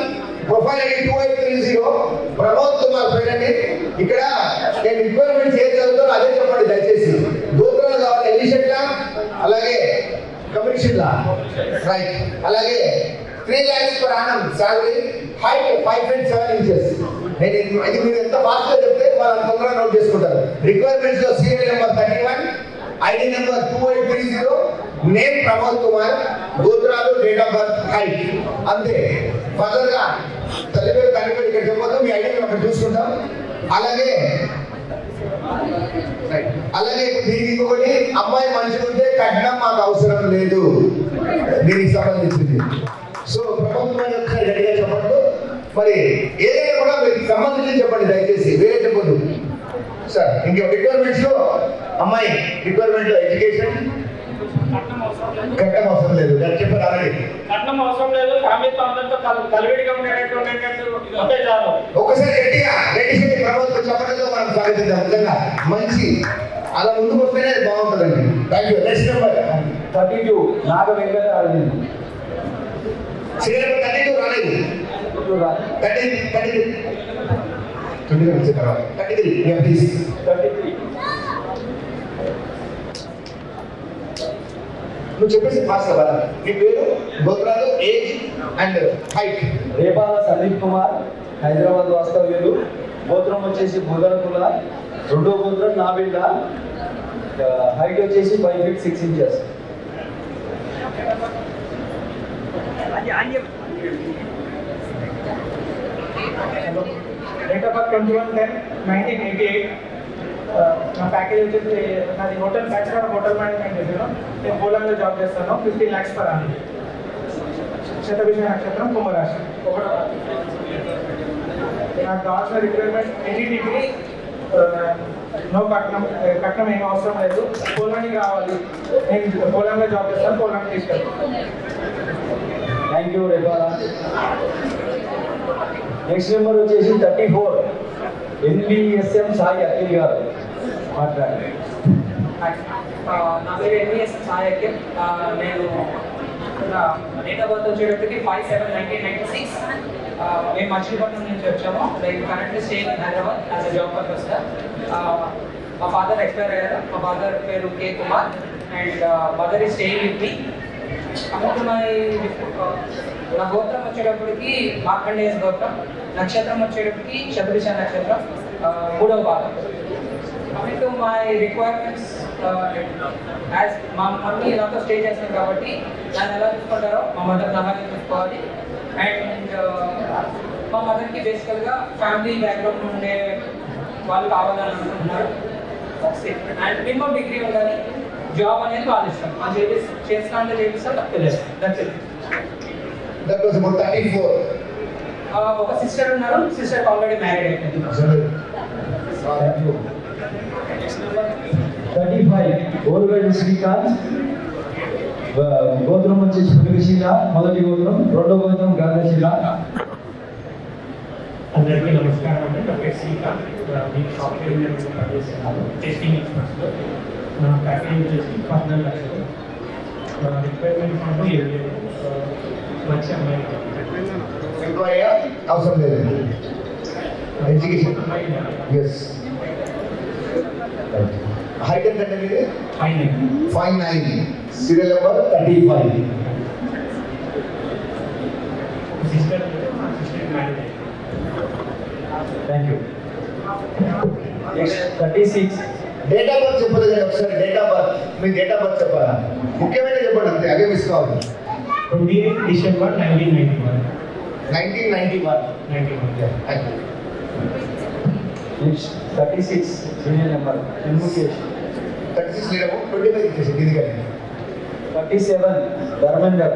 profile ID 2830, Pramod Kumar పేరండి. ఇక్కడ నేను రిక్వైర్మెంట్స్ ఏం చదువుతానో అదే చెప్పండి దయచేసి. గోత్రాలు కావాలి ఎల్లిషెట్ల, అలాగే కమిటీ ఇచ్చిందా? రైట్. అలాగే 3 lakhs per annum salary, height 5 feet 7 inches. నేను ఇది మీరు ఎంత ఫాస్ట్గా చెప్తే వాళ్ళు తొందరగా నోట్ చేసుకుంటారు. రిక్వైర్మెంట్స్ లో serial number 31, ID number 2830, name Pramod Kumar, గోత్రాలు, డేట్ ఆఫ్ బర్త్, హైట్, అంతే. ఫర్దర్ గా తల్లిపేరు తండ్రిపేరు ఇక్కడ చెప్పొద్దు, మీ ఐడి మేము అక్కడ చూసుకుంటాం. అలాగే దీనికి ఇంకొకటి, అమ్మాయి మంచిగా ఉంటే కట్నం మాకు అవసరం లేదు, దీనికి సంబంధించింది. సో ప్రభుత్వం ఒకసారి గట్టిగా చెప్పండి. మరి ఏదైనా కూడా మీకు సంబంధించి చెప్పండి దయచేసి, వేరే చెప్పొద్దు సార్. ఇంకా రిక్వైర్మెంట్స్ లో అమ్మాయి రిక్వైర్మెంట్ లో ఎడ్యుకేషన్, కట్నం అవసరం లేదు, దాన్ని చెప్పారు ఆల్రెడీ. కట్నం అవసరం లేదు, ఫ్యామిలీతో అందరితో కలివిడిగా ఉండేటట్టు చాలు. ఒకసారి గట్టిగా రెడ్డి ప్రభుత్వం చెప్పడంతో మనం స్వాగతిద్దాం. నిజంగా మంచి అలా ముందుకు వస్తేనే బాగుంటుందండి. Thank you. Next number 32 Naga Venkata Aravind. Serial number 32 రాలేదు. 33 నువ్వు చెప్పేసి ఫాస్ట్ కదా. మీ పేరు, గోత్రాలు, age and height. Repala Sandeep Kumar, Hyderabad వాస్తవ్యులు. గోత్రం వచ్చేసి బుధనకుల, రెండో గోత్రం నాబిళ్ళ, హైట్ వచ్చేసి 5 feet 6 inches. Date of birth 21/10/1988. నా ప్యాకేజ్ వచ్చేసి నాది హోటల్ బ్యాచులర్ హోటల్ మేనేజ్మెంట్ చేశాను. నేను పోలాండ్లో జాబ్ చేస్తాను. 15 lakhs per annum. శతభిష నక్షత్రం, కుంభరాశి. నాకు కావాల్సిన రిక్వైర్మెంట్ ఎనీ డిగ్రీ, నో కట్నం ఏం అవసరం లేదు. పోలాండ్కి రావాలి, నేను పోలాండ్లో జాబ్ చేస్తాను, పోలాండ్ తీసుకెళ్తాను. Thank you Repala. Next number వచ్చేసి 34 NVSM సాయి అఖిల్ గారు, మాట్లాడండి. నా పేరు NVSM సాయి అఖిల్. నేను డేట్ ఆఫ్ బర్త్ వచ్చేటప్పటికి 5/7/1996. మేము మచిలీపట్నం నుంచి వచ్చాము. Like currently staying in Hyderabad as a job purpose. మా ఫాదర్ ఎక్స్పైర్ అయ్యారు. మా ఫాదర్ పేరు K. Kumar and mother is staying with me. నా గోత్రం వచ్చేటప్పటికి మార్కండేయ గోత్రం, నక్షత్రం వచ్చేటప్పటికి శతభిష నక్షత్రం, 3వ భాగం. Coming to my requirements, as మా మమ్మీ నాతో స్టే చేస్తాను కాబట్టి నన్ను ఎలా చూసుకుంటారో మా మదర్ అలాగే చూసుకోవాలి. అండ్ మా మదర్కి బేసికల్గా ఫ్యామిలీ బ్యాక్గ్రౌండ్ ఉండే వాళ్ళు కావాలని అనుకుంటున్నారు. అండ్ మినిమం డిగ్రీ ఉండాలి. జాబ్ అనేది వాళ్ళు ఇష్టం, అది చేస్తా అంటే చేపిస్తాం, తెలియదు. That's it. That was about 34. ఒక సిస్టర్ ఉన్నారు, సిస్టర్ ఆల్రెడీ మ్యారీడ్ అయిపోయింది. 35 ఓరుగడ్డ శ్రీకాంత్, గోత్రం వచ్చేసి పులిశీల, మొదటి గోత్రం, రెండో గోత్రం గాంధశీల. అందరికీ నమస్కారం అండి. నా పేరు శ్రీకాంత్. నేను సాఫ్ట్వేర్ ఇంజనీరింగ్ పనిచేస్తున్నాను, టెస్టింగ్ ఎక్స్పర్ట్స్లో. నా ప్యాకేజ్ వచ్చేసి 14 లక్షలు. రిక్వైర్మెంట్ అంటే ఏం లేదు, మంచి అమ్మాయి. ఎంప్లాయీ అవసరం లేదు, ఎడ్యుకేషన్. ఎస్. హైట్ ఎంత అంటే మీది? 5'9". Serial number 35. Thank you. Next 36. Date of birth చెప్పదు కదా ఒకసారి. Date of birth, me date of birth చెప్పాలా? ముఖ్యమైన చెప్పండి అంతే, అవే మిస్ కావాలి. 28 December 1991. 1991. Next 36 serial number Mukesh. 36 లేడము 25 ఇచ్చేసి ఇది కానీ. 37 ధర్మేందర్,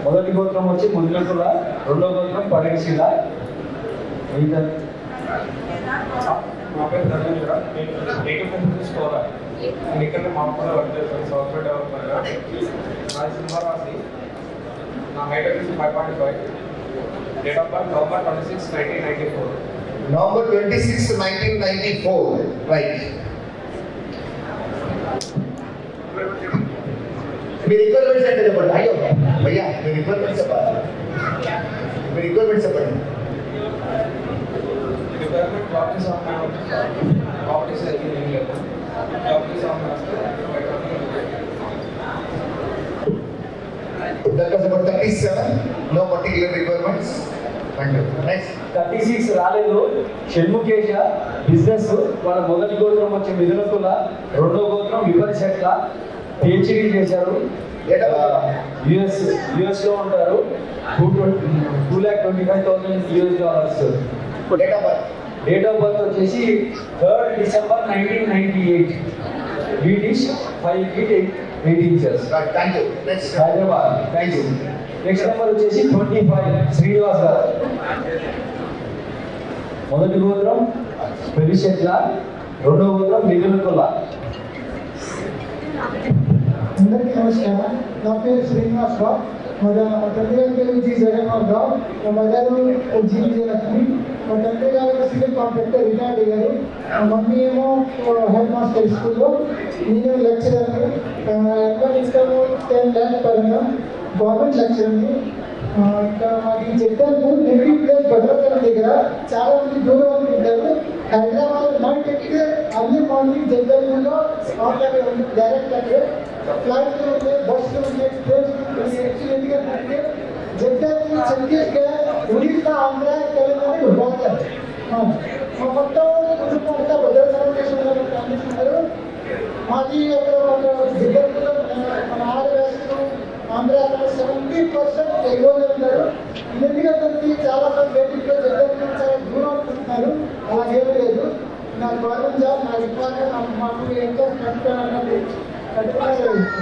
మొదటి గోత్రం వచ్చి ముదిలకుల, రెండో గోత్రం పడగశీల. నా పేరు ధర్మేంద్ర. నేను డేట్ ఆఫ్ బర్త్ తీసుకోవాలి. నేను ఇక్కడ మా కూడా వర్క్ చేస్తాను సాఫ్ట్వేర్ డెవలపర్గా. నా సింహరాశి. నా హైట్ వచ్చేసి 5.5. Date of birth November 26, 1994. November 26, 1994. Right. Me requirements అంటే చెప్పండి. అయ్యో భయ్యా, మీ రిక్వైర్మెంట్స్ చెప్పాలి. మీ రిక్వైర్మెంట్స్ చెప్పండి. రిక్వైర్మెంట్ జాబ్ చేసాము, ప్రాపర్టీస్ ఏం లేదు. జాబ్ చేసాము That was about 37. No particular requirements. Thank you. Next. 36 రాలేదు. షణ్ముఖేశ బిజినెస్ వాళ్ళ మొదటి గోత్రం వచ్చి మిథునకుల, రెండో గోత్రం విపరిశెట్ల, పిహెచ్డి చేశారు. యుఎస్ లో ఉంటారు. $2,25,000. డేట్ ఆఫ్ బర్త్ వచ్చేసి 3rd December 1998. British, 5 feet 8 inches. Thank you. Next. Hyderabad. Thank you. Next number వచ్చేసి 25 శ్రీనివాస్ గారు. మొదటి గోత్రం పెరిశెట్ల, రెండో గోత్రం మిథునకుల. అందరికీ నమస్కారం. నా పేరు శ్రీనివాస్ రావు. మా తండ్రి గారి పేరు జి జగన్మోహన్ రావు. మా మదర్ జి విజయలక్ష్మి. మా తండ్రి గారు సివిల్ కాంట్రాక్టర్ రిటైర్డ్ అయ్యారు. మా మమ్మీ ఏమో హెడ్ మాస్టర్ స్కూల్లో, నేను లెక్చరర్ని. Income 10 lakh per annum. Government లెక్చరర్ని. ఇంకా మాది జగ్గల్పూర్ నెగిటివ్ ప్లేస్ భద్రాచలం దగ్గర. చాలా మంది దూరం అనుకుంటారు. హైదరాబాద్ నైట్ ఎక్కితే అన్ని మార్నింగ్ జగ్గల్పూర్లో ఆన్లైన్ డైరెక్ట్ అక్కడ ఫ్లైట్లు ఉన్నాయి, బస్సులు ఉన్నాయి, ట్రైన్స్ ఎక్సలెంట్గా ఉంటాయి. జగ్గల్పూర్ చెక్కేస్తే ఒడిశా, ఆంధ్ర, తెలంగాణ పోతారు. మా మొత్తం కుటుంబం అంతా భద్రాచలం చేస్తున్నారు. మాది అక్కడ జగ్గల్పూర్లో మన ఆడవేస్తులు ఆంధ్ర 70% తెలుగులో ఉన్నారు. ఎందుకంటే చాలా మంది బయటికి జగ్గల్పూర్ చాలా దూరం అనుకుంటున్నారు. అలాగేం లేదు. నా గవర్నమెంట్ జాబ్ నా రిక్వైర్మెంట్ మాకు ఎంతో కట్టుకోవాలన్నది కట్టుకోవడానికి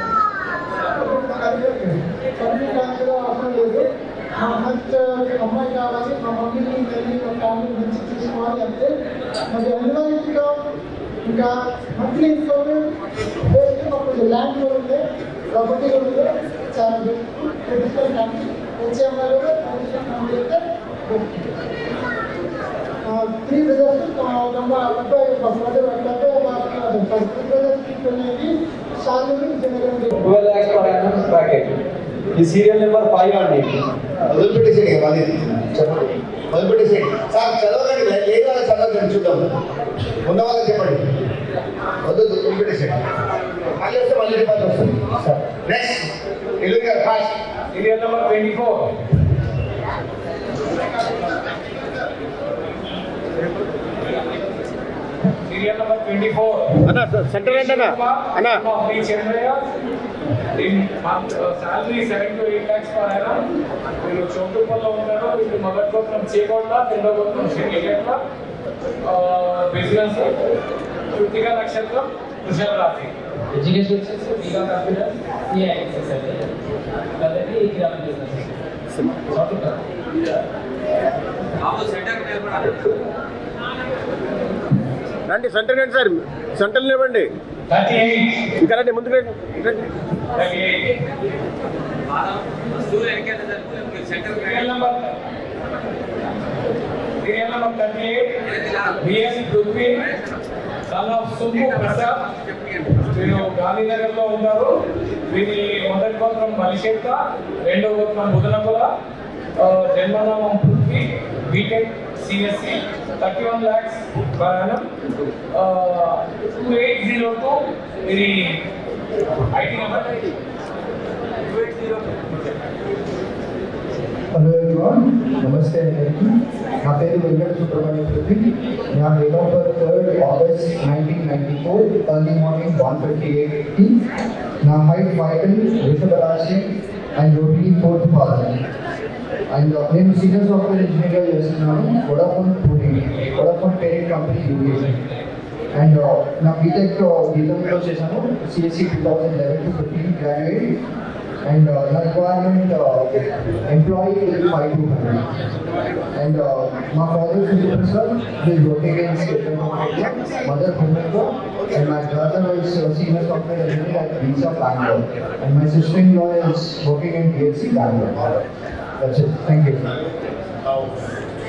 అవసరం లేదు. మా మంచి అమ్మాయి కావాలి, మా మమ్మీని తల్లి మా ఫ్యామిలీ మంచి తీసుకోవాలి అంటే మాది అనివార్య ఇన్కమ్, ఇంకా మంత్లీ ఇన్కమ్ మాకు ల్యాండ్ కూడా ఉంది, ప్రాపర్టీ కూడా ఉంది. చాలా ట్రెడిషనల్ ఫ్యామిలీ వచ్చే అమ్మాయి కూడా ట్రెడిషనల్ ఫ్యామిలీ అయితే 3 brothers, ನಮ್ಮ ಅబ్బాయి ఒక బ్రదర్ అంటే మాకు 3 brothers అనేది సాలుని general 12 lakhs per annum bracket. ఈ సీరియల్ నెంబర్ 5 అండి. వదిలిపెట్టేసేయండి. అది చెప్పండి, వదిలిపెట్టేసేయండి. సార్ చదవకండి, లేదు వాళ్ళకి చదవకండి, చూద్దాం. ఉన్న వాళ్ళకి చెప్పండి, వద్దు వదిలిపెట్టేసేయండి. మళ్ళీ వస్తే మళ్ళీ డిపార్ట్ వస్తుంది. నెక్స్ట్ ఇల్లు గారు fast. Serial number 24. Serial number 24. అన్న సెంటర్ ఏంటన్నా అన్న మీ Chandraiah salary 7 to 8 lakhs per annum. వీళ్ళు చోటుపల్లో ఉంటారు. వీళ్ళు మొదటి గోత్రం చేకొండ, రెండో గోత్రం శ్రీనికేట్ల. బిజినెస్ కృతిక నక్షత్రం, వృషభ రాశి. ఎడ్యుకేషన్ వచ్చేసి బీగా కంప్యూటర్, సిఐఎక్సెస్ అండి. అదన్నీ కిరాణా బిజినెస్. రండి సెంటర్ రండి సార్, సెంటర్ ఇవ్వండి. ఇంకా రండి ముందుకు రండి. Serial number 38. BS Prithvi, son of Subbu Prasad. వీరు గాంధీనగర్ లో ఉంటారు. వీరి మొదటి గోత్రం మలిశెట్ల, రెండో గోత్రం బుధనకుల. జన్మనామం Prithvi, BTech CSC, 31 lakhs per annum. 2802. ఇది ఐటీ నెంబర్ 2802. హలో ఎవ్రీవన్, నమస్తే అందరికీ. నా పేరు వెంకట సుబ్రహ్మణ్య పృథ్వీ. నా date of birth 3rd August 1994, early morning 1:28. నా హైట్ 5 వృషభ రాశి and Rohini 4th father. And నేను సీనియర్ సాఫ్ట్వేర్ ఇంజనీర్గా చేస్తున్నాను Vodafone Pune, Vodafone parent company యూఏ. అండ్ నా బీటెక్ గీతంలో చేశాను, సిఎస్సి 2011 to 15 గ్రాడ్యుయేట్. అండ్ నా రిక్వైర్మెంట్ ఎంప్లాయీ 5,200. అండ్ మా father Suprasad is working in State Bank of India, mother Bhumika. And my brother is senior software engineer at visa Bengaluru. And my sister in law is working in BSc Bengaluru. That's it. Thank you.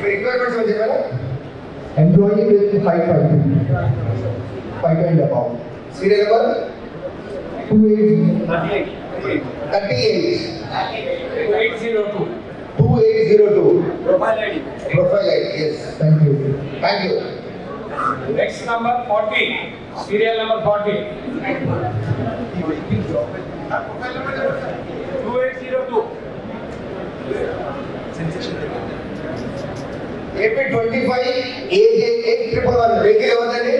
Requirements will be employee with 5 and above. Serial number 28. 2802. 2802. Profile ID. Profile ID, yes. Thank you. Thank you. Next number 40. Serial number 40. 2802. AP 25 AJ8111 vehicle ఎవరిదండి?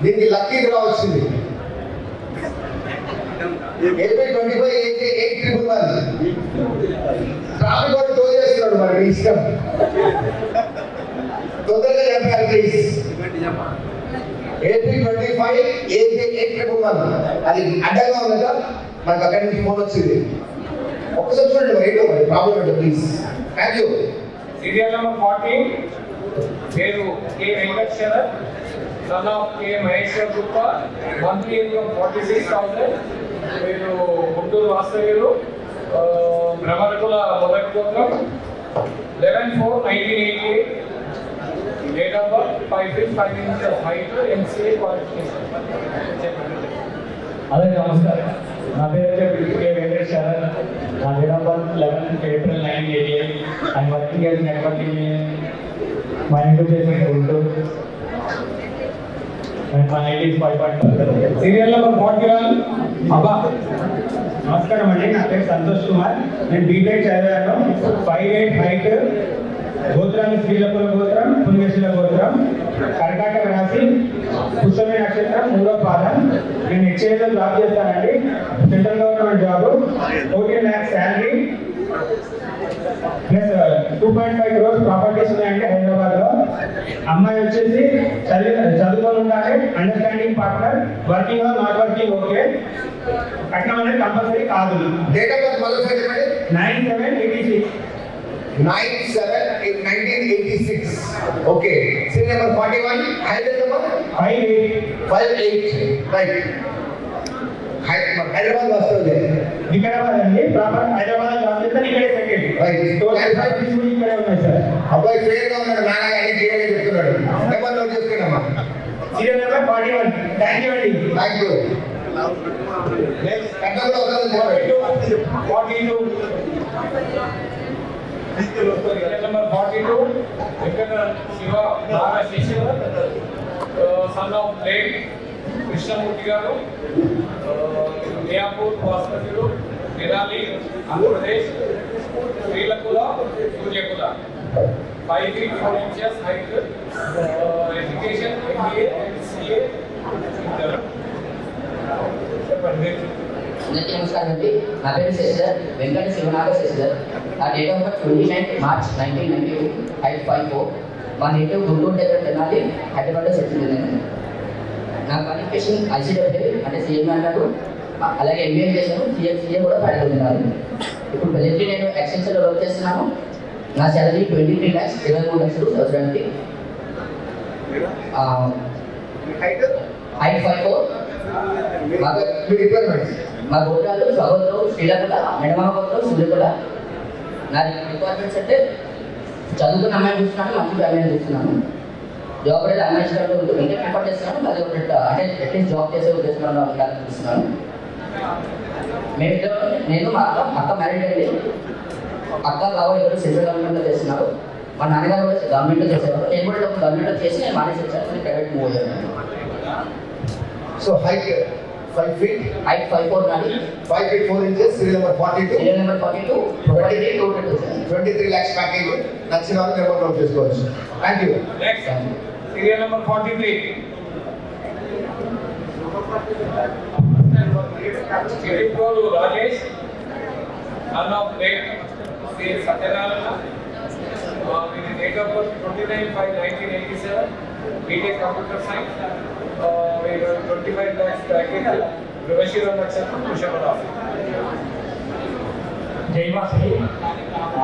దీనికి lucky draw వచ్చింది. AP 25 AJ8111 traffic వాడు tow చేస్తున్నాడు, మరి మీ ఇష్టం. తొందరగా చెప్పాలి please. AP 25 AJ8111 అది అడ్డంగా ఉంది కదా, మనకు అక్కడి నుంచి ఫోన్ వచ్చింది. ఒక్కసారి చూడండి మరి ఏంటో మరి ప్రాబ్లం ఏంటో please. Thank you. Serial number 14 పేరు K Venkat Sharat, son of K Maheshwar Gupta, monthly income 46,000. వీరు గుంటూరు వాస్తవ్యులు, భ్రమరకుల మొదటి గోత్రం, 11/4/1988, date of birth 5 feet 5 inches height, MCA qualification. అందరికీ నమస్కారం. నా పేరు కే వెంకట్ శరత్. నా date of birth 11 April 1988. I'm working as network engineer. My education is Gunturu and my ID is 5.5. Serial number 41 అబ్బా. నమస్కారం అండి, నా పేరు సంతోష్ కుమార్. నేను బీటెక్ చదివాను. 5'8" హైట్, గోత్రాన్ని శ్రీలకుల గోత్రం, పుణ్యశీల గోత్రం, కర్కాటక రాశి, పుష్యమి నక్షత్రం, 3వ పాదం. నేను హెచ్ఏలో జాబ్ చేస్తానండి, central government job. 14 lakhs salary plus 2.5 crores properties ఉన్నాయండి హైదరాబాద్ లో. అమ్మాయి వచ్చేసి చదువుకొని ఉండాలి, understanding partner, working not working okay. కట్నం అనేది కంపల్సరీ కాదు. డేట్ ఆఫ్ బర్త్ మళ్ళీ చెప్పండి. 9/7/86. 9/7/1986. Okay. Serial number 41 Hyderabad number 58 right. Hyderabad వస్తుంది. వికారాబాద్ అండి, ప్రాపర్ హైదరాబాద్ జాబ్ చేస్తే ఇక్కడే సెటిల్. రైట్. ఇక్కడే ఉన్నాయి సార్. అబ్బాయి ఫెయిర్ గా ఉన్నాడు, నాన్న అని క్లియర్ గా చెప్తున్నాడు. Number note చేసుకున్నామా? Serial number 41. Thank you అండి. Thank you. నెక్స్ట్ కట్టలో వదలదు 42 serial number 42 Venkata Shiva నాగశేషర్, sun of late Krishnamurthy గారు, మియాపూర్ వాస్తవ్యులు, Tenali Andhra Pradesh, శ్రీలకుల సూర్యకుల, 5 feet 4 inches height, education MBA MCA. చెప్పండి. అందరికీ నమస్కారం అండి. నా పేరు శశిధర్, వెంకట శివనాగ శశిధర్. నా date of birth 29 March 1992, height 5'4". మా నేటివ్ గుంటూరు దగ్గర తెనాలి, హైదరాబాద్లో సెటిల్ అయ్యాను. నా క్వాలిఫికేషన్ ICW అంటే CMA అన్నారు, అలాగే MBA చేశాను, CA కూడా ఫైనల్ ఉన్నారు. ఇప్పుడు ప్రజెంట్లీ నేను ఎక్స్టెన్షన్లో వర్క్ చేస్తున్నాను. నా శాలరీ 23 lakhs, 23 లక్షలు సంవత్సరానికి. హైట్ 5'4". మా గోత్రాలు స్వగోత్రం శ్రీలకుల, మెడమామ గోత్రం సూర్యకుల. నా రిక్వైర్మెంట్స్ అంటే చదువుకున్న అమ్మాయిని చూస్తున్నాను, మంచి ఫ్యామిలీని చూస్తున్నాను. జాబ్ అనేది అమ్మాయి ఇష్టంలో ఉంటుంది, ఇంకా ప్రిఫర్ చేస్తున్నాను. అది ఒకటి అంటే అట్లీస్ట్ జాబ్ చేసే ఉద్దేశంలో ఉండాలని చూస్తున్నాను. మేము నేను మా అక్క మ్యారీడ్ అండి. అక్క బావ ఎవరు సెంట్రల్ గవర్నమెంట్లో చేస్తున్నారు. మా నాన్నగారు కూడా గవర్నమెంట్లో చేసేవారు. నేను కూడా గవర్నమెంట్లో చేసి నేను మానేసి వచ్చాను, ప్రైవేట్ మూవ్ అయ్యాను. సో హైట్ 5 feet, హైట్ 5'4" నాది, 5 feet 4 inches. Serial number 42. Serial number 42, 23 lakhs package. నచ్చిన వాళ్ళు నెంబర్ నోట్ చేసుకోవచ్చు. Thank you. Next serial number 43 Chiripolu Rajesh, son of late Shri Satyanarayana. వీరి date of birth 29/5/1987, BTech computer science. వీరు 25 lakhs ప్యాకేజ్, మృగశిర నక్షత్రం, వృషభ రాశి. జైవాసి.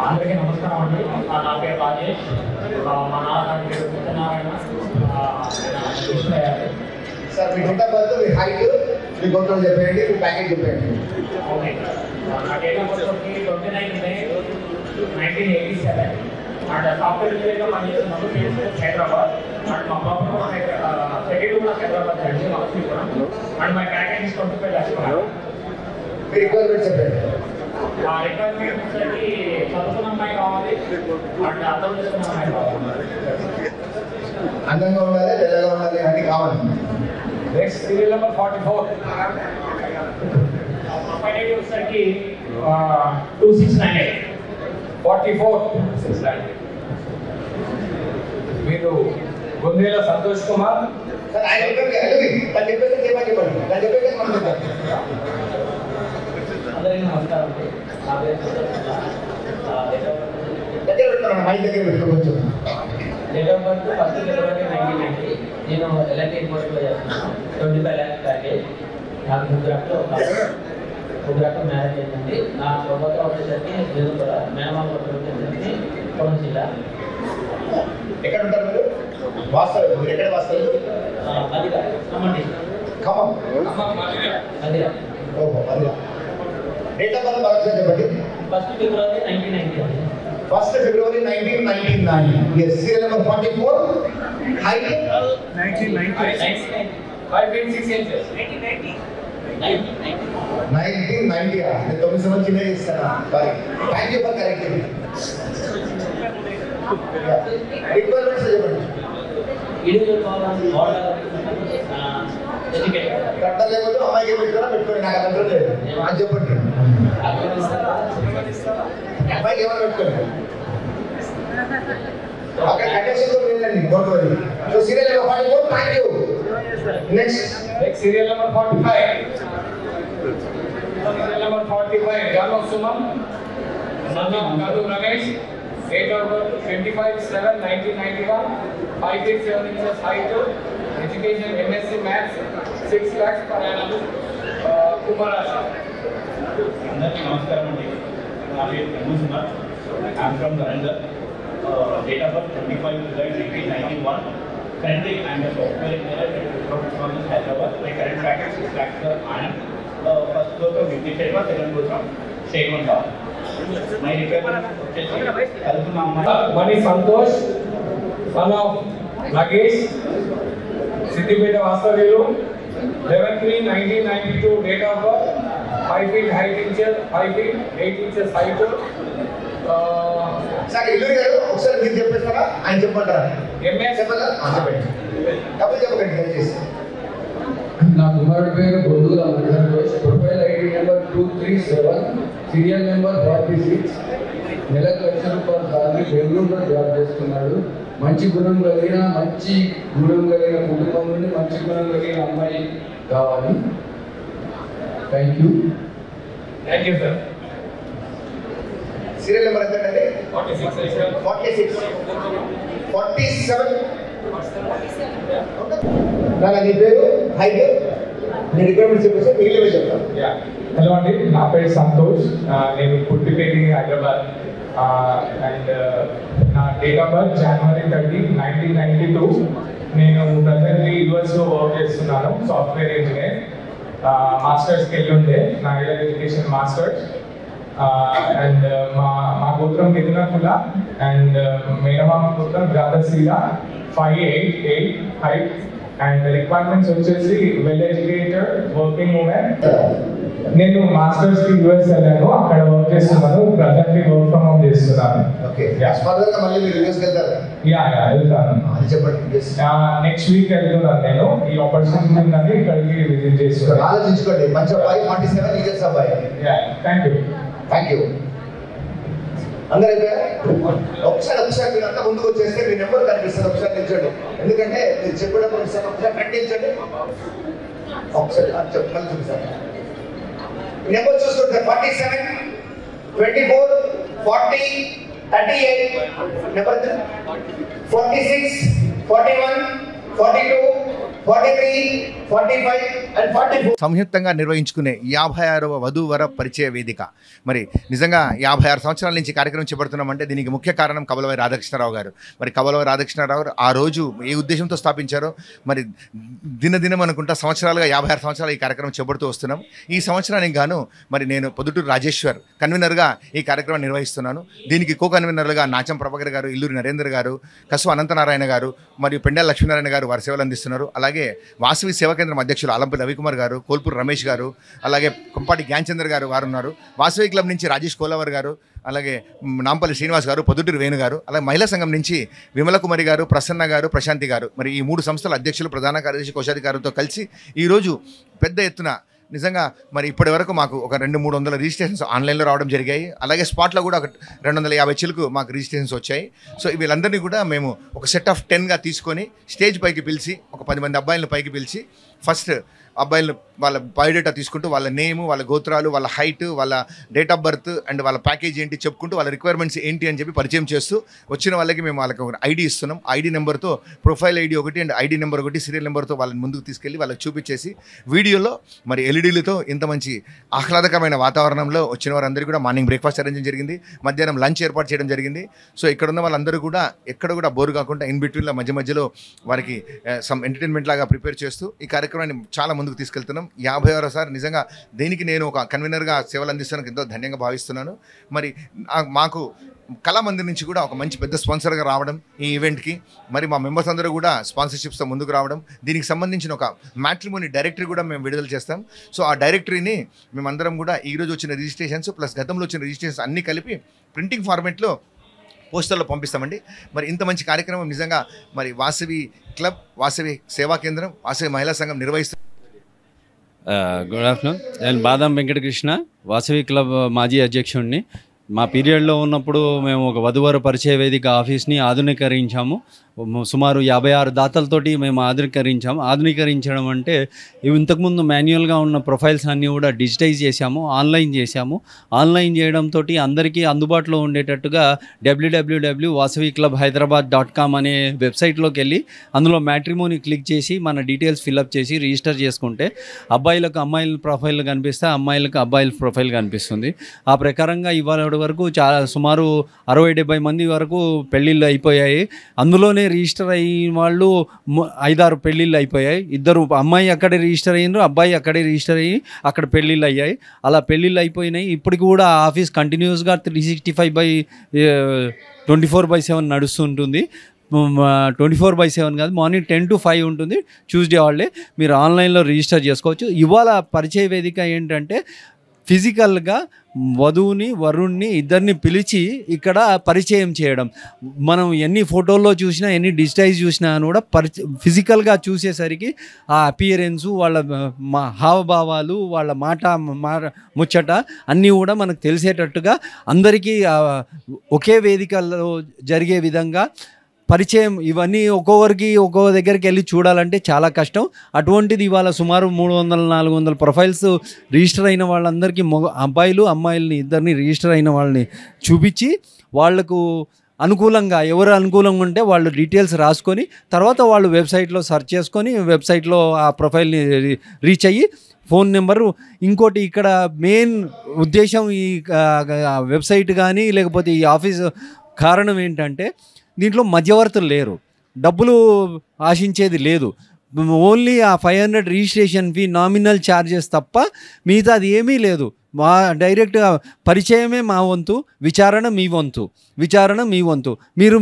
అందరికీ నమస్కారం అండి. నా పేరు రాజేష్. మా నాన్న పేరు సత్యనారాయణ. సార్ మీ డేట్ ఆఫ్ బర్త్, మీ హైట్, మీ గోత్రం చెప్పండి, మీ ప్యాకేజ్ చెప్పండి. ఓకే. నా date of birth 29 May 1987. And software ఇంజనీర్గా పనిచేస్తున్నాను హైదరాబాద్. అండ్ మా ప్రాపర్ కూడా సెటిల్ కూడా హైదరాబాద్ అండి, Lakshmipuram. And my package 25 lakhs. మీ రిక్వైర్మెంట్ చెప్పండి. ఆ రిక్వైర్మెంట్స్ చదువుకున్న అమ్మాయి కావాలి, అండ్ అర్థం చేసుకున్న అమ్మాయి కావాలి. అందంగా ఉండాలి, తెల్లగా ఉండాలి, అన్ని కావాలి. నెక్స్ట్ సీరియల్ నెంబర్ 44 ఫైనల్ వచ్చేసరికి 2698. 44 698. వీరు గొందేల సంతోష్ కుమార్. అందరికీ నమస్కారం అండి. నా పేరు డేట్ ఆఫ్ బర్త్ 1 February 1990. నేను ఎల్ఎన్టీ ఇంపోర్ట్లో చేస్తున్నాను. 25 lakhs ప్యాకేజ్. నాకు ముగ్గురు మ్యారేజ్ అయిందండి. నా గోత్రం వచ్చేసరికి నిరుపర, మేనమామ గోత్రం వచ్చేసరికి కోనసీమ. ఎక్కడ ఉంటారు మీరు? వాస్తవం మీరు ఎక్కడ వాస్తవం? అదిగా ఖమ్మం. అదిగా. ఓహో అదిగా. డేట్ ఆఫ్ బర్త్ బాగా చెప్పండి. 1 February 1990 అండి. 1 February 1990. Yes. Serial number 44. Height 1990. 5 feet 6 inches. 1990. 1990. నేను 9 సంవత్సరాలు చిన్న ఇస్తాను. Sorry. Thank you for correcting. Requirements చెప్పండి. కట్టలేకపోతే అమ్మాయికి పెట్టుకున్నా పెట్టుకోండి. నాకు అక్కడ లేదు అని చెప్పండి. అమ్మాయికి ఏమైనా పెట్టుకోండి. అక్కడ కండిషన్ లేదండి. Don't worry. So serial number 44. Thank you. Next serial number 45. Serial number 45. గాను సుమన్, సన్ ఆఫ్ గాను Ramesh. Date of birth 25/7/1991. 5 feet 7 inches height. Education MSc Maths. 6 lakhs per annum. Kumarashi. అందరికీ నమస్కారం అండి. నా పేరు కన్ను సుమార్. I'm from Warangal. Date of birth 25 July 1991. Currently, I am a software engineer from Hyderabad. My current package is lakhs per annum. First growth of Vidya Shetwa, second growth of Shegonda. My requirement వచ్చేసి కలుపున అమ్మాయి మణి Santosh, son of Nagesh, Siddipet వాస్తవ్యులు. 11/3/1992 date of birth. 5 feet height inches, 5 feet 8 inches height. Sir ఇల్లు గారు ఒకసారి మీరు చెప్పేస్తారా ఆయన చెప్పంటారా? చెప్పండి. డబ్బులు చెప్పకండి దయచేసి. నా కుమారుడి పేరు Bondula Santosh. Profile ID number 237, serial number 46. నెలకు ₹1,00,000 సాలరీ. బెంగళూరులో జాబ్ చేస్తున్నాడు. మంచి గుణం కలిగిన కుటుంబం నుండి మంచి గుణం కలిగిన అమ్మాయి కావాలి. Thank you. Thank you sir. Serial number ఎంత అండి? 46. 47. నాన్న నీ పేరు, హైట్, నీ రిక్వైర్మెంట్స్ చెప్పేసి మిగిలినవి చెప్తాను. హలో అండి, నా పేరు సంతోష్. నేను పుట్టిపేట హైదరాబాద్. అండ్ నా డేట్ ఆఫ్ బర్త్ January 30, 1992. నేను ప్రజెంట్లీ యూఎస్లో వర్క్ చేస్తున్నాను, సాఫ్ట్వేర్ ఇంజనీర్. మాస్టర్స్కి వెళ్ళి ఉండే నా హైయర్ ఎడ్యుకేషన్ మాస్టర్స్. అండ్ మా గోత్రం మిథున కుల అండ్ మేనమామ గోత్రం రాధశీల. 5'8" హైట్. అండ్ రిక్వైర్మెంట్స్ వచ్చేసి వెల్ ఎడ్యుకేటెడ్ వర్కింగ్ ఉమెన్. నేను మాస్టర్స్ కి యూఎస్ వెళ్ళాను, అక్కడ వర్క్ చేస్తున్నాను. ప్రజెంట్లీ వర్క్ ఫ్రమ్ హోమ్ చేస్తున్నాను. వెళ్తాను. నెక్స్ట్ వీక్ వెళ్తున్నాను నేను. ఈ ఆపర్చునిటీ ఉందని ఇక్కడికి విజిట్ చేస్తున్నాను. ఆలోచించుకోండి. మంచి అబ్బాయి, 47 years అబ్బాయి. Thank you. అందరూ ఒకసారి మీరు అంతా ముందుకు వచ్చేస్తే మీ నెంబర్ కనిపిస్తుంది. ఒకసారి నిల్చోండి. ఎందుకంటే మీరు చెప్పేటప్పుడు ఒకసారి కట్టించండి. ఒకసారి మళ్ళీ చూపిస్తాను. నెంబర్ చూసుకుంటే 47, 24, 40, 38. Number 46, 41, 42, 43, 45 and 44. సంయుక్తంగా నిర్వహించుకునే 56వ వధూవర పరిచయ వేదిక. మరి నిజంగా 56 సంవత్సరాల నుంచి కార్యక్రమం చేపడుతున్నామంటే దీనికి ముఖ్య కారణం కబలవాయి రాధాకృష్ణరావు గారు. మరి కబలవాయి రాధాకృష్ణరావు గారు ఆ రోజు ఏ ఉద్దేశంతో స్థాపించారో మరి దినదినం అనుకుంటా సంవత్సరాలుగా 56 సంవత్సరాలు ఈ కార్యక్రమం చేపడుతూ వస్తున్నాం. ఈ సంవత్సరానికి గాను మరి నేను పొద్దుటూరు రాజేశ్వర్ కన్వీనర్గా ఈ కార్యక్రమం నిర్వహిస్తున్నాను. దీనికి కో కన్వీనర్లుగా నాచం ప్రభాకర్ గారు, ఇల్లూరి నరేంద్ర గారు, కసు అనంతనారాయణ గారు మరియు పెండెల లక్ష్మీనారాయణ గారు వారి సేవలు అందిస్తున్నారు. అలాగే వాసవి సేవా కేంద్రం అధ్యక్షులు ఆలంపల్లి రవికుమార్ గారు, కోల్పూర్ రమేష్ గారు, అలాగే కొంపాటి జ్ఞానచంద్ర గారు వారు ఉన్నారు. వాసవి క్లబ్ నుంచి రాజేష్ కోలవర్ గారు, అలాగే నాంపల్లి శ్రీనివాస్ గారు, పొద్దుటూరు వేణు గారు, అలాగే మహిళా సంఘం నుంచి విమల కుమారి గారు, ప్రసన్న గారు, ప్రశాంతి గారు, మరి ఈ 3 సంస్థల అధ్యక్షులు, ప్రధాన కార్యదర్శి, కోశాధికారులతో కలిసి ఈరోజు పెద్ద ఎత్తున నిజంగా మరి ఇప్పటి వరకు మాకు ఒక 200-300 రిజిస్ట్రేషన్స్ ఆన్లైన్లో రావడం జరిగాయి. అలాగే స్పాట్లో కూడా ఒక 250 చిలుకు మాకు రిజిస్ట్రేషన్స్ వచ్చాయి. సో వీళ్ళందరినీ కూడా మేము ఒక సెట్ ఆఫ్ 10గా తీసుకొని స్టేజ్ పైకి పిలిచి ఒక 10 మంది అబ్బాయిలను పైకి పిలిచి ఫస్ట్ అబ్బాయిలు వాళ్ళ బయోడేటా తీసుకుంటూ వాళ్ళ నేము, వాళ్ళ గోత్రాలు, వాళ్ళ హైట్, వాళ్ళ డేట్ ఆఫ్ బర్త్ అండ్ వాళ్ళ ప్యాకేజ్ ఏంటి చెప్పుకుంటూ వాళ్ళ రిక్వైర్మెంట్స్ ఏంటి అని చెప్పి పరిచయం చేస్తూ వచ్చిన వాళ్ళకి మేము వాళ్ళకి ఒక ఐడి ఇస్తున్నాం. ఐడి నెంబర్తో ప్రొఫైల్ ఐడి ఒకటి అండ్ ఐడి నెంబర్ ఒకటి సీరియల్ నెంబర్తో వాళ్ళని ముందుకు తీసుకెళ్ళి వాళ్ళకి చూపించేసి వీడియోలో మరి ఎల్ఈడీలతో ఇంత మంచి ఆహ్లాదకరమైన వాతావరణంలో వచ్చిన వారందరికీ కూడా మార్నింగ్ బ్రేక్ఫాస్ట్ అరేంజ్ జరిగింది, మధ్యాహ్నం లంచ్ ఏర్పాటు చేయడం జరిగింది. సో ఇక్కడ ఉన్న వాళ్ళందరూ కూడా ఎక్కడ కూడా బోర్ కాకుండా ఇన్ బిట్వీన్లో మధ్యలో వారికి సమ్ ఎంటర్టైన్మెంట్ లాగా ప్రిపేర్ చేస్తూ ఈ కార్యక్రమాన్ని చాలా ముందుకు తీసుకెళ్తున్నాం. 56సారి నిజంగా దీనికి నేను ఒక కన్వీనర్గా సేవలు అందిస్తానికి ఎంతో ధన్యంగా భావిస్తున్నాను. మరి మాకు కళామందిర్ నుంచి కూడా ఒక మంచి పెద్ద స్పాన్సర్గా రావడం ఈ ఈవెంట్కి, మరి మా మెంబర్స్ అందరూ కూడా స్పాన్సర్షిప్స్తో ముందుకు రావడం, దీనికి సంబంధించిన ఒక మ్యాట్రిమోనీ డైరెక్టరీ కూడా మేము విడుదల చేస్తాం. సో ఆ డైరెక్టరీని మేమందరం కూడా ఈరోజు వచ్చిన రిజిస్ట్రేషన్స్ ప్లస్ గతంలో వచ్చిన రిజిస్ట్రేషన్స్ అన్నీ కలిపి ప్రింటింగ్ ఫార్మేట్లో పోస్టర్లో పంపిస్తామండి. మరి ఇంత మంచి కార్యక్రమం నిజంగా మరి వాసవి క్లబ్, వాసవి సేవా కేంద్రం, వాసవి మహిళా సంఘం నిర్వహిస్తుంది. Good afternoon. నేను బాదం వెంకటకృష్ణ, వాసవి క్లబ్ మాజీ అధ్యక్షుడిని. మా పీరియడ్లో ఉన్నప్పుడు మేము ఒక వధువర పరిచయ వేదిక ఆఫీస్ని ఆధునీకరించాము. సుమారు 56 దాతలతోటి మేము ఆధునీకరించడం అంటే ఇంతకుముందు మాన్యువల్గా ఉన్న ప్రొఫైల్స్ అన్నీ కూడా డిజిటైజ్ చేశాము, ఆన్లైన్ చేశాము. ఆన్లైన్ చేయడంతో అందరికీ అందుబాటులో ఉండేటట్టుగా www.vasaviclubhyderabad.com అనే వెబ్సైట్లోకి వెళ్ళి అందులో మ్యాట్రిమోని క్లిక్ చేసి మన డీటెయిల్స్ ఫిల్అప్ చేసి రిజిస్టర్ చేసుకుంటే అబ్బాయిలకు అమ్మాయిల ప్రొఫైల్ కనిపిస్తే అమ్మాయిలకు అబ్బాయిల ప్రొఫైల్ కనిపిస్తుంది. ఆ ప్రకారంగా ఇవాళ వరకు సుమారు 60-70 మంది వరకు పెళ్ళిళ్ళు అయిపోయాయి. అందులోనే రిజిస్టర్ అయిన వాళ్ళు 5-6 పెళ్ళిళ్ళు అయిపోయాయి. ఇద్దరు అమ్మాయి అక్కడే రిజిస్టర్ అయ్యారు, అబ్బాయి అక్కడే రిజిస్టర్ అయ్యి అక్కడ పెళ్ళిళ్ళు అయ్యాయి. అలా పెళ్ళిళ్ళు అయిపోయినాయి. ఇప్పటికి కూడా ఆఫీస్ కంటిన్యూస్గా 365/24/7 నడుస్తుంటుంది. 24/7 కాదు, మార్నింగ్ 10 to 5 ఉంటుంది. Tuesday holiday. మీరు ఆన్లైన్లో రిజిస్టర్ చేసుకోవచ్చు. ఇవాళ పరిచయ వేదిక ఏంటంటే ఫిజికల్గా వధువుని వరుణ్ణి ఇద్దరిని పిలిచి ఇక్కడ పరిచయం చేయడం. మనం ఎన్ని ఫోటోల్లో చూసినా ఎన్ని డిజిటైజ్ చూసినా కూడా ఫిజికల్గా చూసేసరికి ఆ అపియరెన్సు, వాళ్ళ హావభావాలు, వాళ్ళ ముచ్చట అన్నీ కూడా మనకు తెలిసేటట్టుగా అందరికీ ఒకే వేదికల్లో జరిగే విధంగా పరిచయం, ఇవన్నీ ఒక్కొక్కరికి ఒక్కొక్క దగ్గరికి వెళ్ళి చూడాలంటే చాలా కష్టం. అటువంటిది ఇవాళ సుమారు 300-400 ప్రొఫైల్స్ రిజిస్టర్ అయిన వాళ్ళందరికీ అబ్బాయిలు అమ్మాయిలని ఇద్దరిని రిజిస్టర్ అయిన వాళ్ళని చూపించి వాళ్లకు అనుకూలంగా ఎవరు అనుకూలంగా ఉంటే వాళ్ళు డీటెయిల్స్ రాసుకొని తర్వాత వాళ్ళు వెబ్సైట్లో సెర్చ్ చేసుకొని వెబ్సైట్లో ఆ ప్రొఫైల్ని రీచ్ అయ్యి ఫోన్ నెంబరు. ఇంకోటి ఇక్కడ మెయిన్ ఉద్దేశం ఈ వెబ్సైట్ కానీ లేకపోతే ఈ ఆఫీస్ కారణం ఏంటంటే దీంట్లో మధ్యవర్తులు లేరు, డబ్బులు ఆశించేది లేదు. ఓన్లీ ఆ 500 రిజిస్ట్రేషన్ ఫీ, నామినల్ ఛార్జెస్ తప్ప మిగతా అది ఏమీ లేదు. మా డైరెక్ట్గా పరిచయమే మా వంతు, విచారణ మీ వంతు. మీరు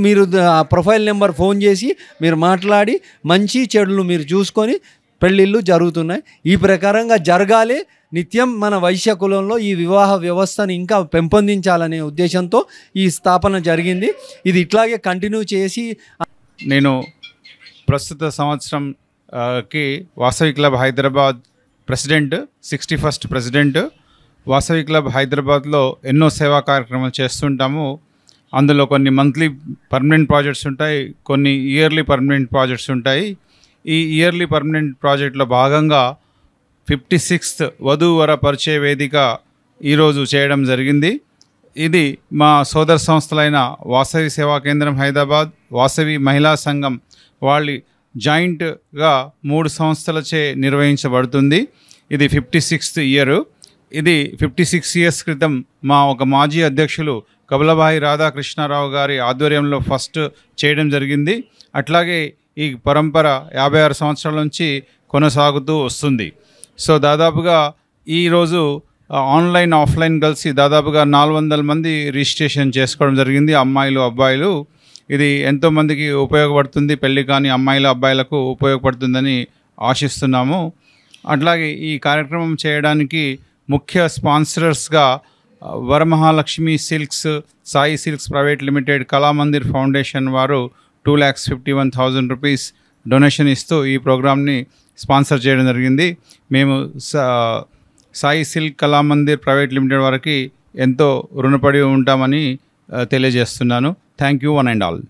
ఆ ప్రొఫైల్ నెంబర్ ఫోన్ చేసి మీరు మాట్లాడి మంచి చెడులు మీరు చూసుకొని పెళ్ళిళ్ళు జరుగుతున్నాయి. ఈ ప్రకారంగా జరగాలి. నిత్యం మన వైశ్య కులంలో ఈ వివాహ వ్యవస్థను ఇంకా పెంపొందించాలనే ఉద్దేశంతో ఈ స్థాపన జరిగింది. ఇది ఇట్లాగే కంటిన్యూ చేసి నేను ప్రస్తుత సంవత్సరంకి Vasavi club Hyderabad president, 61st president. Vasavi club హైదరాబాద్లో ఎన్నో సేవా కార్యక్రమాలు చేస్తుంటాము. అందులో కొన్ని మంత్లీ పర్మనెంట్ ప్రాజెక్ట్స్ ఉంటాయి, కొన్ని ఇయర్లీ పర్మనెంట్ ప్రాజెక్ట్స్ ఉంటాయి. ఈ ఇయర్లీ పర్మనెంట్ ప్రాజెక్ట్లో భాగంగా 56th వధూవర పరిచయ వేదిక ఈరోజు చేయడం జరిగింది. ఇది మా సోదర సంస్థలైన వాసవి సేవా కేంద్రం హైదరాబాద్, వాసవి మహిళా సంఘం వాళ్ళ జాయింట్గా 3 సంస్థలచే నిర్వహించబడుతుంది. ఇది 56th ఇయర్. ఇది 56 years క్రితం మా ఒక మాజీ అధ్యక్షులు కబలభాయి రాధాకృష్ణారావు గారి ఆధ్వర్యంలో ఫస్ట్ చేయడం జరిగింది. అట్లాగే ఈ పరంపర 56 సంవత్సరాల నుంచి కొనసాగుతూ వస్తుంది. సో దాదాపుగా ఈరోజు ఆన్లైన్ ఆఫ్లైన్ కలిసి దాదాపుగా 400 మంది రిజిస్ట్రేషన్ చేసుకోవడం జరిగింది, అమ్మాయిలు అబ్బాయిలు. ఇది ఎంతోమందికి ఉపయోగపడుతుంది, పెళ్ళి కాని అమ్మాయిలు అబ్బాయిలకు ఉపయోగపడుతుందని ఆశిస్తున్నాము. అట్లాగే ఈ కార్యక్రమం చేయడానికి ముఖ్య స్పాన్సరర్స్గా Varamahalakshmi silks, Sai silks private limited, Kalamandir foundation వారు 2,51,000 రూపీస్ డొనేషన్ ఇస్తూ ఈ ప్రోగ్రామ్ని స్పాన్సర్ చేయడం జరిగింది. మేము Sai silk Kalamandir private limited వారికి ఎంతో రుణపడి ఉంటామని తెలియజేస్తున్నాను. Thank you one and all.